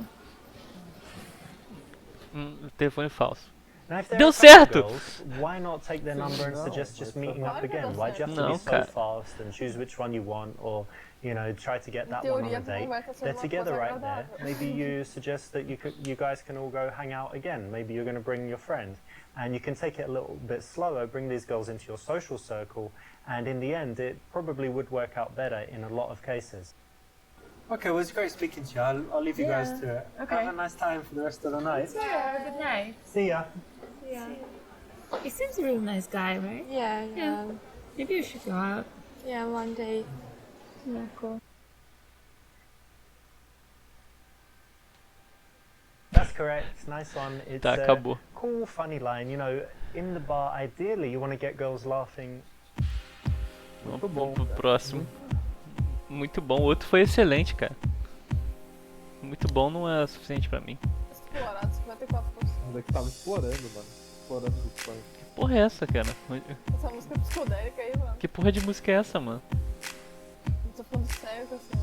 Telefone falso. Now, if there Deu are a couple certo! girls, why not take their number and suggest just meeting up Claro que again? deu Why do you have to certo. be so Não, cara. fast and choose which one you want, or you know, try to get that one on teoria, a date? conversa sobre They're uma together coisa right there. agradável. Maybe you suggest that you guys can all go hang out again. Maybe you're going to bring your friend, and you can take it a little bit slower. Bring these girls into your social circle, and in the end, it probably would work out better in a lot of cases. Okay, well, it's great speaking to you. I'll leave you guys to it. Okay. Have a nice time for the rest of the night. Yeah. Good night. See ya. He seems a really nice guy, right? Yeah. Maybe you should go out. Yeah, one day. Yeah, cool. That's correct. Nice one. It's Tá, a acabou. cool, funny line. You know, in the bar, ideally, you want to get girls laughing. Vamos pro próximo. Muito bom. O outro foi excelente, cara. Muito bom não é o suficiente pra mim. Explorado, 54%. Onde é que tava explorando, mano? Explorando o funk. Que porra é essa, cara? Essa música psicodélica aí, mano. Que porra de música é essa, mano? Não tô falando sério com assim.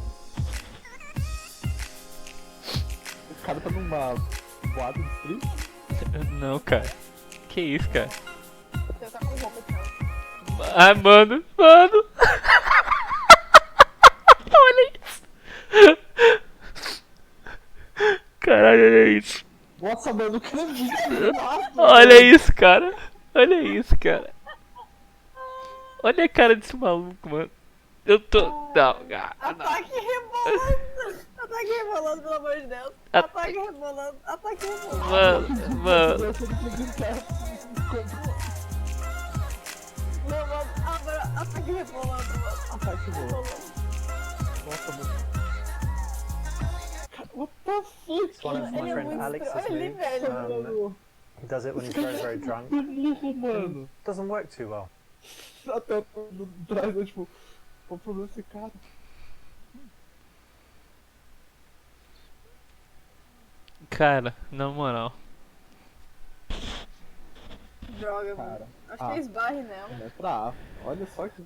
O cara tá numa boate de strip? Não, cara. Que isso, cara? Você tá com roupa de chão. Ai, mano. Olha isso. Caralho, olha isso. Nossa, mano, o cara é muito massa, Olha isso, cara. Olha isso, cara. Olha a cara desse maluco, mano. Eu tô. Não, cara. Ataque rebolando! Ataque rebolando, pelo amor de Deus! Ataque rebolando! Ataque rebolando! Mano. Não, mano, agora ataque rebolando, mano! Ataque rebolando. Nossa, mano. What the fuck? It's one of my Ele é friend muito Alex's estranho. Ele, moves. velho. He does it when he's very, very drunk. Burro, mano. Doesn't work too well. Até atrás, né, tipo, qual o problema desse cara? Cara, na moral. Droga, Cara, mano. Acho que é esbarre nela. é pra A. Olha só que.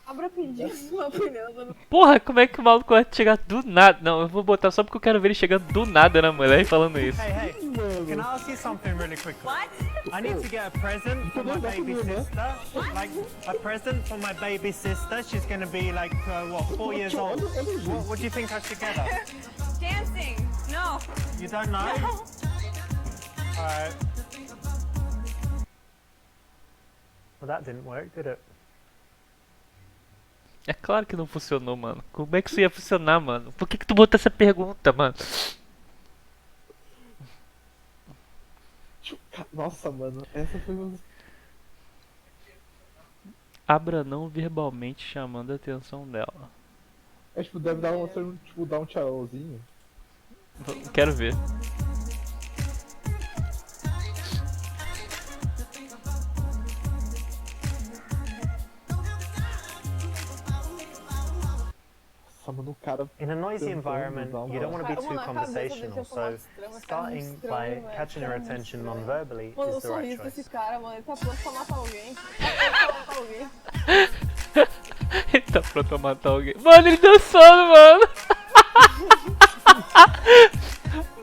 Abra pedido sua opinião. Dando... Porra, como é que o maluco vai chegar do nada? Não, eu vou botar só porque eu quero ver ele chegando do nada na mulher e falando isso. Hey, can I ask you something really quickly? What? I need to get a present for my baby sister. Like, a present for my baby sister. She's gonna be like, 4 years old. What do you think I should get her? Dancing! No! You don't know? Alright. Well, that didn't work, did it? É claro que não funcionou, mano. Como é que isso ia funcionar, mano? Por que tu botou essa pergunta, mano? Nossa, mano, essa foi uma. Abra não verbalmente chamando a atenção dela. É tipo, deve dar tipo, dar um tchauzinho. Quero ver. Nossa, mano, o cara... In a noisy Tentando environment, dar uma- you don't want to be Cara, too mano, a cabeça dele conversational, tinha formado so estranho, mas cara, starting muito by estranho, velho. catching Cara, their muito attention estranho. non-verbally Mano, o is the right sorriso desse choice. cara, mano, ele tá pronto pra matar alguém. Tá pronto pra matar alguém. Ele tá pronto pra matar alguém. Mano, ele dançando, mano.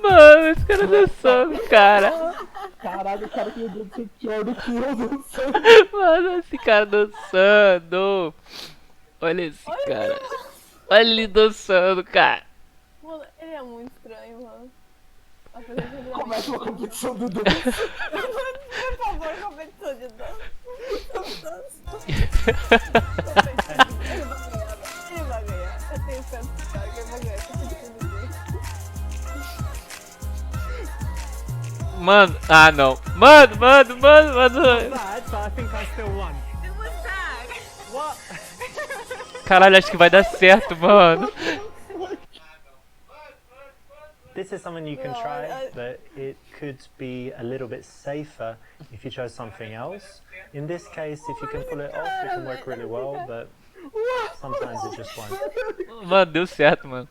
Mano, esse cara dançando, cara. Caralho, o cara que deu ser pior do que eu dançando. Mano, esse cara dançando. Olha esse cara. Olha ele dançando, cara. Mano, ele é muito estranho, mano. Apesar de ele é Começa uma competição do dança. Por favor, competição de dança. Ele vai ganhar. Eu tenho fé nesse cara que ele vai ganhar. Mano, ah não. Mano. Bad, but I think I still won. It was sad. What? Caralho, acho que vai dar certo, mano. This is something you can No, try, I- but it could be a little bit safer if you chose something else. In this case, if you can pull it off, it can work really well, but sometimes it just won't. Mano, deu certo, mano.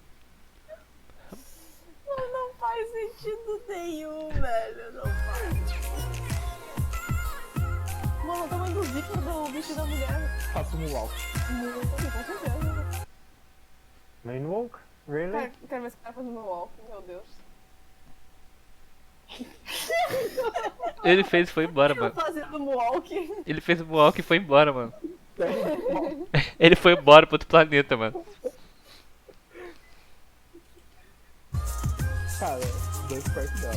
Não faz sentido nenhum, velho. Não faz. Mano, o tamanho do zíper do bicho da mulher. Faço um walk. Muito, com certeza. Moonwalk? Really? Cara, quero ver esse cara fazendo walk, meu Deus. Ele fez e foi embora, mano. Fazendo walk. Ele fez o walk e foi embora, mano. Ele foi embora pro outro planeta, mano. Cara, dois perto dela.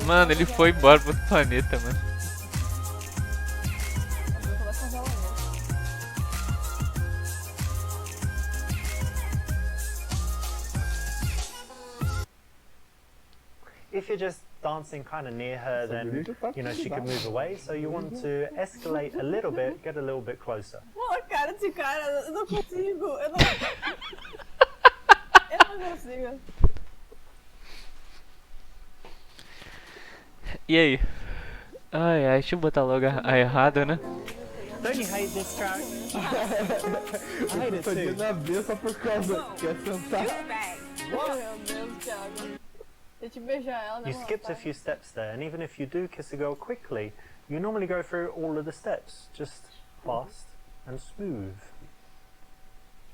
Mano, ele foi embora pro outro planeta, mano. If you're just dancing kind of near her, then you know she could move away. So you want to escalate a little bit, get a little bit closer. Pô, a cara desse cara, eu não consigo. Eu não consigo. E aí? Ai, deixa eu botar logo a errada, né? Don't you hate this track? I hate it Tô de too. na B só por causa que é sentar. Meu Deus, Thiago. Deixa eu beijar ela, né? You mano? skipped a few steps there, and even if you do kiss a girl quickly, you normally go through all of the steps, just fast and smooth.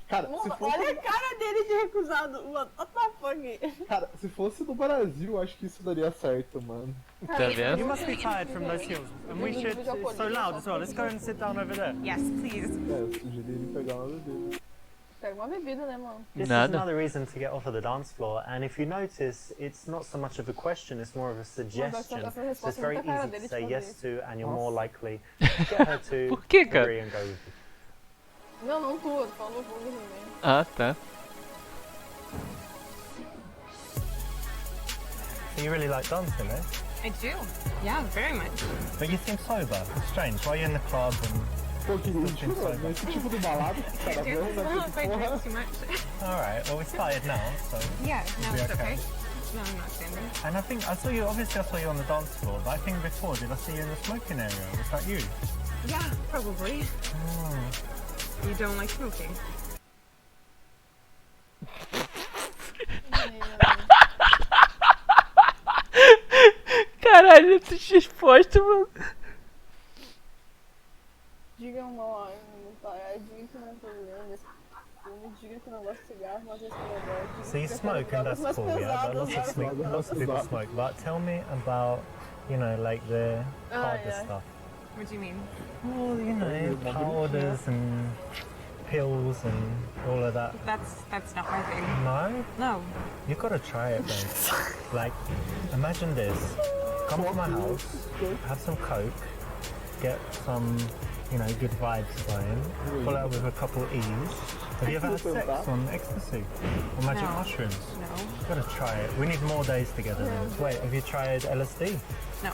Cara, se Mano, fosse, olha a cara dele de recusado, mano. What the fuck? cara, se fosse no Brasil, acho que isso daria certo, mano. Tá You vendo? must be tired from those heels, and we should. It's so loud as well. Let's go and sit down over there. Yes, please. É, eu sugeri ele pegar uma bebida. Pega uma bebida, né, mano? This is Nada. another reason to get off of the dance floor, and if you notice, it's not so much of a question, it's more of a suggestion. So it's very easy to say yes to, and you're more likely to get her to Por que, cara? agree and go with you. Não, não tu, eu tô falando do vulgo também. Ah, tá. So you really like dancing, eh? I do. Yeah, very much. But you seem sober. It's strange. Why are you in the club and... Pô, que ridículo, mano. Esse tipo de balada que cara I bom, do. né? Well, if I Porra. drink too much. Alright, well we started now, so... Yeah, no, Be it's okay. okay. No, I'm not standing. And I think, I saw you, obviously I saw you on the dance floor, but I think before, did I see you in the smoking area? Was that you? Yeah, probably. Oh. You don't like smoking? Caralho, essa resposta, mano. Diga uma diga que não é problema nesse filme, diga que não gosta de cigarro, mas esse é So you smoke and that's cool, yeah, but lots of people smoke. But tell me about, you know, like the harder yeah. stuff. What do you mean? Well, you know, powders and pills and all of that. That's not my thing. No? No. You gotta try it, babe. Like, imagine this. Come to my house, have some coke, get some, you know, good vibes going, pull out with a couple E's. Have you ever had sex on ecstasy or magic No. mushrooms? No. You gotta try it. We need more days together then. Wait, have you tried LSD? No.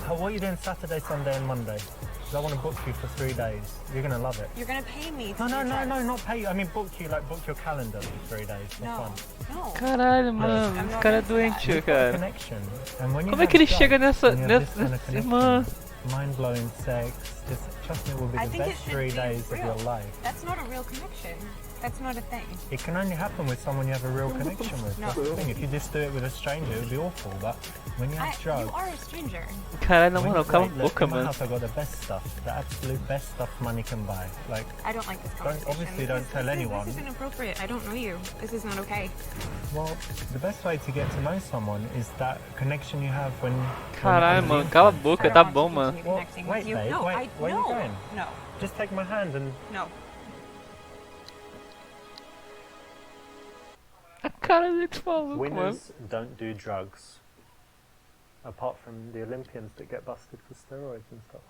What are you doing Saturday, Sunday and Monday? 'Cause I want to book you for 3 days. You're gonna love it. You're gonna pay me. No, to no, do no, drugs. no, not pay you. I mean book you, like book your calendar for 3 days for No. fun. No. Caralho, mano. Esse cara é doentio, cara. Connection. And when you Como é have que ele drugs, chega nessa... when you have this kind of nessa... connection, Mano... mind-blowing sex, just trust me, it will be I the think it best should 3 be days of real. your life. That's not a real connection. That's not a thing. It can only happen with someone you have a real connection with. No. That's the thing. If you just do it with a stranger, it would be awful. But when you have drugs, You are a stranger. Caralho, na when moral, you- cala a like, look, boca, in my mano. house I got the best stuff, the absolute best stuff money can buy. Like, I don't like this conversation. obviously don't tell anyone. This is inappropriate. I don't know you. This is not okay. well, the best way to get to know someone is that connection you have when. Caralho, mano, cala a boca, I tá don't bom, want to mano. continue connecting Wait, with you. babe, No, wait, where are you no, going? no, Just take my hand and. no. A cara desse maluco, mano. Winners don't do drugs. Apart from the Olympians that get busted for steroids and stuff.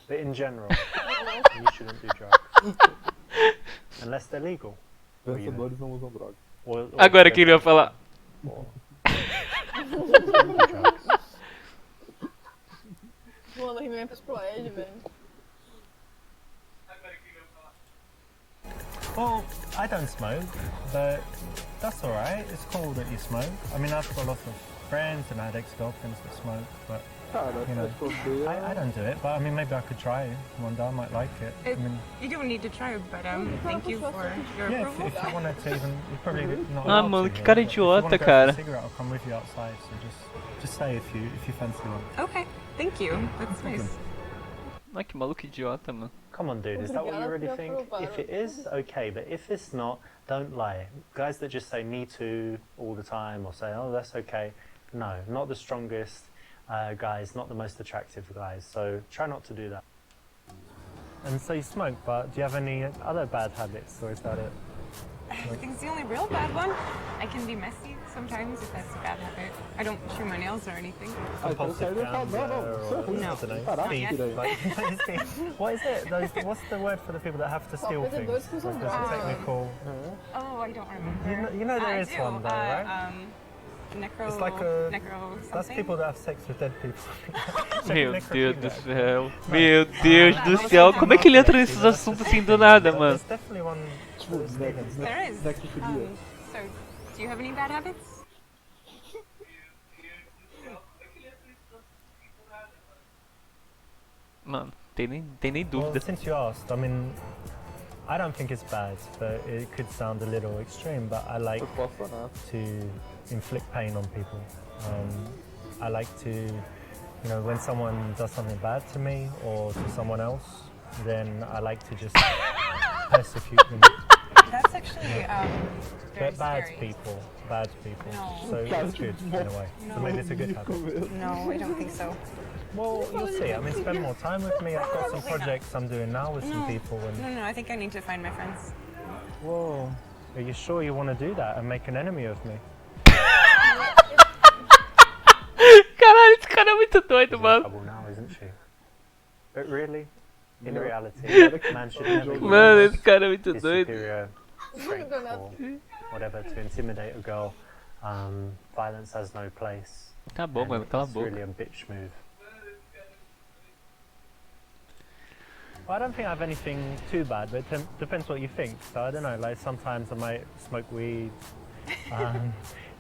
But in general, you shouldn't do drugs. Unless they're legal. Or you- Vencedores não usam drogas. or Agora que ele ia falar. or- don't do drugs. Mano, rimei pro Ed, velho. Well, I don't smoke, but that's alright. It's cool that you smoke. I mean, I've got lots of friends and I had ex-girlfriends that smoke, but Cara, You know, acho que odeia. I don't do it. But I mean, maybe I could try one day. I might like it. I mean, You don't need to try, but thank you for your yeah, approval. if you wanted to even, you're probably not Ah, allowed mano, to que here, cara but if you wanna idiota, go for a cara. cigarette, I'll come with you outside. So just say if you fancy one. Okay, thank you. That's nice. Ai, que maluco idiota, mano. Come on, dude. Is that what you really think? If it is, okay. But if it's not, don't lie. Guys that just say "me too" all the time or say "oh, that's okay," no, not the strongest guys, not the most attractive guys. So try not to do that. And so you smoke, but do you have any other bad habits, or is that it? I think it's the only real bad one. I can be messy sometimes if that's a bad habit. I don't chew my nails or anything. Ah, então Compulsive sai da gambler não, isso é or ruim. No. I don't know, Caraca, thief, yet. like, what is it? What's the word for the people that have to steal Perdedores things? que usam Like, there's a drogas. technical. Oh, I don't remember. You know there I is do. one though, right? Necro. It's like a- necro something. That's people that have sex with dead people. Meu Necrophilia. Deus do céu. Meu Deus do céu. Como é que ele entra nesses assuntos assim do nada, mano? There's definitely one. Tipo, There is. necrofilia. So, do you have any bad habits? Mano, tem nem Well, dúvida. since you asked, I mean, I don't think it's bad, but it could sound a little extreme. But I like Eu posso falar. to inflict pain on people. I like to, you know, when someone does something bad to me or to someone else, then I like to just persecute them. That's actually very They're bad scary. people, bad people. No. So it's good in a way. So maybe it's a good habit. No, I don't think so. Well, you'll see. I mean, spend more time with me. I've got some Probably not. projects I'm doing now with some No. people. And No, I think I need to find my friends. whoa, are you sure you want to do that and make an enemy of me? Caralho, esse cara é muito doido, She's in mano. trouble now, isn't she? But really, in reality, man should never Mano, use esse cara é muito his doido. superior strength or whatever to intimidate a girl. Violence has no place. Tá bom, and mano, cala a it's boca. really a bitch move. Well, I don't think I have anything too bad, but it depends what you think. So I don't know, like sometimes I might smoke weed.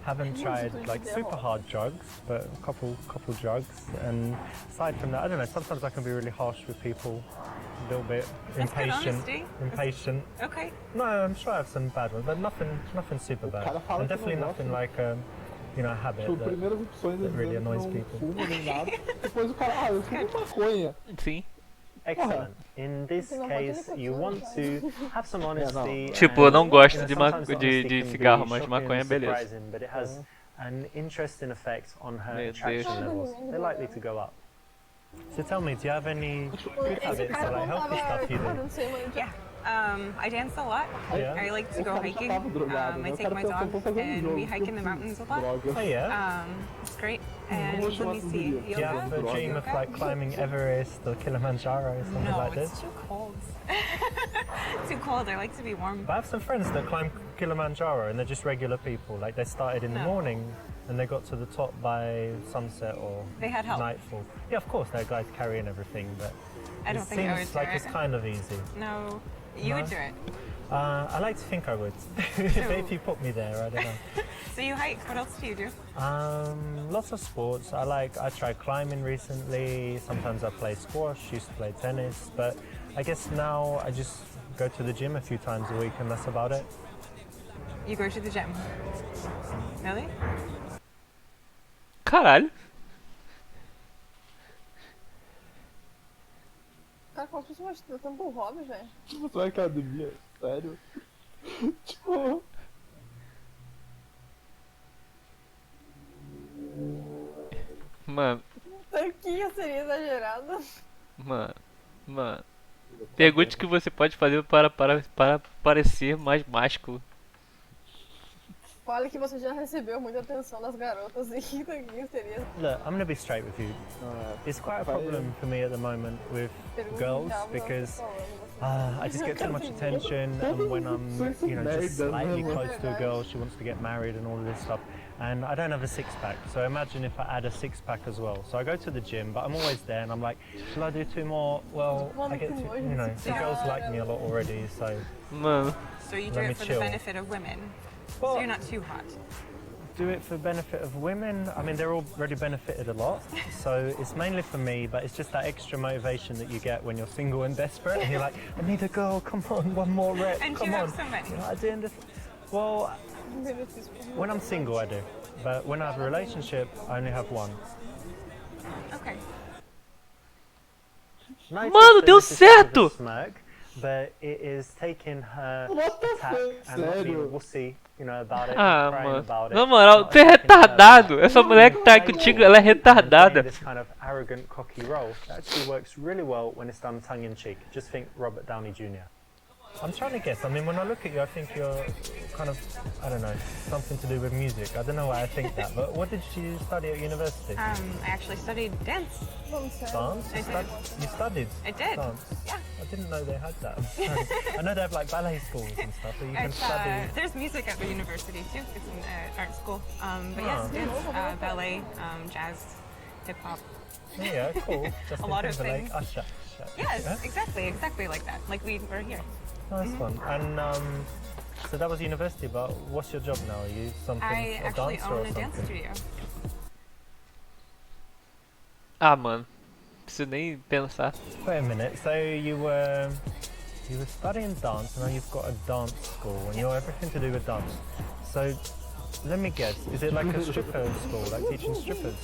Haven't tried like super hard drugs, but a couple drugs. And aside from that, I don't know, sometimes I can be really harsh with people, a little bit That's good impatient. honesty. Impatient. Okay. No, I'm sure I have some bad ones, but nothing super bad. cara fala And que definitely não nothing gosta. like you know, a habit Tipo, that, primeiras opções that ele really dizendo annoys que não people. fuma nem nada. Depois o cara, eu fumo maconha. Sim. Excellent. In this case, you want to have some honesty. Tipo, eu and, não gosto you know, de sometimes honesty de can cigarro, be mas shocking maconha, and beleza. surprising, but it has an interesting effect on her Meu attraction Deus. levels. They're likely to go up. So tell me, do you have any good habits or like healthy stuff you do? Não sei, mano. Yeah. I dance a lot. Yeah. I like to O go cara já hiking. tava drogado, I né? O take cara my pensou, dog vou fazer and jogo. we hike in the mountains a lot. Oh Droga. yeah? It's great. And Vamos let me chamar see. tudo Do you have a Yoga? dream of like climbing Everest or Kilimanjaro or something No, like this? it's too cold. Too cold. I like to be warm. But I have some friends that climb Kilimanjaro and they're just regular people. Like they started in the No. morning and they got to the top by sunset or They had help. nightfall. Yeah, of course, they're guys carrying everything, but I don't it think I seems would do like it. it's kind of easy. No, you would No? do it. I like to think I would. If you put me there, I don't know. So you hike. What else do you do? Lots of sports. I tried climbing recently. Sometimes I play squash, used to play tennis, but I guess now I just go to the gym a few times a week, and that's about it. You go to the gym. Really? Caralho. Cara, como se fosse tanto hobby, velho. Você vai à academia? Sério? Tipo... Mano, Tanquinho seria exagerado. mano. Pergunte o que você pode fazer para parecer mais másculo. Fale que você já recebeu muita atenção das garotas e que tanquinho seria. Look, I'm gonna be straight with you. It's quite a problem for me at the moment with girls because I just get too much attention, and when I'm, just slightly close to a girl, she wants to get married and all of this stuff. And I don't have a six-pack, so imagine if I add a six-pack as well. So I go to the gym, but I'm always there, and I'm like, shall I do 2 more? Well, I get to, the girls like me a lot already, so. Mano. So you do it for the benefit of women. Well, so you're not too hot. Do it for benefit of women. I mean, they're already benefited a lot, so it's mainly for me, but it's just that extra motivation that you get when you're single and desperate, and you're like, I need a girl, come on, 1 more rep, And come you on. have so many. At the end of, well, when I'm single, I do, but when I have a relationship, I only have 1. Okay. Mano, deu certo! But it is taking her attack and not being a wussy, about it, Ah, crying mano. about it. Na moral, not tu é attacking her retardado. about it. Essa mulher que tá aí contigo, ela é Playing retardada. this kind of arrogant, cocky role that actually works really well when it's done tongue in cheek. Just think Robert Downey Jr. I'm trying to guess. I mean, when I look at you, I think you're kind of, I don't know, something to do with music. I don't know why I think that, but what did you study at university? I actually studied dance. Dance? You studied I did. dance? Yeah. I didn't know they had that. I know they have like ballet schools and stuff, but you can It's, study. there's music at the university too. It's an art school. But yes, dance, ballet, jazz, hip hop. Yeah, cool. Just A lot of Timberlake, things. Usher. Yes, Yeah? exactly like that. Like we were here. Nice one. And so that was university, but what's your job now? Are you something, I a actually dancer own or a dance something? studio. Ah, mano. Preciso nem pensar. Wait a minute. So you were studying dance, and now you've got a dance school, and you're everything to do with dance. So let me guess. Is it like a stripper school, like teaching strippers?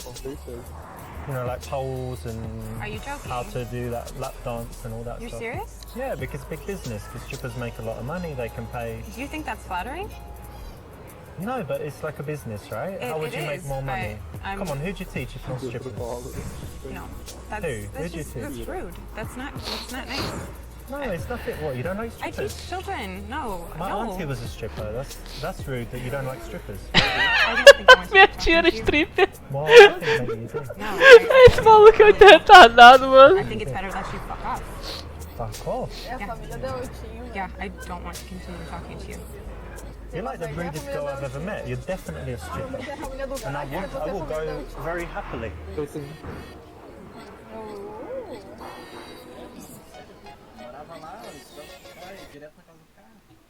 Like poles and Are you joking? how to do that lap dance and all that You're stuff. serious? Yeah, because it's big business. Because strippers make a lot of money. They can pay. Do you think that's flattering? No, but it's like a business, right? How would it you make is, more but money? I'm- Come on, who'd you teach if not strippers? No. That's, Who? that's Who'd you just that's teach? rude. That's not nice. No, it's nothing. What, you don't like I strippers? teach children. No. My no. auntie was a stripper. That's rude that you don't like strippers. I don't think I want to Minha be tia era talking to you. stripper. Well, I think maybe you do. No. Esse maluco é muito retardado, I mano. think it's better that you fuck off. Fuck off. É a família da Otinho, velho. Yeah, I don't want to continue talking to you. You're like the rudest girl I've ever met. You're definitely a stripper. Você é a família do And I cara, você é a will família da go Otinho. very happily.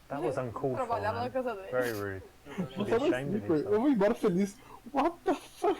That was uncalled for, Trabalhava na man. casa dele. Very rude. Should be Você é uma ashamed of stripper. Eu yourself. vou embora feliz. What the fuck?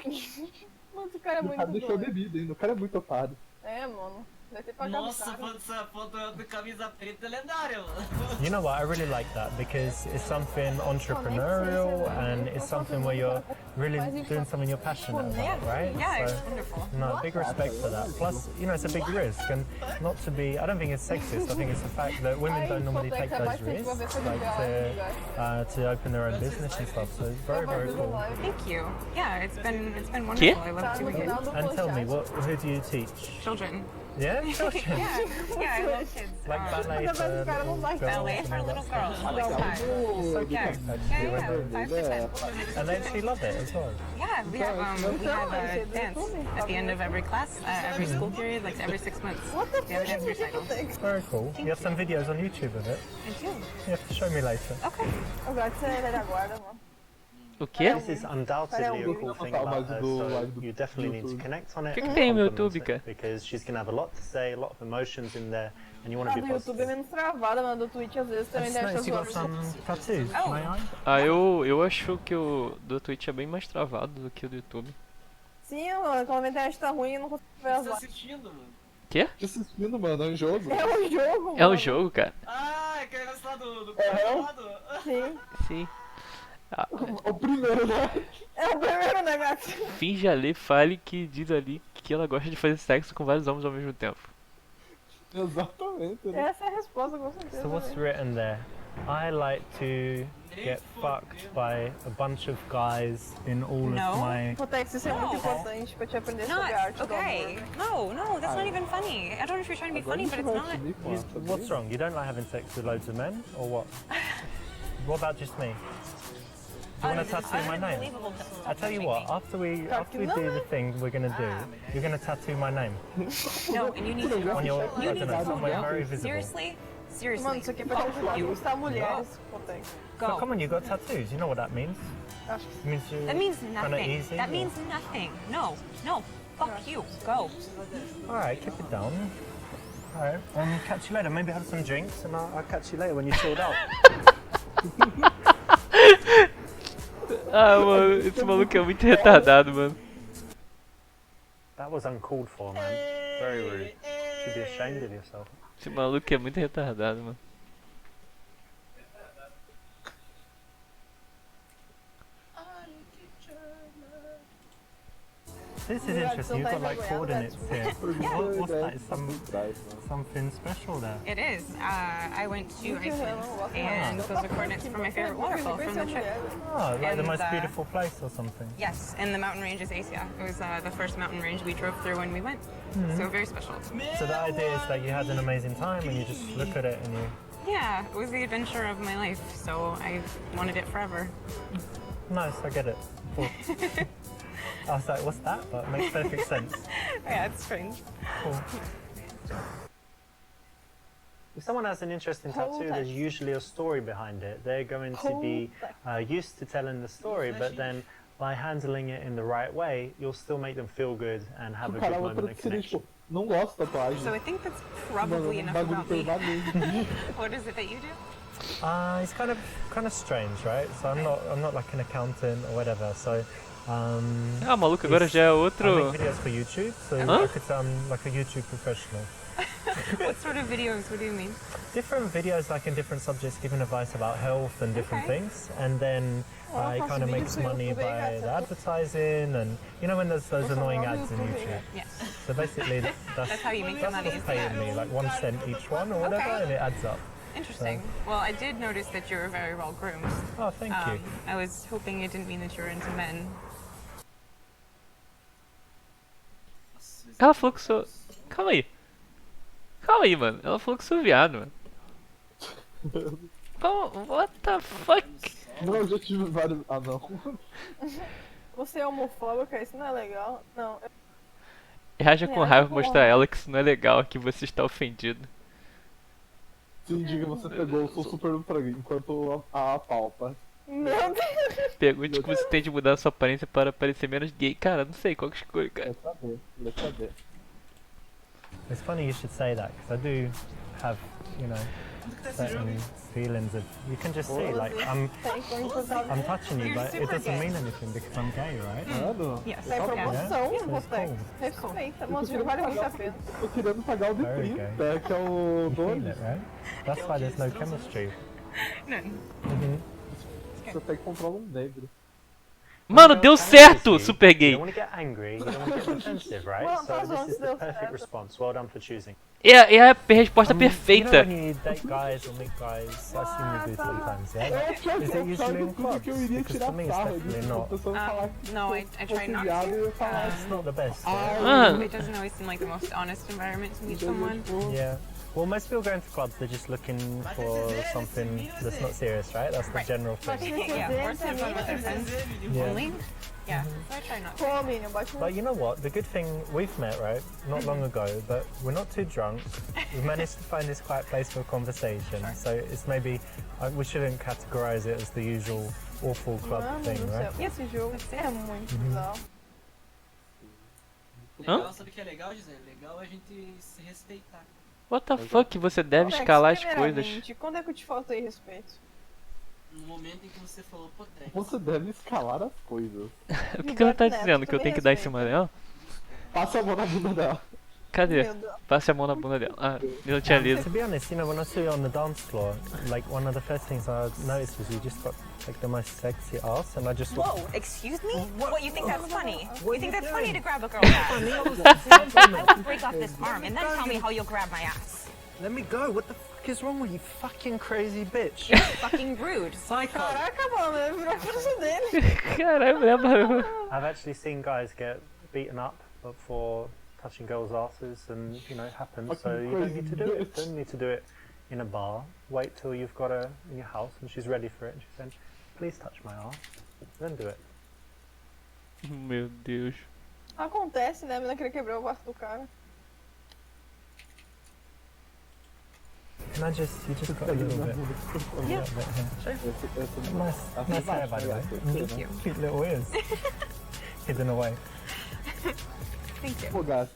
Mano, esse cara é O cara muito deixou doido. bebida ainda. O cara é muito otário. É, mano. Deve ter pagado Nossa, caro. quando essa foto de camisa preta é lendária, mano. You know what? I really like that because it's something entrepreneurial and it's something where you're really doing something you're passionate about, right? Yeah, it's So, wonderful. no, big respect for that. Plus, it's a big risk, and not to be. I don't think it's sexist. I think it's the fact that women don't normally take those risks, like to open their own business and stuff. So it's very, very cool. Thank you. Yeah, it's been wonderful. I love doing it. And tell me, who do you teach? Children. Yeah, children. Yeah, I love kids. Like ballet for little girls. Ballet for and all little that girls stuff. all the time. So cute, Yeah, actually. yeah, 5 to 10. And they actually love it as well. Yeah, we have a dance at the end of every class, every school period, like every 6 months. We have a dance recital. Very cool. You have some videos on YouTube of it. I do. You have to show me later. Okay. Eu gosto de ser velha guarda, mano. O quê? This is undoubtedly a cool thing about her, so you definitely need to connect on it. O que tem no compliment YouTube, it, cara? Because she's going to have a lot to say, a lot of emotions in there, and you want A to do be YouTube é positive. menos travada, mas a do Twitch às vezes I também just deixa noticed you got zoando. some tattoos, Oh. may I? Ah, eu acho que o do Twitch é bem mais travado do que o do YouTube. Sim, mano, quando a internet tá ruim, eu não consigo ver as Tô lives. assistindo, mano. Quê? Tô assistindo, mano. É um jogo. É um jogo, É um mano. jogo, cara. Ah, aquele negócio lá do Aham. lado. Sim. Sim. O primeiro, né? É o primeiro negócio. Finja ler, fale que diz ali que ela gosta de fazer sexo com vários homens ao mesmo tempo. Exatamente. Né? Essa é a resposta, com certeza. So what's written there? I like to get fucked by a bunch of guys in all No. of my... Potex, isso é muito importante pra te aprender sobre a arte Not do okay. amor. No, that's not even funny. I don't know if you're trying to be Agora funny, a but gente it's vai not. assumir com essa, What's wrong? You don't like having sex with loads of men, or what? What about just me? Do you want to tattoo my name? Unbelievable. I tell you what, after we do the thing we're gonna do, you're gonna tattoo my name No, and you need to. on your, You I need don't know, to. somewhere very visible. Seriously? Seriously. Mano, isso aqui é pra te ajudar a conquistar mulheres, Potex. So Go. come on, you got tattoos. You know what that means? Acho que It means you're That means kinda nothing. easy. That or- means nothing. No, no. Fuck you. Go. All right, keep it down. All right, catch you later. Maybe have some drinks, and I'll catch you later when you're chilled out. Ah, mano, esse maluco é muito retardado, mano. That was uncalled for, man. Very rude. Should be ashamed of yourself. Esse maluco é muito retardado, mano. This is interesting. You've got like coordinates here. What's that? Is Trás, né? something special there? It is. I went to Iceland, and those are coordinates for my favorite waterfall from the trip. Oh, like the And, most beautiful place or something. Yes, and the mountain range is Asia. It was the first mountain range we drove through when we went. So very special. So the idea is that you had an amazing time and you just look at it and you... Yeah, it was the adventure of my life, so I wanted it forever. Nice, I get it. Cool. I was like, what's that? But it makes perfect sense. Yeah, it's strange. Cool. If someone has an interesting tattoo, there's usually a story behind it. They're going to be used to telling the story, but then by handling it in the right way, you'll still make them feel good and have O a cara good é moment outra of seria, connection. tipo, não gosto de tatuagem. So I think that's Mano, probably um enough bagulho about me. permanente. What is it that you do? It's kind of strange, right? So I'm not like an accountant or whatever. So Ah, o maluco agora já é I outro. make videos for YouTube, so Huh? I could say I'm like a YouTube professional. What sort of videos? What do you mean? Different videos, like in different subjects, giving advice about health and different Okay. things, and then I faço kind of vídeos makes no money YouTube aí, by gata. the advertising, and you know when there's those annoying ads in YouTube. Yes. So basically, that's That's how you make your money, what's is paying me, like 1 cent each one or whatever, Okay. and it adds up. Interesting. Well, I did notice that you were very well groomed. Oh, thank you. I was hoping it didn't mean that you were into men. Ela falou que sou. Calma aí. Calma aí, mano. Ela falou que sou viado, mano. Como? What the fuck? Não, eu já tive vários. Ah, não. Você é homofóbica, isso não é legal. Não, Reaja com raiva pra mostrar a ela que isso não é legal, que você está ofendido. Sim, diga, você pegou o seu super pra enquanto a pauta. meu Deus. Pergunte o que você tem de mudar a sua aparência para parecer menos gay. Cara, não sei qual que escolho, cara. Vai saber. It's funny you should say that because I do have, you know, certain feelings of. You can just see, like I'm touching you, but it doesn't mean anything because I'm gay, right? Mano, Yes. Tá em promoção, Yeah. Potex. Cool. Respeita, mano, filho, vale muito a pena. tô querendo pagar o de Very 30, que é o You feel dono. it, right? That's why there's no chemistry. None. Você tem que comprar um negro. Mano, deu certo, super You gay. don't want to get angry, you don't want to get defensive, right? Well, So this is the that's perfect certo. response. Well done for choosing. É a resposta You perfeita. know when you date guys or meet guys, I assume you do sometimes, yeah? É, pior Is que it usually in tudo que eu clubs? iria Because tirar for me it's sarro definitely disso, not. pessoas falar que No, I se try fosse not viado, eu ia to. falar It's not the best. Ah. It doesn't always seem like the most honest environment to meet someone. Yeah. Well, most people go into clubs, they're just looking for something that's not serious, right? That's the Right. general thing. Yeah, or to have fun with their friends. Yeah. Only? Yeah, so I try not to. Pô, menino, bate no But you know what? The good thing, we've met, right? Not long ago, but we're not too drunk. We've managed to find this quiet place for a conversation. So it's maybe, we shouldn't categorize it as the usual awful club Mano thing, do céu. right? E esse jogo é muito bizarro. Legal, sabe o que é legal, Gisele? Legal é a gente se respeitar. What the fuck? Você deve Potex, escalar as coisas. primeiramente, quando é que eu te faltei respeito? No momento em que você falou Potex. Você deve escalar as coisas. O que ela tá Neto, dizendo? Que eu também tenho que dar em respeita. cima dela? Passa a mão na bunda dela. Cadê? Meu Deus. Passe a mão na bunda dela. Ah, eu não tinha lido. To be honest, you know, when I saw you on the dance floor, like one of the first things I noticed was you just got like the most sexy ass, and I just Whoa, excuse me? What, you think that's funny? What You think are you that's funny doing? to grab a girl's ass? I will break off this arm and then tell me how you'll grab my ass. let me go. What the fuck is wrong with you, fucking crazy bitch? You're fucking rude. Psycho. Caraca, mano, ele virou curso dele. Caralho, mulher barulho. I've actually seen guys get beaten up for touching girls' asses, and you know it happens. So you don't need to do it. Don't need to do it in a bar. Wait till you've got her in your house and she's ready for it. And she's saying, "Please touch my ass." Then do it. Meu Deus. Acontece, né? A menina queria quebrar o quarto do cara. Can I just, you just got a little bit. Yeah. Nice hair, by the way. Thank you. Cute little ears. Hidden away. Thank you. Pô, gato.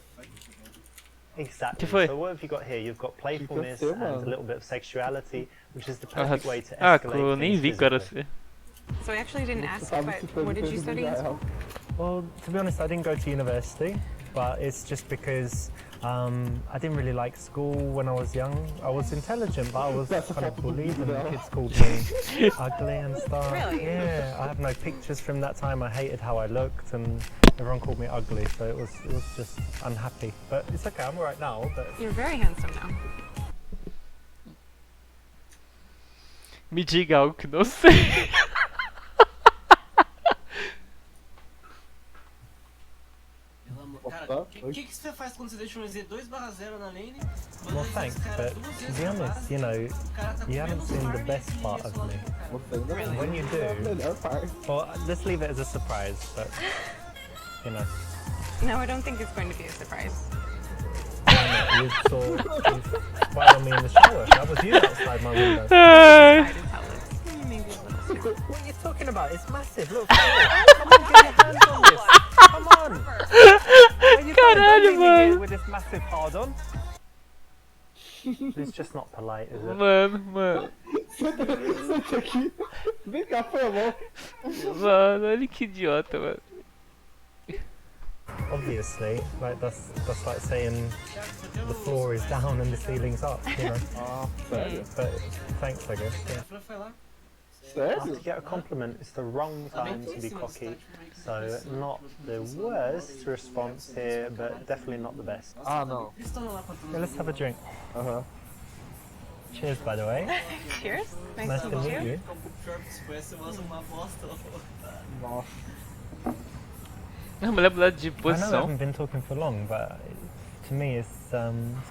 Exactly. Que foi? So what have you got here? You've got playfulness Fica seu, and a mano. little bit of sexuality, which is the perfect way to Ah, escalate eu nem things vi que era physically. assim. So I actually didn't Você ask, sabe but que foi what did you depois do study in Israel. school? Well, to be honest, I didn't go to university, but it's just because I didn't really like school when I was young. I was intelligent, but I was kind of bullied, and the kids called me ugly and stuff. Really? Yeah, I have no pictures from that time. I hated how I looked, and everyone called me ugly, so it was just unhappy. But it's okay. I'm alright now. But You're very handsome now. Me diga algo que não sei. Pelo amor. Opa, Cara, o oi. que você faz quando você deixa um EZ 2/0 na lane? well, thanks. But to be honest, you know, you haven't seen the best part of me. Você ainda não. When you É a do, melhor parte. well, let's leave it as a surprise. But you know. No, I don't think it's going to be a surprise. You saw you spied on me in the shower. That was you outside my window. Try to tell it. Maybe a little too. What are you talking about? It's massive. Look, come on, get your hands on this. Come on. Where you going? Don't Caralho, leave me here mano. with this massive hard on. It's just not polite, is it? Mano. Sente aqui. Vem cá, por favor. Mano, olha que idiota, mano. Obviously, like that's like saying the floor is down and the ceiling's up, you know. Ah, sério? But thanks, I guess. Yeah. A Fran foi lá. After you Sério? get a compliment, it's the wrong time to be cocky. So not the worst response here, but definitely not the best. Ah, não. Eles estão lá pra Okay, let's have a drink. Aham. Cheers, by the way. Cheers. Nice to meet you. O pior que se conhece, mas uma bosta. Nossa. A mulher mudar de I know we posição. haven't been talking for long, but to me it's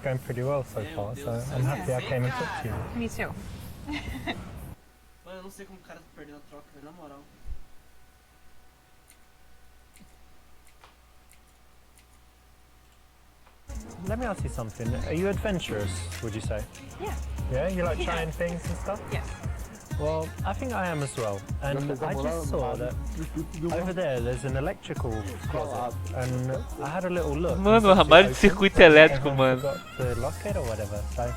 going pretty well so far. So I'm happy I came and talked to you. Me too. Mano, eu não sei como o cara tá perdendo a troca, velho, na moral. Let me ask you something. Are you adventurous, would you say? Yeah. Yeah, you like Yeah. trying things and stuff? Yes. Well, I think I am as well. And I just saw that over there there's an electrical closet, and I had a little look. Mano, and armário de it's circuito open, elétrico, everyone mano. forgot to lock it or whatever. So,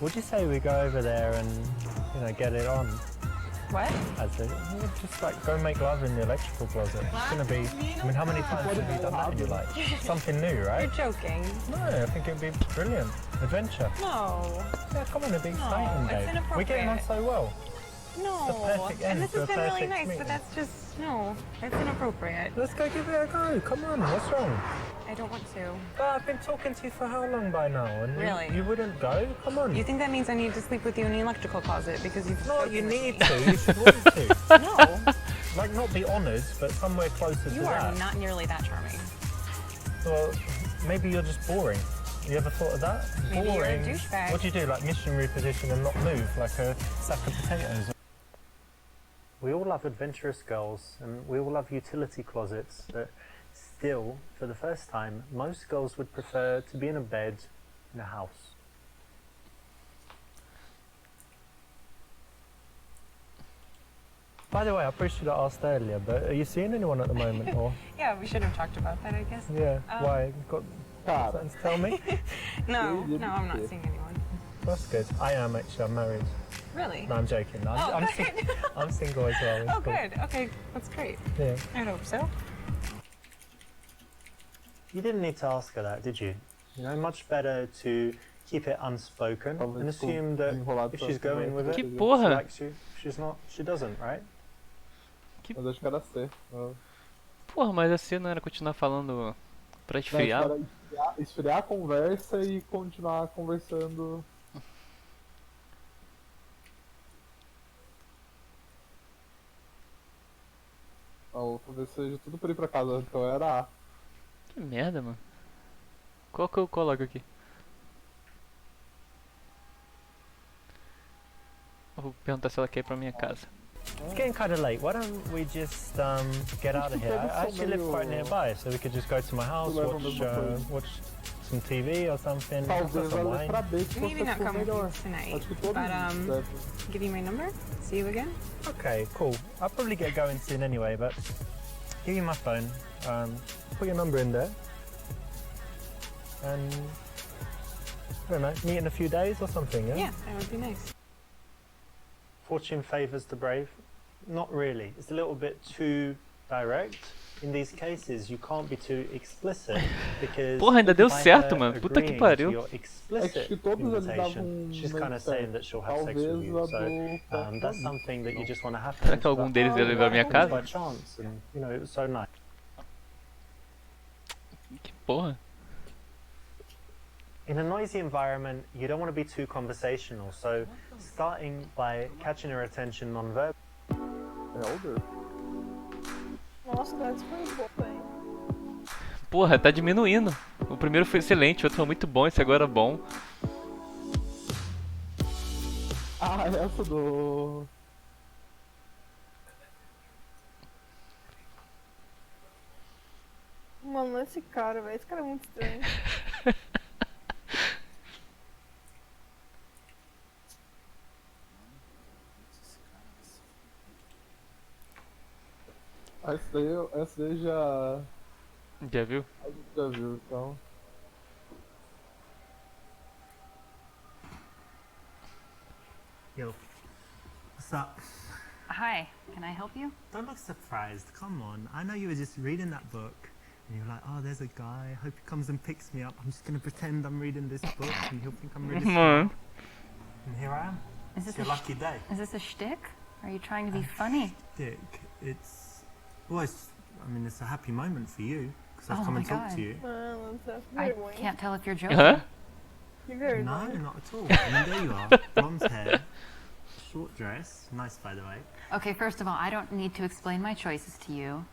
would you say we go over there and get it on? What? As a, just like go make love in the electrical closet. It's gonna be. I mean, how many times have you done that in your life? Something new, right? You're joking. No, I think it'd be brilliant. Adventure. No. Yeah, come on, it'd be exciting, it's Dave. We're getting on inappropriate. so well. No. the perfect end And this to has a been really perfect nice, meeting. but that's just no. That's inappropriate. Let's go give it a go. Come on, what's wrong? I don't want to. Oh, I've been talking to you for how long by now? And Really? you wouldn't go? Come on. You think that means I need to sleep with you in the electrical closet because you've No, spoken you with need me. to. You should want to. No, Like, not be honoured, but somewhere closer to you are that. not nearly that charming. Well, maybe you're just boring. You ever thought of that? Maybe you're a boring. douchebag. What do you do? Like missionary position and not move like a sack of potatoes? We all love adventurous girls and we all love utility closets, but still, for the first time, most girls would prefer to be in a bed in a house. By the way, I probably should have asked earlier, but are you seeing anyone at the moment, or? Yeah, we should have talked about that, I guess. Yeah, why? You've got Cara, something to tell me? No, no, I'm not seeing anyone. That's good. I am actually, I'm married. Really? No, I'm joking. No, Oh, I'm, good. I'm single as well. It's Oh, cool. good. Okay, that's great. Yeah. I hope so. You didn't need to ask her that, did you? You know, much better to keep it unspoken and assume that if she's going with it, Que she porra? likes you. If she's not, she doesn't, right? Mas acho que era C. Porra, mas assim não era continuar falando pra esfriar? Era esfriar a conversa e continuar conversando. Talvez seja tudo pra ir pra casa, então era A. Que merda, mano. Qual que eu coloco aqui? Eu vou perguntar se ela quer ir pra minha casa. It's getting kind of late. Why don't we just get out of here? I actually live quite nearby, so we could just go to my house, watch some TV or something. Have some wine. Maybe not come with you tonight, but give you my number. See you again. Okay, cool. I'll probably get going soon anyway, but give you my phone. Put your number in there, and I don't know, meet in a few days or something. Yeah. Yeah, that would be nice. Fortune favours the brave. Not really. It's a little bit too direct. In these cases, you can't be too explicit because Porra, ainda deu by certo, her mano. Puta que agreeing pariu. to your explicit invitation, she's kind of saying that she'll have sex with you. So that's something that you just want to happen. Será que algum deles ia levar a minha casa? By chance, and you know, it was so nice. Que porra? In a noisy environment, you don't want to be too conversational, so starting by catching her attention non-verbal. Nossa, Gats foi boa, hein? Porra, tá diminuindo. O primeiro foi excelente, o outro foi muito bom, esse agora é bom. Ah, essa do... Mano, esse cara, velho. Esse cara é muito estranho. Essa daí já... Já viu? A gente já viu, então... Yo, what's up? Hi, can I help you? Don't look surprised, come on. I know you were just reading that book and you're like, oh, there's a guy, hope he comes and picks me up. I'm just gonna pretend I'm reading this book and he'll think I'm really smart. And here I am. Is this It's your lucky day. Is this a shtick? Are you trying to be funny? Dick, it's... Well, I mean, it's a happy moment for you because I've Oh come my and talked God. to you. Mano, tá I vergonha. can't tell if you're joking. Huh? Que No, vergonha. not at all. I mean, there you are. Blonde hair, short dress. Nice, by the way. Okay, first of all, I don't need to explain my choices to you.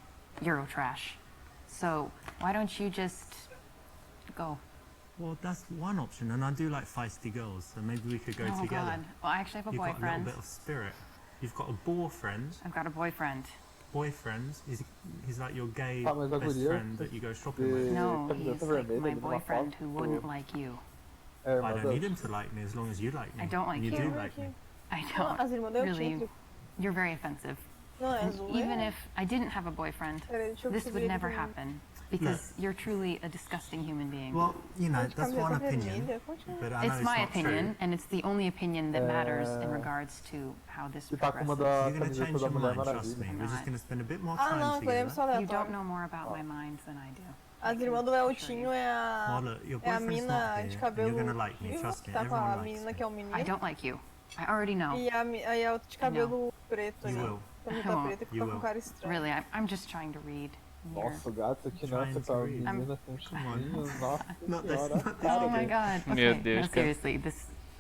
Eurotrash. So, why don't you just go? Well, that's one option, and I do like feisty girls, so maybe we could go Oh together. God. Well, I actually have a You've got a boyfriend. little bit of spirit. You've got a boyfriend. I've got a boyfriend. Boyfriend? He's like your gay Ah, mas a best guria friend that you go shopping with. No, camiseta he's like vermelha my numa boyfriend foto. who wouldn't like you. É, I irmã don't dela. need him to like me as long as you like me. I don't like and you. you. do like me. I Não, don't as irmãs dela really. tinham. You're very offensive. Não, é azul. Even if I didn't have a boyfriend, Peraí, deixa eu this would subir never aqui. happen because you're truly a disgusting human being. Well, you know, Pode that's cambiar one pra opinion, vermelha, continua. but I know It's it's my not opinion, true. and it's the only opinion that matters in regards to how this E tá com uma progresses. da You're going to camiseta change da your Mulher mind, trust me. Maravilha. We're just going to spend a bit more Ah, time não, podemos together. só You don't aleatório. know more about my mind than I do. As irmãs do Eltinho é Well, a... look, your É a boyfriend's mina not de here, and cabelo you're going to like me, vivo, trust que me. tá com a Everyone likes menina me. que é o menino. I don't like you. I already know. E a outra de cabelo preto You ali. will. Camisa won't. preta que You tá com will. cara estranha. Really, I'm just trying to read. Here. Nossa, o gato aqui Trying nessa to com a read. menina com chininhos, nossa Not this, senhora. not this. Oh my God. Meu Okay, Deus, no, cara. seriously,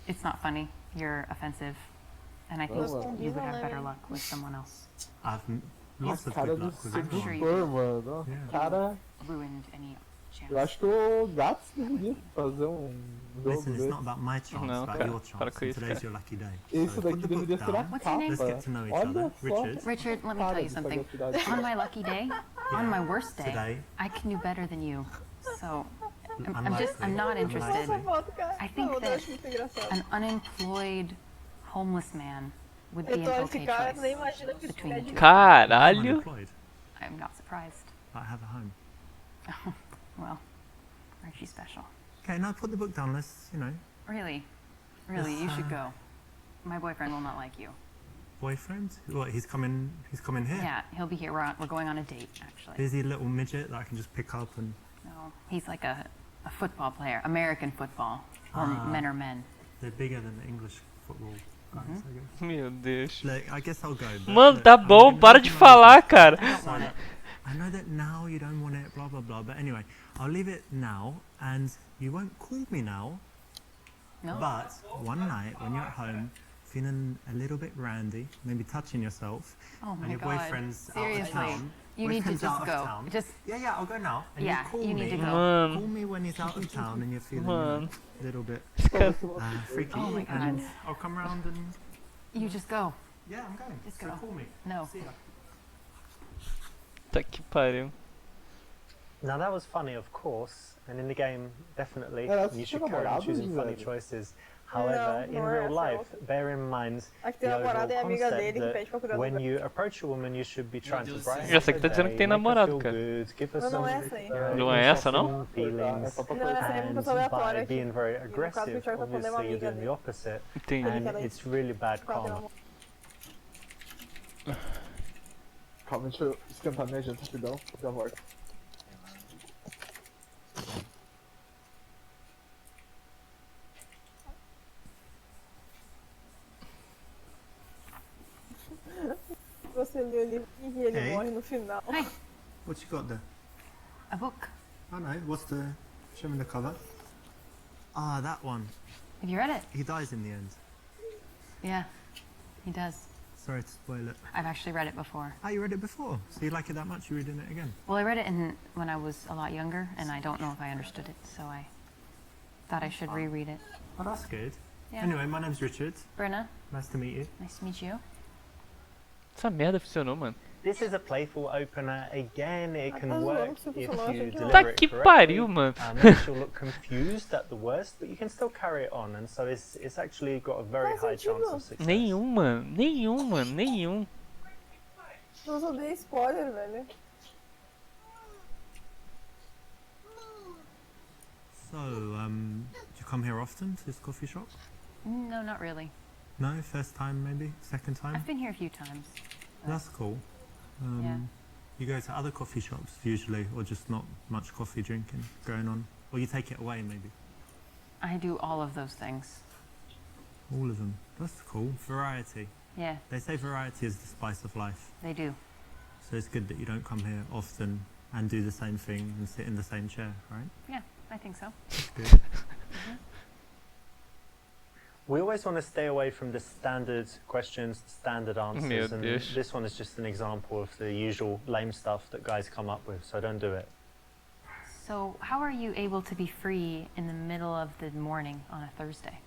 it's not funny. You're offensive, and I think Well, you would have better luck with someone else. I've lots of Cara good do luck with I'm everyone. sure sedutor, mano. Yeah. Cara, Ruined any chance. eu acho que o gato deveria fazer jogo Listen, it's desse. not about my chance, No, it's about cara, your para chance. com And isso, today's cara. your lucky day. Esse So daqui put the book deveria ser a down. What's your name? Let's get to know each other. Olha só. Richard, Richard, let me Cara tell you de something. sagacidade. On my lucky day, on my worst day, today, I can do better than you. So, I'm unlikely, not interested. Essa foto, cara. I think Não, eu that acho muito engraçado. an unemployed homeless man would be Eu an tô okay esse cara, choice nem imagina que between the de two. I'm Caralho! unemployed, I'm not surprised. but I have a home. Well, aren't you special? Okay, now put the book down. Let's, you know, Really, you should go. My boyfriend will not like you. boyfriend. What? He's coming here. Yeah, he'll be here. We're going on a date, actually. Is he a little midget that I can just pick up and? No, he's like a a football player, American football, or men are men. They're bigger than the English football guys, I guess. Meu Deus. Look, I guess I'll go. But Mano, look, tá I'm bom, gonna para make de you my falar, business. cara. I don't want it. I know that now you don't want it, blah blah blah. But anyway, I'll leave it now, and you won't call me now. No? But one night when you're at home, feeling a little bit randy, maybe touching yourself, Oh my and your God. boyfriend's out Seriously. of town. You need to boyfriend's just out of go. town. Just Yeah, I'll go now. And Yeah, you call you me. need to go. Mano. Call me when he's out of town and you're feeling Mano. a little bit freaky. Oh my God. And I'll come round and you just go. yeah, I'm going. Just So go. call me. No. See ya. Tá que pariu. Now that was funny, of course, and in the game, definitely, that's you should super carry on namorados, choosing funny velho. choices. However, Não, in não é real essa life, outra. bear in mind A que the tem overall namorada é a amiga concept dele que that pede pra cuidar do when gato. you approach a woman, you should be trying to Deus, brighten eu sei up que tá her dizendo que day, tem make her namorado, feel cara. good, give her Não, não some é essa aí. Não é essa, não? interesting feelings, Não, essa aí é uma pessoa and aleatória by aqui. being very E no caso, o aggressive, Thiago tá falando é uma obviously you're amiga doing the dele. opposite, Entendi. and it's really bad Pra ter karma. namorado. Calma, deixa eu esquentar minha janta rapidão, já volto. Você lê o livro e ele Hey. morre no final. Hi. What you got there? A book. I know. What's the? Show me the cover. Ah, that one. Have you read it? He dies in the end. Yeah, he does. Sorry to spoil it. I've actually read it before. Ah, you read it before, so you like it that much? You're reading it again? Well, I read it when I was a lot younger, and I don't know if I understood it, so I thought I should reread it. Oh, that's good. Yeah. Anyway, my name's Richard. Brenna, Nice to meet you. nice to meet you. Essa merda funcionou, mano. This is a playful opener. Again, it can Ah, work vamos pro if you personagem. deliver Tá it que correctly. pariu, mano. Makes you look confused at the worst, but you can still carry it on, and so it's actually got a very Faz high chance sentido. of success. Nenhum, mano. Nenhum, mano. Nenhum. Eu só dei spoiler, velho. So, do you come here often to this coffee shop? No, not really. No, first time maybe, second time. I've been here a few times. That's cool. Yeah. You go to other coffee shops usually, or just not much coffee drinking going on, or you take it away maybe. I do all of those things. All of them. That's cool. Variety. Yeah, They say variety is the spice of life. they do. So it's good that you don't come here often and do the same thing and sit in the same chair, right? Yeah, I think so. That's good. We always want to stay away from the standard questions, standard answers, and Deus. this one is just an example of the usual lame stuff that guys come up with, so don't do it. So, how are you able to be free in the middle of the morning on a Thursday?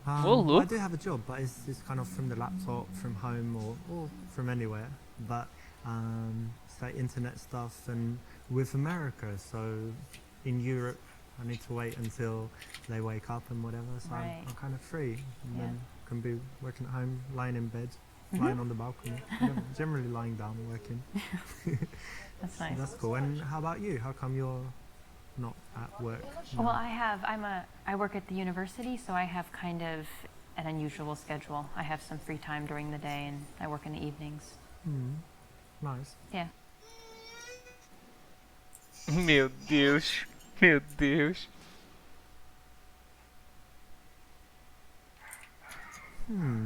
Oh, look. I do have a job, but it's kind of from the laptop, from home, or from anywhere. But it's like internet stuff, and with America, so in Europe, I need to wait until they wake up and whatever, so Right. I'm kind of free. And Yeah. then can be working at home, lying in bed, Mhm. lying on the balcony, generally lying down working. That's So nice. that's cool. And how about you? How come you're not at work? Well, now? I work at the university, so I have kind of an unusual schedule. I have some free time during the day, and I work in the evenings. Nice. Yeah. Meu Deus. Meu Deus.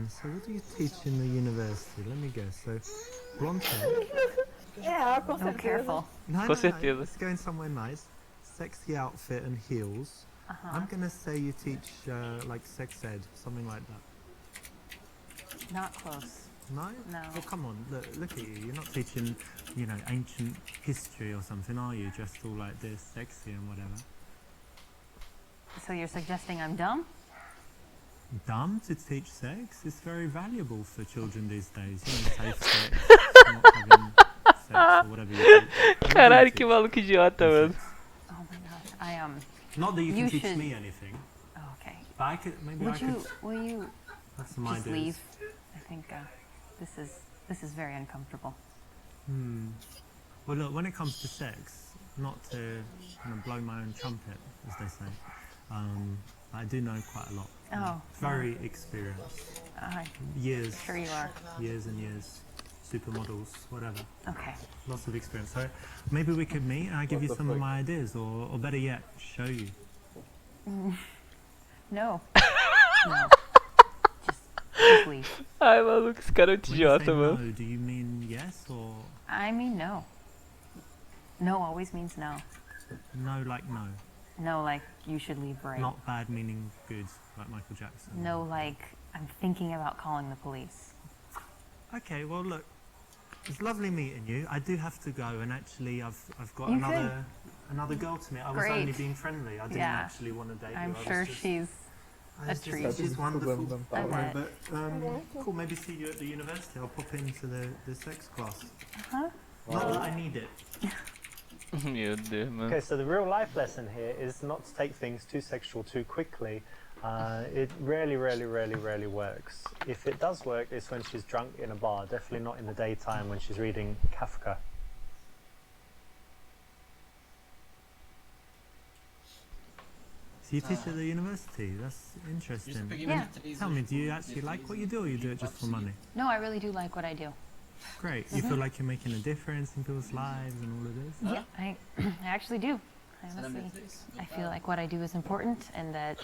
So what do you teach in the university? Let me guess. So, blonde hair. É, com Oh, certeza. careful. No, Com certeza. Let's go in somewhere nice. Sexy outfit and heels. Uh-huh. I'm gonna say you teach like sex ed, something like that. Not close. No? No. Well, come on, look at you. You're not teaching, ancient history or something, are you? Dressed all like this, sexy and whatever. So you're suggesting I'm dumb? Dumb to teach sex? It's very valuable for children these days. Safe sex, not having sex or whatever you teach. What do you Caralho, que teach maluco idiota, in mano. sex? Oh my gosh. Not that you can You teach should- me anything, Oh, okay. but I could maybe Will you have some just ideas. leave? I think this is very uncomfortable. Well, look, when it comes to sex, not to blow my own trumpet, as they say, I do know quite a lot. Oh. Very experienced. I'm Years. sure you are. Years and years. supermodels, whatever. Okay. Lots of experience. So maybe we could meet and I give you some of my ideas, or better yet, show you. No. No. Just leave. Ai, maluco, esse cara é um When you say idiota, mano. no, do you mean yes or I mean no. No always means no. no like no? No, like you should leave right. Not bad meaning good, like Michael Jackson. No, like I'm thinking about calling the police. Okay, well look, it's lovely meeting you. I do have to go, and actually I've got You another girl to meet. I was Great. only being friendly. I didn't Yeah. actually want to date I'm you. I was sure just- she's I a was just- treat. She's wonderful. I Don't worry, bet. but cool. Maybe see you at the university. I'll pop into the sex class. Huh? Not that I need it. Meu Deus, mano. Okay, so the real life lesson here is not to take things too sexual too quickly. It rarely works. If it does work, it's when she's drunk in a bar. Definitely not in the daytime when she's reading Kafka. So you teach at the university? That's interesting. Yeah. Tell me, do you actually like what you do, or you do it just for money? No, I really do like what I do. Great. You feel like you're making a difference in people's lives and all of this? Yeah, I actually do. I honestly, I feel like what I do is important and that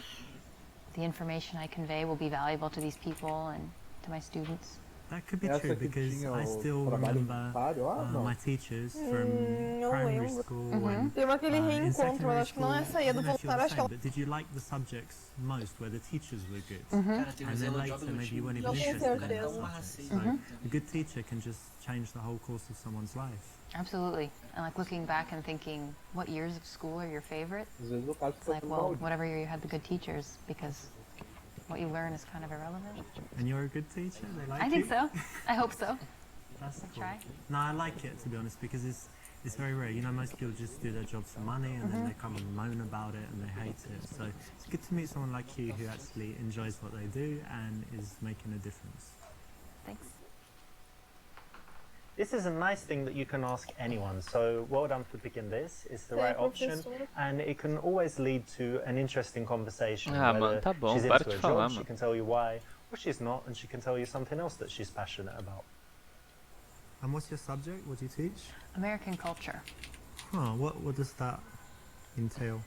the information I convey will be valuable to these people and to my students. That could be Essa true que because tinha I o still trabalho remember voluntário, não. my teachers from não primary lembro. school and Teve aquele in reencontro, secondary mas acho que não é school. essa aí, I é do don't know if you're voluntário, the acho que same, ela... but did you like the subjects most where the teachers were good? Cara, tem And then ela later joga no maybe you time. weren't Não even tenho interested in that certeza. subject. So a good teacher can just change the whole course of someone's life. Absolutely. And like looking back and thinking, what years of school are your favorite? Às vezes o cara It's fica like, com well, balde. whatever year you had the good teachers, because what you learn is kind of irrelevant. And you're a good teacher? They like I think you? so. I hope so. That's I'll cool. try. No, I like it, to be honest, because it's very rare. You know, most people just do their jobs for money and then they come and moan about it and they hate it. So it's good to meet someone like you who actually enjoys what they do and is making a difference. Thanks. This is a nice thing that you can ask anyone, so well done for picking this. It's the right option, and it can always lead to an interesting conversation. Ah, mano, whether tá bom, she's para into de a falar, job, she mano. can tell you why, or she's not, and she can tell you something else that she's passionate about. And what's your subject? What do you teach? American culture. Huh, what does that entail?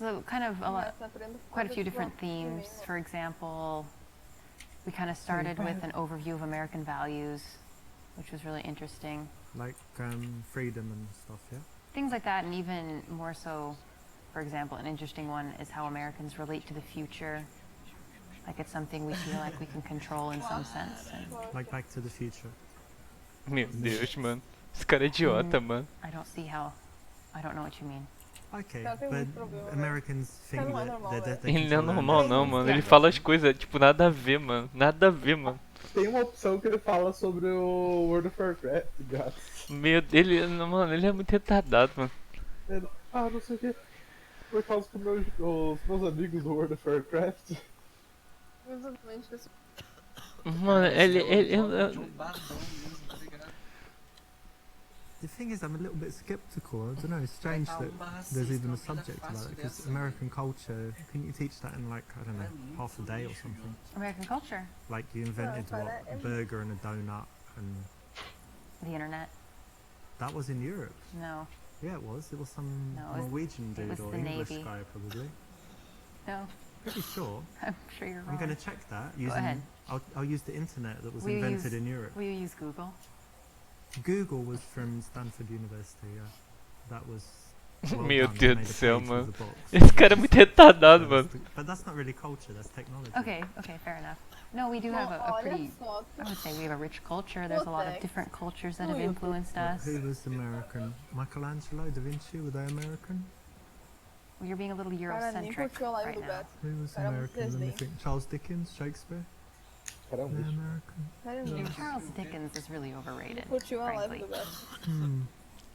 So kind of quite a few different themes. For example, we kind of started with an overview of American values, which was really interesting. Like freedom and stuff, yeah? Things like that, and even more so, for example, an interesting one is how Americans relate to the future. Like it's something we feel like we can control in some sense. And Like Back to the Future. Meu Deus, mano. Esse cara é idiota, mano. I don't see how. I don't know what you mean. Okay, Cara, tem but muito problema, Americans think Cara, não é that normal, they né? can Ele não é control normal their não, mano. Ele emotions. fala as coisas, tipo, nada a ver, mano. Nada a ver, mano. Tem uma opção que ele fala sobre o World of Warcraft, gato. Meu, mano, ele é muito retardado, mano. Ele, não sei o que. Por causa que os meus amigos do World of Warcraft. Exatamente, desse... Mano, ele The thing is, I'm a little bit skeptical. I don't know, it's strange that there's even a subject about it, because American culture, couldn't you teach that in like, I don't know, half a day or something? American culture, Like you invented what, a burger and a donut, and the internet. that was in Europe. No, Yeah, it was. It was some No, it was- Norwegian it was dude or the English Navy. guy probably. no, Pretty sure. I'm sure you're I'm wrong. going to check that using. ahead. I'll use the internet that was Will you invented use- in Europe. Will you use Google? Google was from Stanford University. Yeah, that was. well Meu done. They Deus made do a céu, page mano. with a box. Esse cara é muito retardado, mano. But that's not really culture. That's technology. Okay, fair enough. No, we do have a Olha pretty, só. I would say we have a rich culture. There's a lot of What the- different cultures that have Who- influenced us. Who was American? Michelangelo, Da Vinci, were they American? Well, you're being a little Cara, nem Eurocentric curtiu a live right do now. gato. Who was Cara, American? Let me presidente. think. Charles Dickens, Shakespeare. Caramba, They're bicho. American. Caramba, Charles Dickens is really overrated, curtiu a live frankly. do gato. Hmm.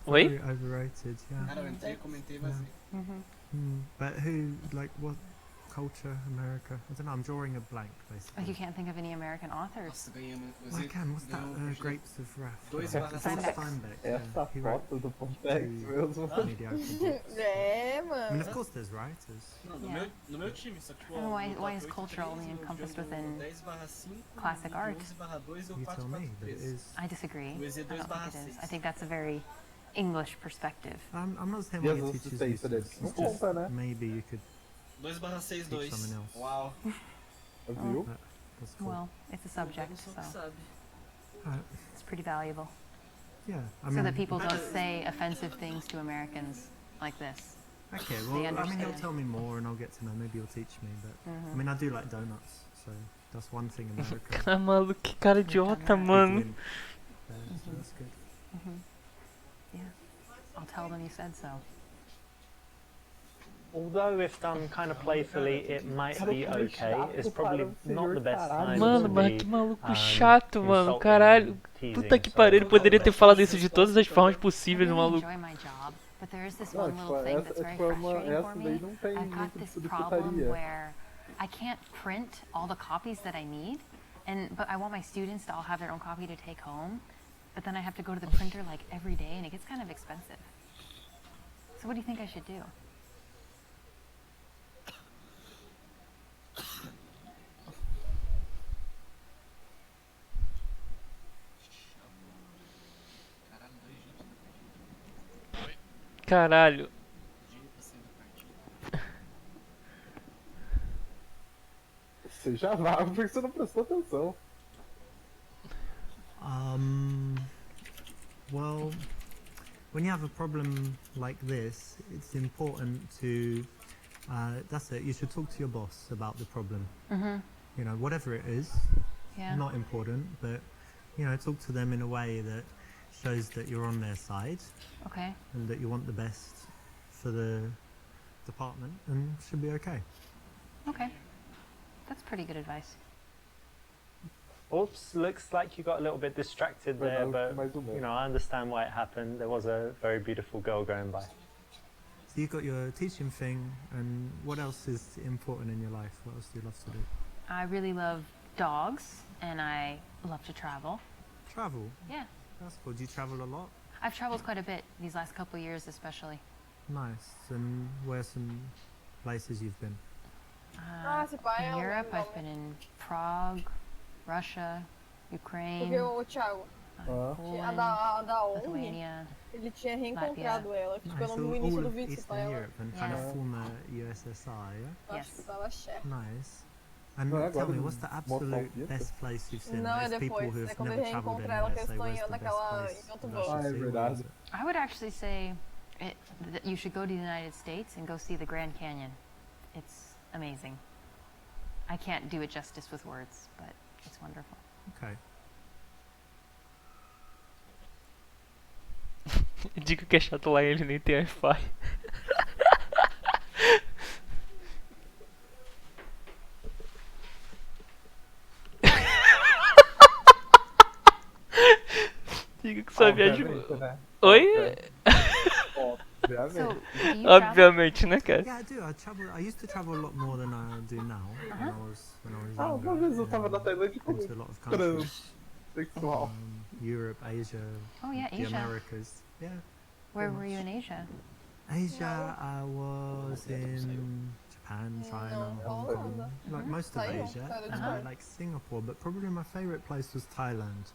Oi? Very overrated. Yeah. Cara, eu entrei, comentei vazio. Mm-hmm. Hmm. But who, like, what? culture, America. I don't know. I'm drawing a blank, basically. Like you can't think of any American authors. Well, I can. What's that? Grapes of Wrath. Steinbeck. Steinbeck. Essa He wrote foto do Pompex mesmo. mediocre books. É, I mean, mano. of course, there's writers. Yeah. No meu time, só que tipo, And why no is top culture 8 only eu encompassed jogo within 10/5, classic art? 11/2 ou You tell me, but it 4/3. is. I disagree. O EZ I don't think it is. 2/6. I think that's a very English perspective. I'm not saying E why as your outras teacher's seis useless. não It's just conta, né? maybe you could 2/6, teach 2. someone else. Uau. Viu? That's cool. Well, it's a subject, Só so que sabe. it's pretty valuable. Yeah, I So mean. that people don't say offensive things to Americans like this. Okay, they well, I mean, you'll understand. tell me more and I'll get to know. Maybe you'll teach me, but I mean, I do like donuts, so that's one thing America. Ah, maluco, que cara idiota, could mano. win. So that's good. Yeah, I'll tell them you said so. Although if done kind of playfully, it might be okay. It's probably not the best time Mano, to mas be que maluco chato, mano. insulting Caralho. and teasing, Puta que so- pariu, ele poderia ter falado isso de todas as formas possíveis, I really maluco. enjoy my job, but there is this Não, one tipo, little thing essa, that's very tipo, frustrating essa for daí me. não tem I've got muito this de problem putaria. where I can't print all the copies that I need, but I want my students to all have their own copy to take home, but then I have to go to the printer like every day, and it gets kind of expensive. So what do you think I should do? Caralho. Você já vai porque você não prestou atenção. Well, when you have a problem like this, it's important to. That's it. You should talk to your boss about the problem. You know, whatever it is, Yeah. not important, but you know, talk to them in a way that shows that you're on their side Okay. and that you want the best for the department, and should be okay. Okay. That's pretty good advice. Oops, looks like you got a little bit distracted there, but mais ou menos. you know, I understand why it happened. There was a very beautiful girl going by. So you've got your teaching thing, and what else is important in your life? What else do you love to do? I really love dogs, and I love to travel. Travel? Yeah. That's cool. Do you travel a lot? I've traveled quite a bit these last couple of years, especially. Nice. And where's some places you've been? Esse pai In é Europe, um I've been in Prague, Russia, Ukraine, Porque o Thiago, Poland, a da ONG, Lithuania. ele tinha reencontrado ela, que tipo, eu Nice. não vi o All início do of vídeo, esse pai Eastern ela. Europe and kind Yeah. of former USSR, yeah? Eu acho que tava chefe. Nice. And Não é tell agora me, what's the mostrar o absolute vídeo? best place you've seen? Não, é Like, if people depois. who É have quando never ele travelled reencontra ela, que anywhere eles say, estão where's indo the best naquela, place em outro that I voo. should Ah, é see? Where verdade. is it? I would actually say that you should go to the United States and go see the Grand Canyon. It's amazing. I can't do it justice with words, but it's wonderful. Okay. Diga que é chato lá e ele nem tem Wi-Fi. Diga que sua viagem. Obviamente, né? Oi? Obviamente. So, do you travel? Obviamente, né, cara? Yeah, I do. I used to travel a lot more than I do now. When I was Ah, younger. uma vez eu tava na Tailândia e Been comi to a lot of countries. sexual. Europe, Asia, Oh yeah, the Asia. Americas. Yeah. Where were you in Asia? Asia, I was in Japan, China, Hong Kong, like most of Taiwan, Asia, Taiwan. and I like Singapore, but probably my favorite place was Thailand.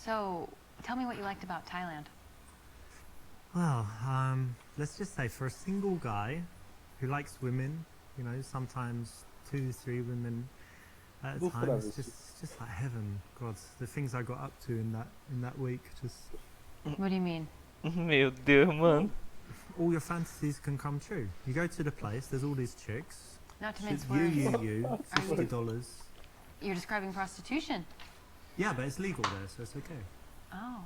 So, tell me what you liked about Thailand. Well, let's just say for a single guy who likes women, you know, sometimes 2, 3 women at a Dos time, it's travestis. just like heaven. God, the things I got up to in that week, just What do you mean? Meu Deus, mano. all your fantasies can come true. You go to the place, there's all these chicks. Not to It's mince you, words. $50. You're describing prostitution. Yeah, but it's legal there, so it's okay. Oh.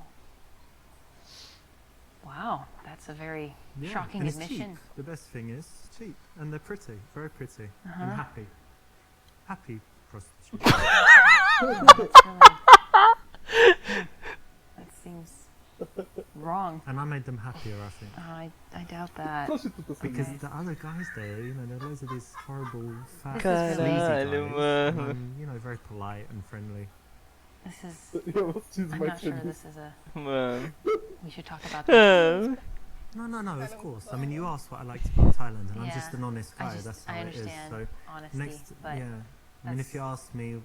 Wow, that's a very Yeah, shocking and it's admission. cheap. The best thing is it's cheap, and they're pretty, very pretty, Uh-huh. and happy. Happy prostitutes. That's really. That seems Wrong. And I made them happier, I think. I doubt that. Because the other guys there, you know, there are loads of these horrible, fat, This is sleazy guys. Caralho, And mano. I'm, you know, very polite and friendly. This is. Eu preciso I'm mais not sure feliz. this is a. Mano. We should talk about this. No, of course. I mean, you asked what I liked about Thailand, and I'm just Yeah. an honest guy. That's how I it is. understand So honesty, next, but yeah. I mean, if that's- you ask me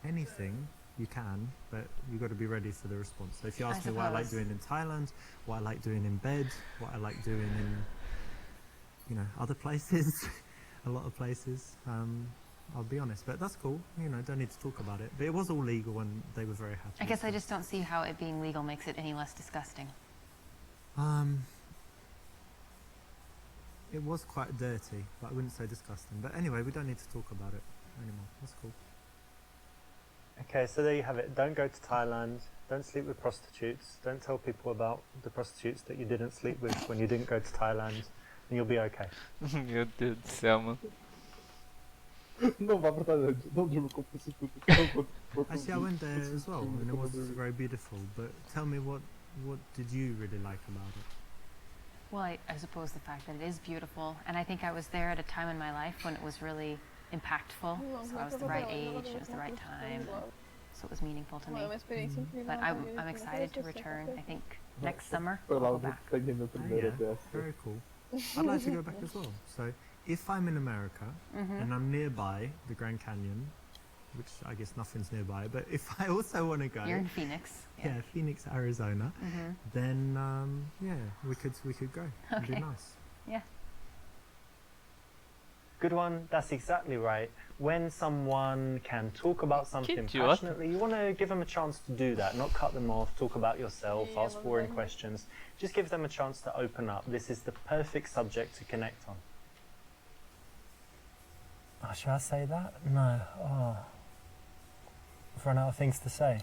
anything, you can, but you got to be ready for the response. So if you ask me what I like suppose. doing in Thailand, what I like doing in bed, what I like doing in, you know, other places, a lot of places, I'll be honest. But that's cool. You know, don't need to talk about it. But it was all legal, and they were very happy. I guess so. I just don't see how it being legal makes it any less disgusting. It was quite dirty, but I wouldn't say disgusting. But anyway, we don't need to talk about it anymore. That's cool. Okay, so there you have it. Don't go to Thailand. Don't sleep with prostitutes. Don't tell people about the prostitutes that you didn't sleep with when you didn't go to Thailand, and you'll be okay. Meu Deus do céu, mano. Não vá pra Tailândia, não durma com prostituta. Actually, I went there as well, and it was very beautiful. But tell me, what did you really like about it? Well, I suppose the fact that it is beautiful, and I think I was there at a time in my life when it was really impactful. So I was the right age, it was the right time, so it was meaningful to me. But I'm excited to return. I think next summer I'll go back. Very cool. I'd like to go back as well. So if I'm in America and I'm nearby the Grand Canyon, which I guess nothing's nearby, but if I also want to go, You're in Phoenix. yeah, Phoenix, Arizona, then yeah, we could go. It'd be Okay. nice. Yeah. Good one. That's exactly right. When someone can talk about something idiota. passionately, you want to give them a chance to do that, not cut them off, talk about yourself, ask boring questions. Just give them a chance to open up. This is the perfect subject to connect on. Oh, should I say that? No. Oh. I've run out of things to say.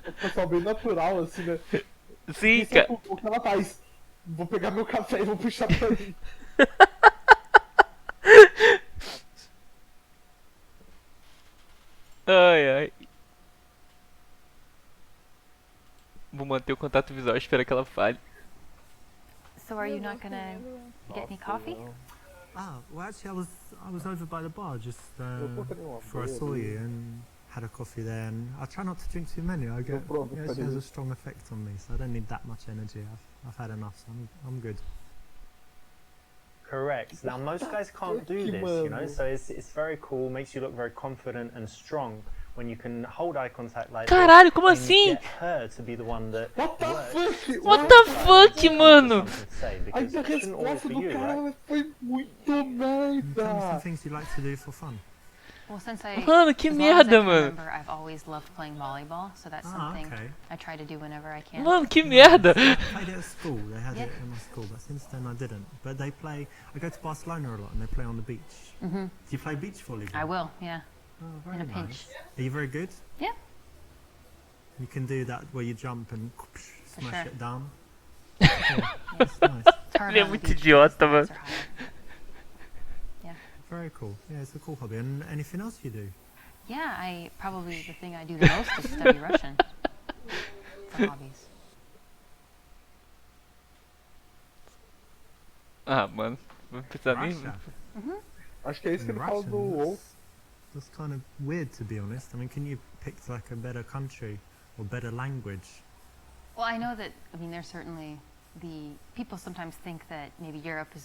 O pessoal bem natural, assim, né? Sim, Isso é cara. o que ela faz. Vou pegar meu café e vou puxar pra mim. Ai, ai. Vou manter o contato visual e esperar que ela fale. So are you not gonna get any coffee? Ah, well, actually, I was over by the bar just before I saw you and had a coffee there. And I try not to drink too many. I get it has a strong effect on me, so I don't need that much energy. I've had enough, so I'm good. Correct. Now most guys can't do this, you know, so it's very cool. Makes you look very confident and strong when you can hold eye contact like Caralho, como this. assim? And get her to be the one that What the fuck? What the fuck, mano? Aí a resposta do cara foi muito merda. Tell me some things you like to do for fun. Well, since I Mano, que as long as I merda, can mano. remember, I've always loved playing volleyball, so that's something okay. I try to do whenever I can. Mano, que merda. I played it at school. They had Yeah. it in my school, but since then I didn't. But they play. I go to Barcelona a lot, and they play on the beach. Do you play beach volleyball? I will, yeah. Oh, very In a nice. pinch. Are you very good? Yeah. You can do that where you jump and smash sure. it down. Yeah, that's nice. It's hard Ele é on the muito beach idiota, because the mano. waves are higher. Very cool. Yeah, it's a cool hobby. And anything else you do? Yeah, probably the thing I do the most is study Russian for hobbies. Ah, mano. Vou precisar nem. Russia. Acho que é isso que ele fala Russian, do WoW. that's kind of weird, to be honest. I mean, can you pick like a better country or better language? Well, I know that, I mean, there's certainly people sometimes think that maybe Europe is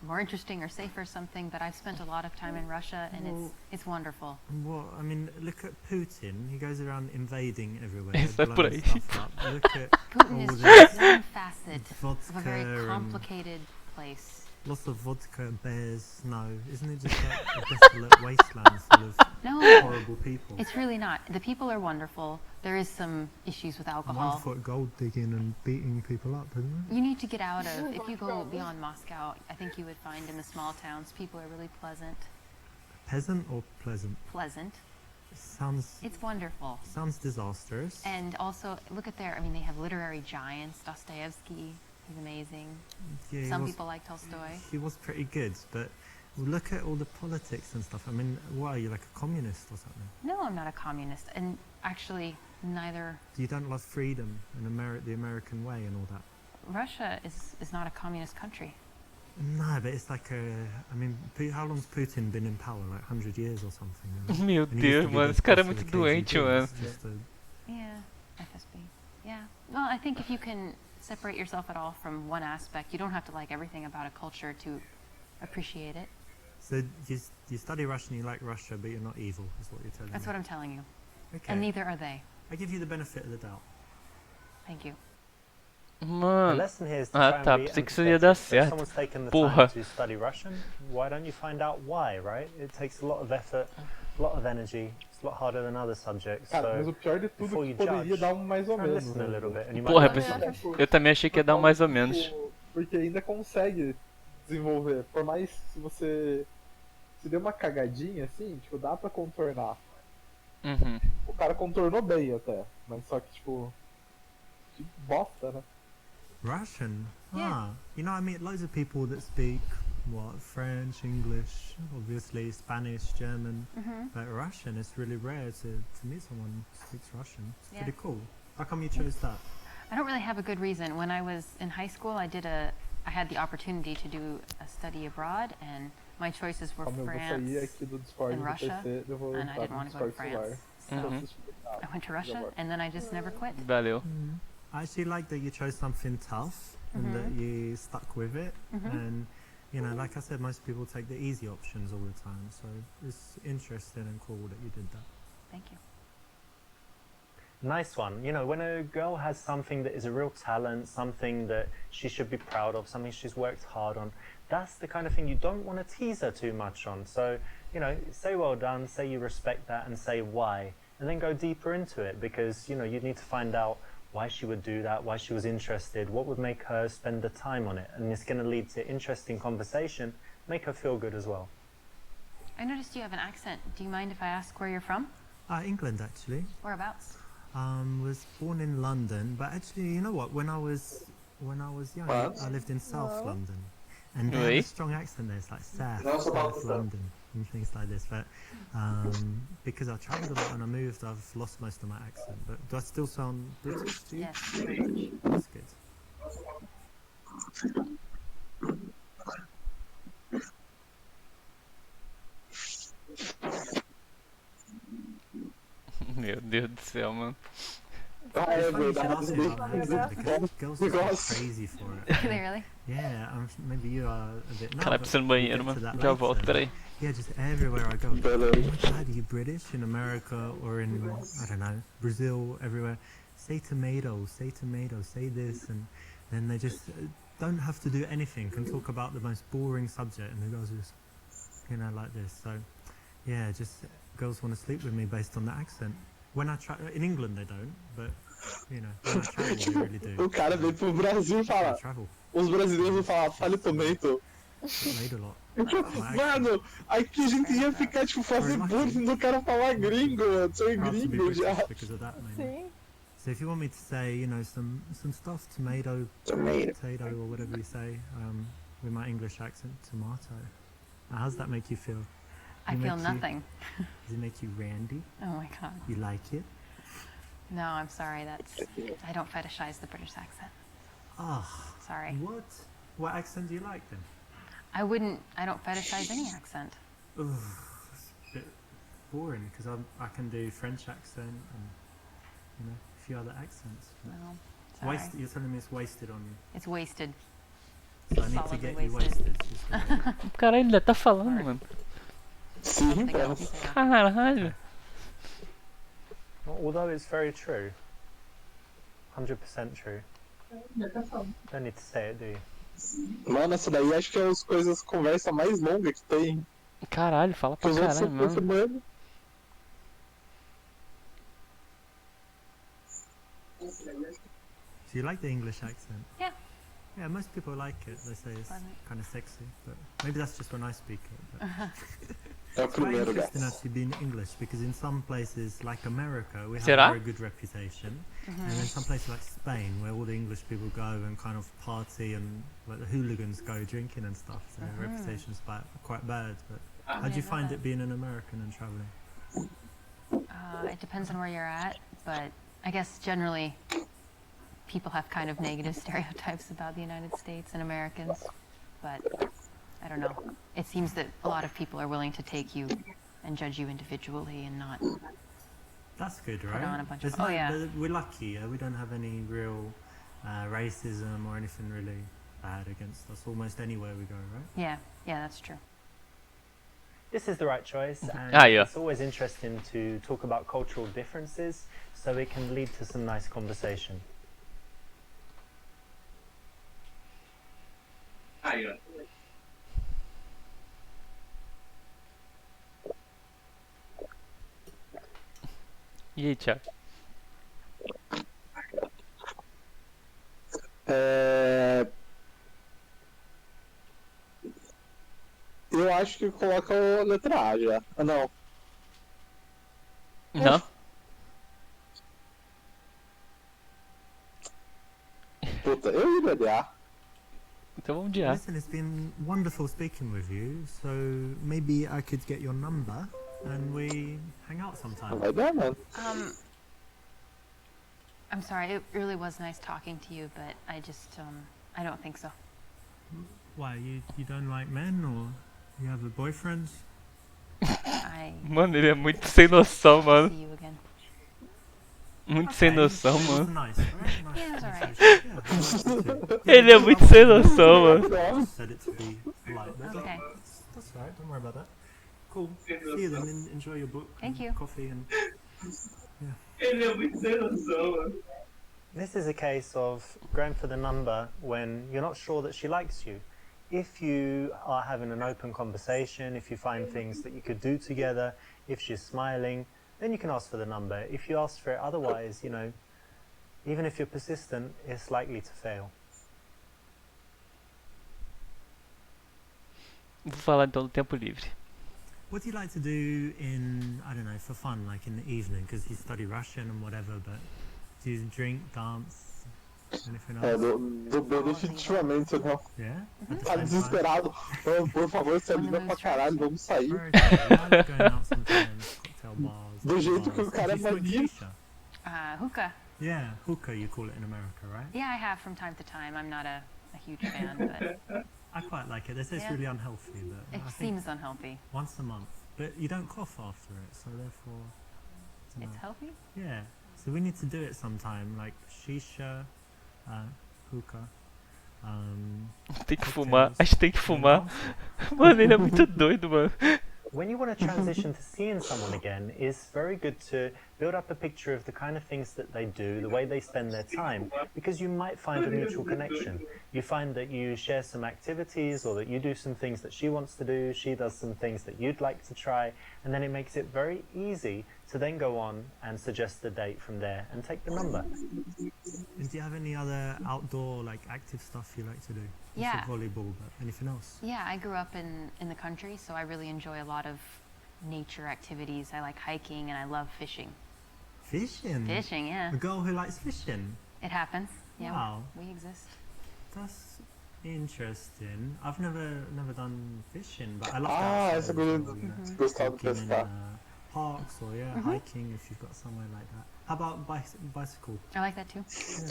more interesting or safe or something, but I've spent a lot of time in Russia and it's wonderful. Well, I mean, look at Putin. He goes around invading everywhere, Está por blowing aí. stuff up. Look at Putin all is this just one facet of a very vodka and complicated place. lots of vodka and bears, snow. Isn't it just like a desolate wasteland full of No, horrible people? it's really not. The people are wonderful. There is some issues with alcohol. Wonderful at gold digging and beating people up, isn't it? You need to get out of, if you go beyond Moscow, I think you would find in the small towns, people are really pleasant. Peasant or pleasant? Pleasant. Sounds It's wonderful. disastrous. And also, look at their, I mean, they have literary giants. Dostoevsky, he's amazing. Yeah, Some people like Tolstoy. He was pretty good, but look at all the politics and stuff. I mean, what are you, like a communist or something? No, I'm not a communist. And actually, neither. You don't love freedom and the American way and all that? Russia is not a communist country. No, but it's like I mean, how long's Putin been in power? Like 100 years or something? You know? Meu And he used Deus, to be mano, the esse cara é boss of muito the doente, KGB. mano. It's just Yeah, FSB. Yeah. Well, I think if you can separate yourself at all from one aspect, you don't have to like everything about a culture to appreciate it. So you study Russian, you like Russia, but you're not evil, is what you're telling That's me. what I'm telling you. Okay. And neither are they. I give you the benefit of the doubt. Thank you. The Mano. lesson here is to Ah, try and tá, be pensei que isso ia dar empathetic. So if certo. someone's taken the Porra. time to study Russian, why don't you find out why, right? It takes a lot of effort, a lot of energy. It's a lot harder than other subjects. Cara, so mas o pior de tudo before é you que poderia judge, dar um mais ou try and menos. listen a Né? little bit, and you Porra, might eu também achei que ia dar um mais ou menos. Porque ainda consegue desenvolver. Por mais se você se deu uma cagadinha assim, tipo, dá pra contornar. Uhum. O cara contornou bem até, mas só que tipo. Que bosta, né? Russian? Yeah. Ah, you know, I meet loads of people that speak French, English, obviously Spanish, German, but Russian. It's really rare to meet someone who speaks Russian. It's Yeah. pretty cool. How come you chose that? I don't really have a good reason. When I was in high school, I had the opportunity to do a study abroad, and my choices were Como eu vou sair France aqui do Discord and do Russia, PC, eu vou and I entrar didn't no want to go to Discord celular. France. So Uhum. I went to Russia, and then I just never quit. Valeu. I actually like that you chose something tough and that you stuck with it. And, you know, like I said, most people take the easy options all the time. So it's interesting and cool that you did that. Thank you. Nice one. You know, when a girl has something that is a real talent, something that she should be proud of, something she's worked hard on, that's the kind of thing you don't want to tease her too much on. So, you know, say well done, say you respect that, and say why. And then go deeper into it, because, you know, you need to find out why she would do that, why she was interested, what would make her spend the time on it. And it's going to lead to interesting conversation, make her feel good as well. I noticed you have an accent. Do you mind if I ask where you're from? England, actually. Whereabouts? Was born in London, but actually, you know what? When I was young, I lived in South London, and they have Oui. a strong accent there. It's like South London and things like this. But because I travelled a lot and I moved, I've lost most of my accent. But do I still sound British to you? Yes, very much. That's good. Meu Deus do céu, mano. Ah, é It's funny you should verdade. ask me about my accent because girls are Because- crazy for it. Are they really? Yeah, maybe you are a bit. Cara, but precisa no we'll banheiro, get mano. to that Já volto, later. peraí. Yeah, just everywhere I go. Oh my God, are you British? In America or in, I don't know, Brazil, everywhere. Say tomato, say this, and then they just don't have to do anything, can talk about the most boring subject, and the girls are just, you know, like this. So, yeah, just girls want to sleep with me based on the accent. When I try, in England they don't, but, you know, when I travel they really do. O cara veio pro Brasil e I fala. travel. Os brasileiros vão falar, fale tomato. Made a lot. Mano, aqui a gente ia ficar, tipo, fazendo bullying do cara falar gringo, mano. Sou Proud to be gringo já. British because of that, maybe. So if you want me to say, you know, some stuff, tomato, potato, or whatever you say, with my English accent, tomato. How does that make you feel? I feel nothing. Does it make you randy? Oh my god. You like it? No, I'm sorry. I don't fetishize the British accent. Ah, Sorry. what? What accent do you like then? I don't fetishize any accent. Ugh, it's a bit boring because I can do French accent and, you know, a few other accents. No, sorry. You're telling me it's wasted on you. It's wasted. So I need to Solidly get you wasted. wasted. Just to wait. Caralho, ele ainda tá falando, mano. Sim, Something cara. else. Yeah. Caralho. Although it's very true. 100% true. Don't need to say it, do you? Mano, essa daí acho que é as coisas, conversa mais longa que tem. Caralho, fala Que pra os outros caralho, são mano. mano. Do you like the English accent? Yeah. Yeah, most people like it. They say it's Fun. kind of sexy, but maybe that's just when I speak it. But É o It's quite primeiro, interesting guys. actually being English because in some places like America we have Será? a very good reputation, and in some places like Spain where all the English people go and kind of party and like the hooligans go drinking and stuff, so their reputation's quite bad. But how do you find it being an American and traveling? It depends on where you're at, but I guess generally people have kind of negative stereotypes about the United States and Americans, but I don't know. It seems that a lot of people are willing to take you and judge you individually and not. That's good, Put right? on a bunch There's of- oh, yeah. but we're lucky. We don't have any real racism or anything really bad against us almost anywhere we go, right? Yeah, that's true. This is the right choice, and Yeah. it's always interesting to talk about cultural differences so it can lead to some nice conversation. E aí, Thiago? Eu acho que coloca a letra A já. Ah, não. Não? Puta, eu iria de A. Então vamos de A. Listen, it's been wonderful speaking with you, so maybe I could get your number and we hang out sometime. Vai dar, mano. I'm sorry, it really was nice talking to you, but I just, I don't think so. Why, you don't like men, or you have a boyfriend? Mano, ele é muito sem noção, mano. See you again. Muito sem noção, It was mano. nice, right? Nice Yeah, it was alright. conversation. Yeah, I liked it too. Ele é muito sem noção, mano. Said it to be polite, but Okay. that's alright, don't worry about that. Cool. See you then, enjoy your book. Thank and you. Coffee and... Ele é muito sem noção, mano. This is a case of going for the number when you're not sure that she likes you. If you are having an open conversation, if you find things that you could do together, if she's smiling, then you can ask for the number. If you ask for it otherwise, you know, even if you're persistent, it's likely to fail. Vou falar então do tempo livre. What do you like to do in, I don't know, for fun, like in the evening? Because you study Russian and whatever, but do you drink, dance, anything else? Do B definitivamente não. Yeah? Tá desesperado. Oh, por favor, se anima pra caralho, vamos sair. Very cool. I like going out sometimes, cocktail bars. Do jeito que o bars. cara Do you smoke maníaco. shisha? Hookah. Yeah, hookah you call it in America, right? Yeah, I have from time to time. I'm not a huge fan, but I quite like it. They say it's Yeah. really unhealthy, but it I think seems unhealthy. once a month. But you don't cough after it, so therefore, you It's know. healthy? Yeah. So we need to do it sometime, like shisha, hookah. Tem que fumar. A gente tem que fumar. Mano, ele é muito doido, mano. When you want to transition to seeing someone again, it's very good to build up a picture of the kind of things that they do, the way they spend their time, because you might find a mutual connection. You find that you share some activities, or that you do some things that she wants to do, she does some things that you'd like to try, and then it makes it very easy to then go on and suggest a date from there and take the number. And do you have any other outdoor, like, active stuff you like to do? You said Yeah. volleyball, but anything else? Yeah, I grew up in the country, so I really enjoy a lot of nature activities. I like hiking and I love fishing. Fishing? Fishing, yeah. A girl who likes fishing? It happens. Yeah, Wow. we exist. That's interesting. I've never done fishing, but I love Ah, that. essa coisa de gostar de Walking in pescar. parks or hiking if you've got somewhere like that. How about bicycle? I like that too.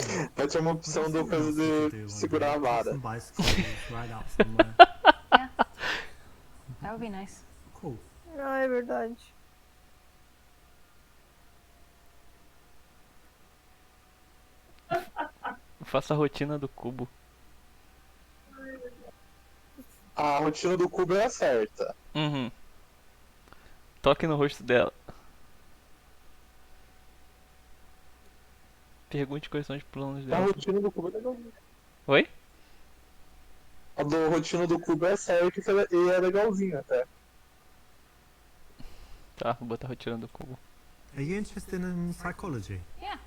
Yeah. Vai ter uma opção do coisa de segurar a vara. Some bicycles, ride out somewhere. Yeah, that would be nice. Cool. Não, é verdade. Faça a rotina do cubo. A rotina do cubo é a certa. Uhum. Toque no rosto dela. Pergunte quais são os planos A dela. rotina do cubo é legalzinha. Oi? A do rotina do cubo é certa e é legalzinha até. Tá, vou botar a rotina do cubo. Are you interested in psychology? Yeah.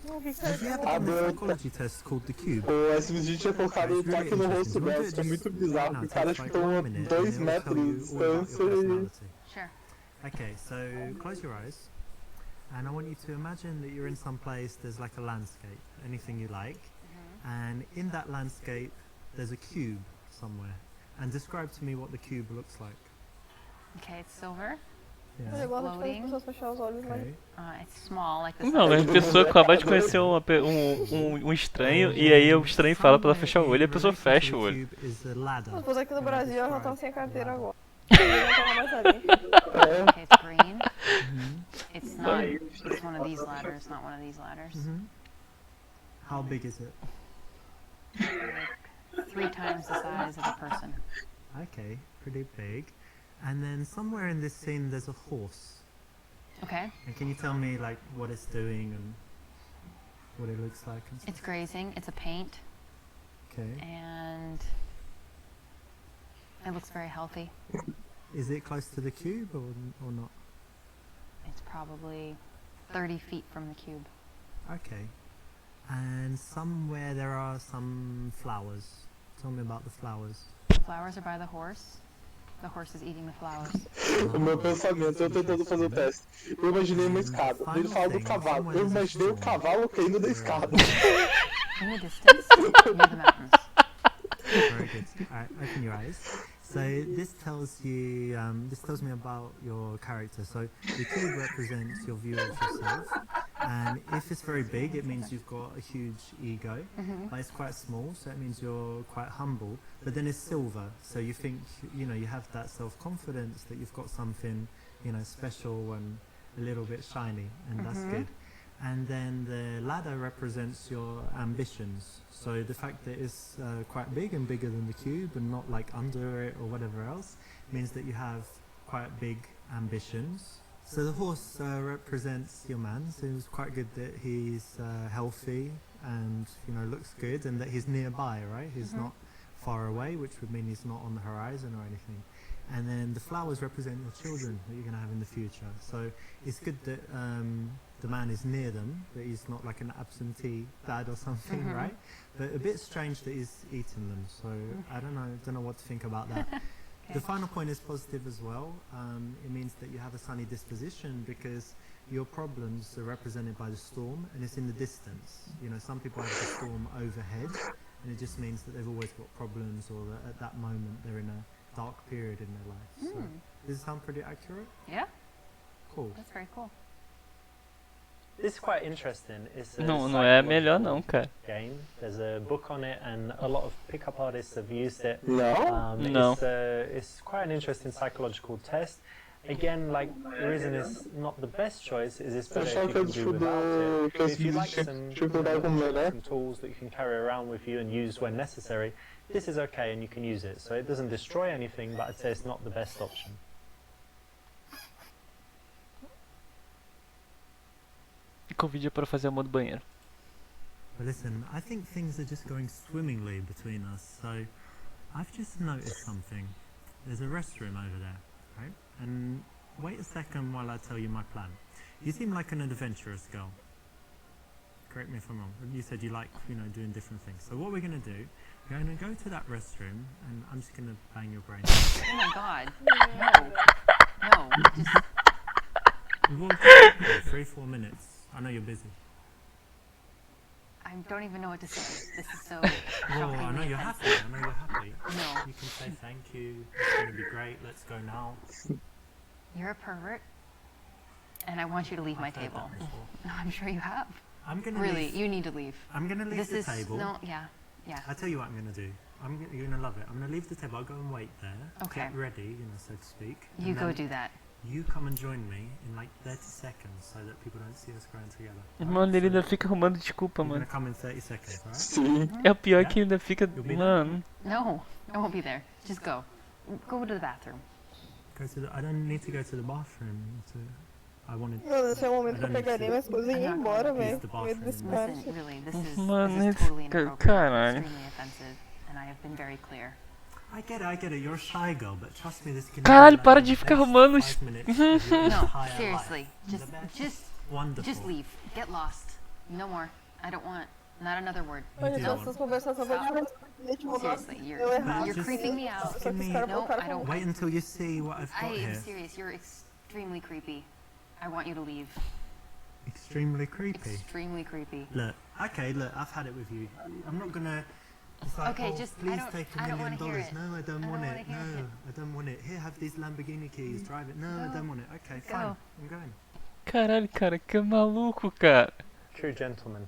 O que que Have you é? ever done a psychology test called the cube? O SVG tinha colocado o It's really toque no rosto interesting. Do you dela, want isso to é do it muito just bizarro. now? O It cara takes ficou like a 1 minute 2 and it'll tell you metros de all about your distância e... personality. Sure. Okay, so close your eyes, and I want you to imagine that you're in some place, there's like a landscape, anything you like, and in that landscape there's a cube somewhere, and describe to me what the cube looks like. Okay, it's silver. Ele Yeah. gosta de fazer as Floating. pessoas fechar os olhos, mas... Okay. It's small, like the Não, size a of pessoa acaba de conhecer um estranho e aí o estranho fala pra ela fechar o olho e a pessoa fecha o olho. Cube is a ladder. Se fosse aqui no Can I Brasil, eu já describe tava sem carteira the ladder? agora. Eu não tava mais ali. Okay, it's green. It's not. It's one of these ladders, not one of these ladders. How big is it? Like 3 times the size of a person. Okay, pretty big. And then somewhere in this scene there's a horse. Okay. And can you tell me like what it's doing and what it looks like and stuff? It's grazing. It's a paint, Okay. and it looks very healthy. Is it close to the cube or not? It's probably 30 feet from the cube. Okay. And somewhere there are some flowers. Tell me about the flowers. Flowers are by the horse. The horse is eating the flowers. O meu pensamento, eu tentando fazer o teste. Eu imaginei uma escada. Ele fala do cavalo. Eu imaginei o cavalo caindo da escada. In the distance, near the mountains. Very good. Alright, open your eyes. So this tells you, this tells me about your character. So the cube represents your view of yourself, and if it's very big, it means you've got a huge ego. But it's quite small, so it means you're quite humble. But then it's silver, so you think, you know, you have that self-confidence that you've got something, you know, special and a little bit shiny, and that's good. And then the ladder represents your ambitions. So the fact that it's quite big and bigger than the cube and not like under it or whatever else means that you have quite big ambitions. So the horse represents your man, so it's quite good that he's healthy and, you know, looks good, and that he's nearby, right? He's not far away, which would mean he's not on the horizon or anything. And then the flowers represent your children that you're going to have in the future. So it's good that the man is near them, that he's not like an absentee dad or something, right? But a bit strange that he's eating them. So I don't know what to think about that. The final point is positive as well. It means that you have a sunny disposition because your problems are represented by the storm, and it's in the distance. You know, some people have the storm overhead, and it just means that they've always got problems, or that at that moment they're in a dark period in their life. So does it sound pretty accurate? Yeah, Cool. that's very cool. This is quite interesting. It's a Não, não é melhor não, cara. game. There's a book on it, and a lot of pickup artists have used it. Não? No. It's quite an interesting psychological test. Again, like, the reason it's not the best choice is it's better if you can do without it. But if you like some tools that you can carry around with you and use when necessary, this is okay and you can use it. So it doesn't destroy anything, but I'd say it's not the best option. Convide para fazer a mão do banheiro. But listen, I think things are just going swimmingly between us, so I've just noticed something. There's a restroom over there, right? And wait a second while I tell you my plan. You seem like an adventurous girl. Correct me if I'm wrong. You said you like, you know, doing different things. So what we're going to do, we're going to go to that restroom, and I'm just going to bang your brain. Oh my god. No, just We've all got 3-4 minutes. I know you're busy. I don't even know what to say. This is so Well, shockingly I know you're happy. offensive. I know you're happy. No. You can say thank you. It's going to be great. Let's go now. You're a pervert, and I want you to leave my I've heard table. that before. No, I'm sure you have. I'm going to Really, leave. you need to leave. I'm going to leave This the is table. no, yeah. I tell you what I'm going to do. You're going to love it. I'm going to leave the table. I'll go and wait there. Okay. Get ready, you know, so to speak. You and go then do that. You come and join me in like 30 seconds so that people don't see us growing together. Mano, ele ainda fica arrumando desculpa, You're going mano. to come in 30 seconds, right? Sim. É o pior que ainda fica. You'll be Mano. No, I won't be there. Just go. Go to the bathroom. Go to the, I don't need to go to the bathroom. I wanted. Mano, esse é o momento que eu pegaria minhas coisas e ia embora, Use velho. the Com medo desse bathroom. parte. Listen, really, this Mano, is totally esse inappropriate, caralho. extremely offensive, and I have been very clear. I get it. You're a shy girl, but trust me, this can Caralho, be para like de the ficar best arrumando os. 5 minutes of your No, entire seriously, life. The best. just Wonderful. leave. Get lost. No more. I don't want. Not another word. Mas No. essas conversações só vai Seriously, But you're just creeping me out. give me- No, I don't. Wait until you see what I've got I am here. serious. You're extremely creepy. I want you to leave. Extremely creepy. Extremely creepy. Look, okay, look, I've had it with you. I'm not gonna. It's like, Okay, oh, just- I please don't- take I $1 don't million. wanna hear it. No, I don't I want don't it. wanna No, hear it. I don't want it. Here, have these Lamborghini keys. Drive it. No, I don't want it. Okay, Go. fine. I'm going. Caralho, cara, que maluco, cara. True gentleman.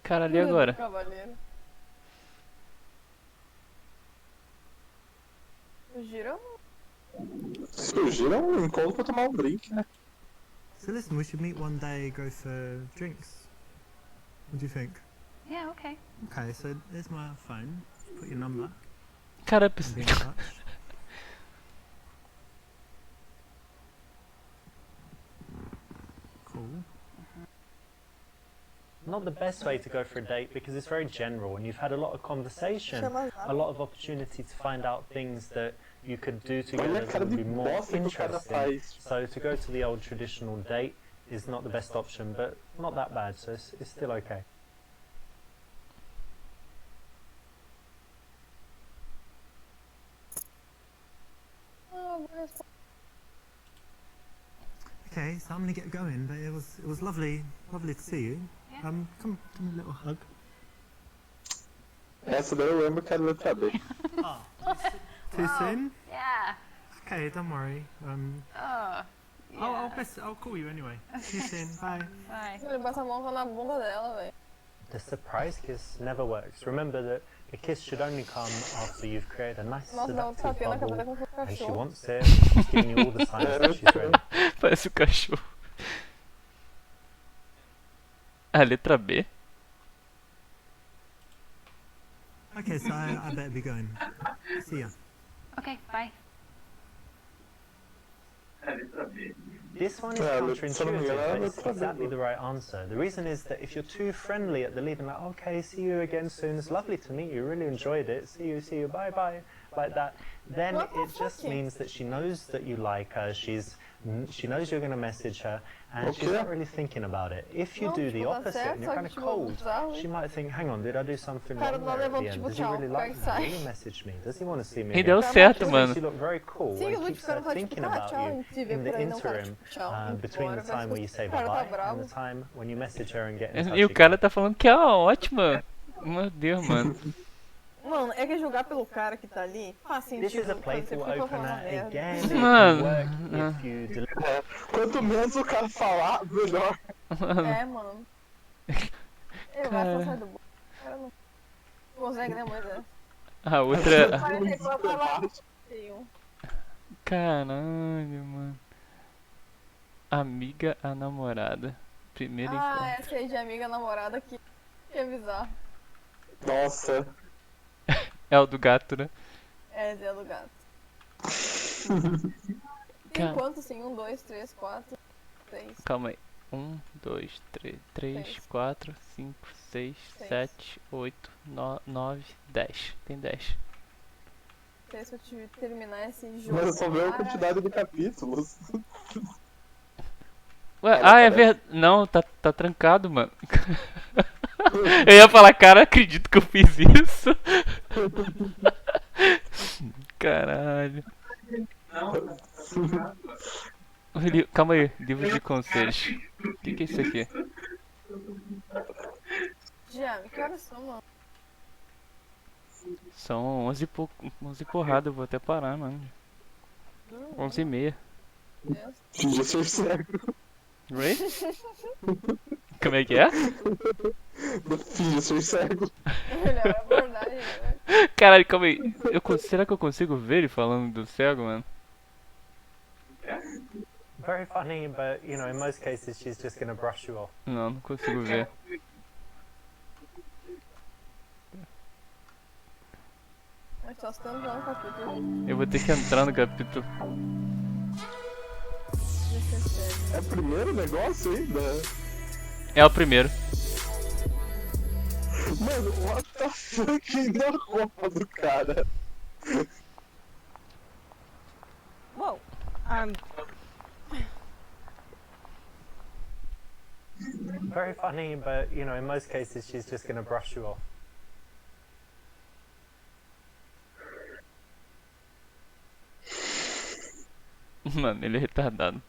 Caralho, e agora? Cavaleiro. Gira? Surgiram um encontro pra tomar um drink, né? So listen, we should meet one day, go for drinks. What do you think? Yeah, okay. Okay, so there's my phone. Put your number. Cara, Be in touch. Cool. Not the best way to go for a date because it's very general and you've had a lot of conversation, a lot of opportunity to find out things that you could do together that would be more interesting. So to go to the old traditional date is not the best option, but not that bad, so it's still okay. Okay, so I'm gonna get going, but it was lovely to see you. Come, give me a little hug. Essa daí eu lembro que era letra B. Too soon? Yeah. Okay, don't worry. Yeah. I'll call you anyway. See you soon. Bye. Bye. Ele bota a mão na bunda dela, velho. The surprise kiss never works. Remember that a kiss should only come after you've created a nice Nossa, dá um seductive tapinha na bubble, cabeça como se fosse um and she cachorro. wants it. She's giving you all the signs that she's ready. Parece o cachorro. A letra B? Okay, so I better be going. See ya. Okay, bye. This one is Yeah, look, some of the counterintuitive, but other it's exactly the right answer. The reason is that if you're too friendly at the leaving, like, okay, see you again soon, it's lovely to meet you, really enjoyed it, see you, bye bye, like that, then it just means that she knows that you like her, she knows you're going to message her, and she's not really thinking about it. If you do the opposite and you're kind of cold, she might think, hang on, did I do something wrong there at the end? Does he really like me? Will he message me? Does he want to see me E again? deu certo, mano. She looked very cool Sim, eu and vou keeps tipo, cara, thinking tipo, about tchau, you te ver in por the aí, não, cara, interim, tipo, tchau, between the embora, time where you say o cara tá bye-bye and bravo. the time when you message her and get in touch E o again. cara tá falando que é ótima. Meu Deus, mano. Mano, é que jogar pelo cara que tá ali faz sentido. This is a quando playful você for falar opener merda. again. It Mano. can work if you deliver. Quanto menos o cara falar, melhor. É, mano. Ele vai passar do bolo. O cara não consegue, né, Moisés? A outra. 44 pra lá. Caralho, mano. Amiga a namorada. Primeiro Ah, encontro. essa aí de amiga namorada que é bizarro. Nossa. É o do gato, né? É, Zé do Gato. Tem Cara. quantos sim? 1, 2, 3, 4, 6. Calma aí. 1, 2, 3, 4, 5, 6, 7, 8, 9, 10. Tem 10. Se eu terminar esse jogo. Mas eu só vejo a quantidade de capítulos. Ué, é verdade. Não, tá trancado, mano. Eu ia falar, cara, acredito que eu fiz isso. Caralho. Calma aí, livro de conselhos. O que é isso aqui? Já, que horas são, mano? São 11 e porrada, eu vou até parar, mano. 11 e meia. Finge ser cego. Oi? Como é que é? Finge ser cego. Melhor abordagem, né? Caralho, calma aí. Será que eu consigo ver ele falando do cego, mano? Very funny, but you know, in most cases she's just gonna brush you off. Não consigo ver. Mas só estamos lá no capítulo. Eu vou ter que entrar no capítulo. É o primeiro negócio ainda? É o primeiro. Mano, what the fuck na roupa do cara? Whoa. Very funny, but you know, in most cases, she's just gonna brush you off. Mano, ele é retardado.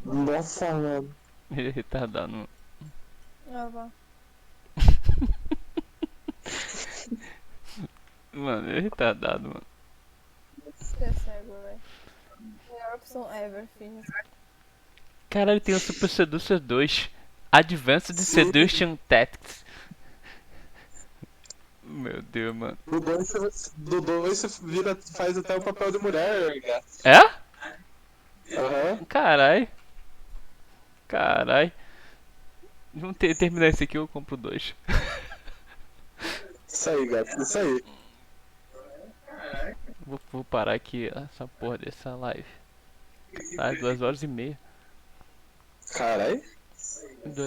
Nossa, mano. Ele é retardado, mano. Ah, vá. Mano, ele é retardado, mano. Você é cego, velho. Melhor opção ever, filho. Caralho, tem o Super Seducer 2. Advanced Seduction Tactics. Meu Deus, mano. Do 2 você vira, faz até o papel de mulher, gato. É? Aham. Carai. Carai. Vamos terminar esse aqui, eu compro 2. Isso aí, gato, isso aí. Vou parar aqui essa porra dessa live. Tá, 2 horas e meia. Carai.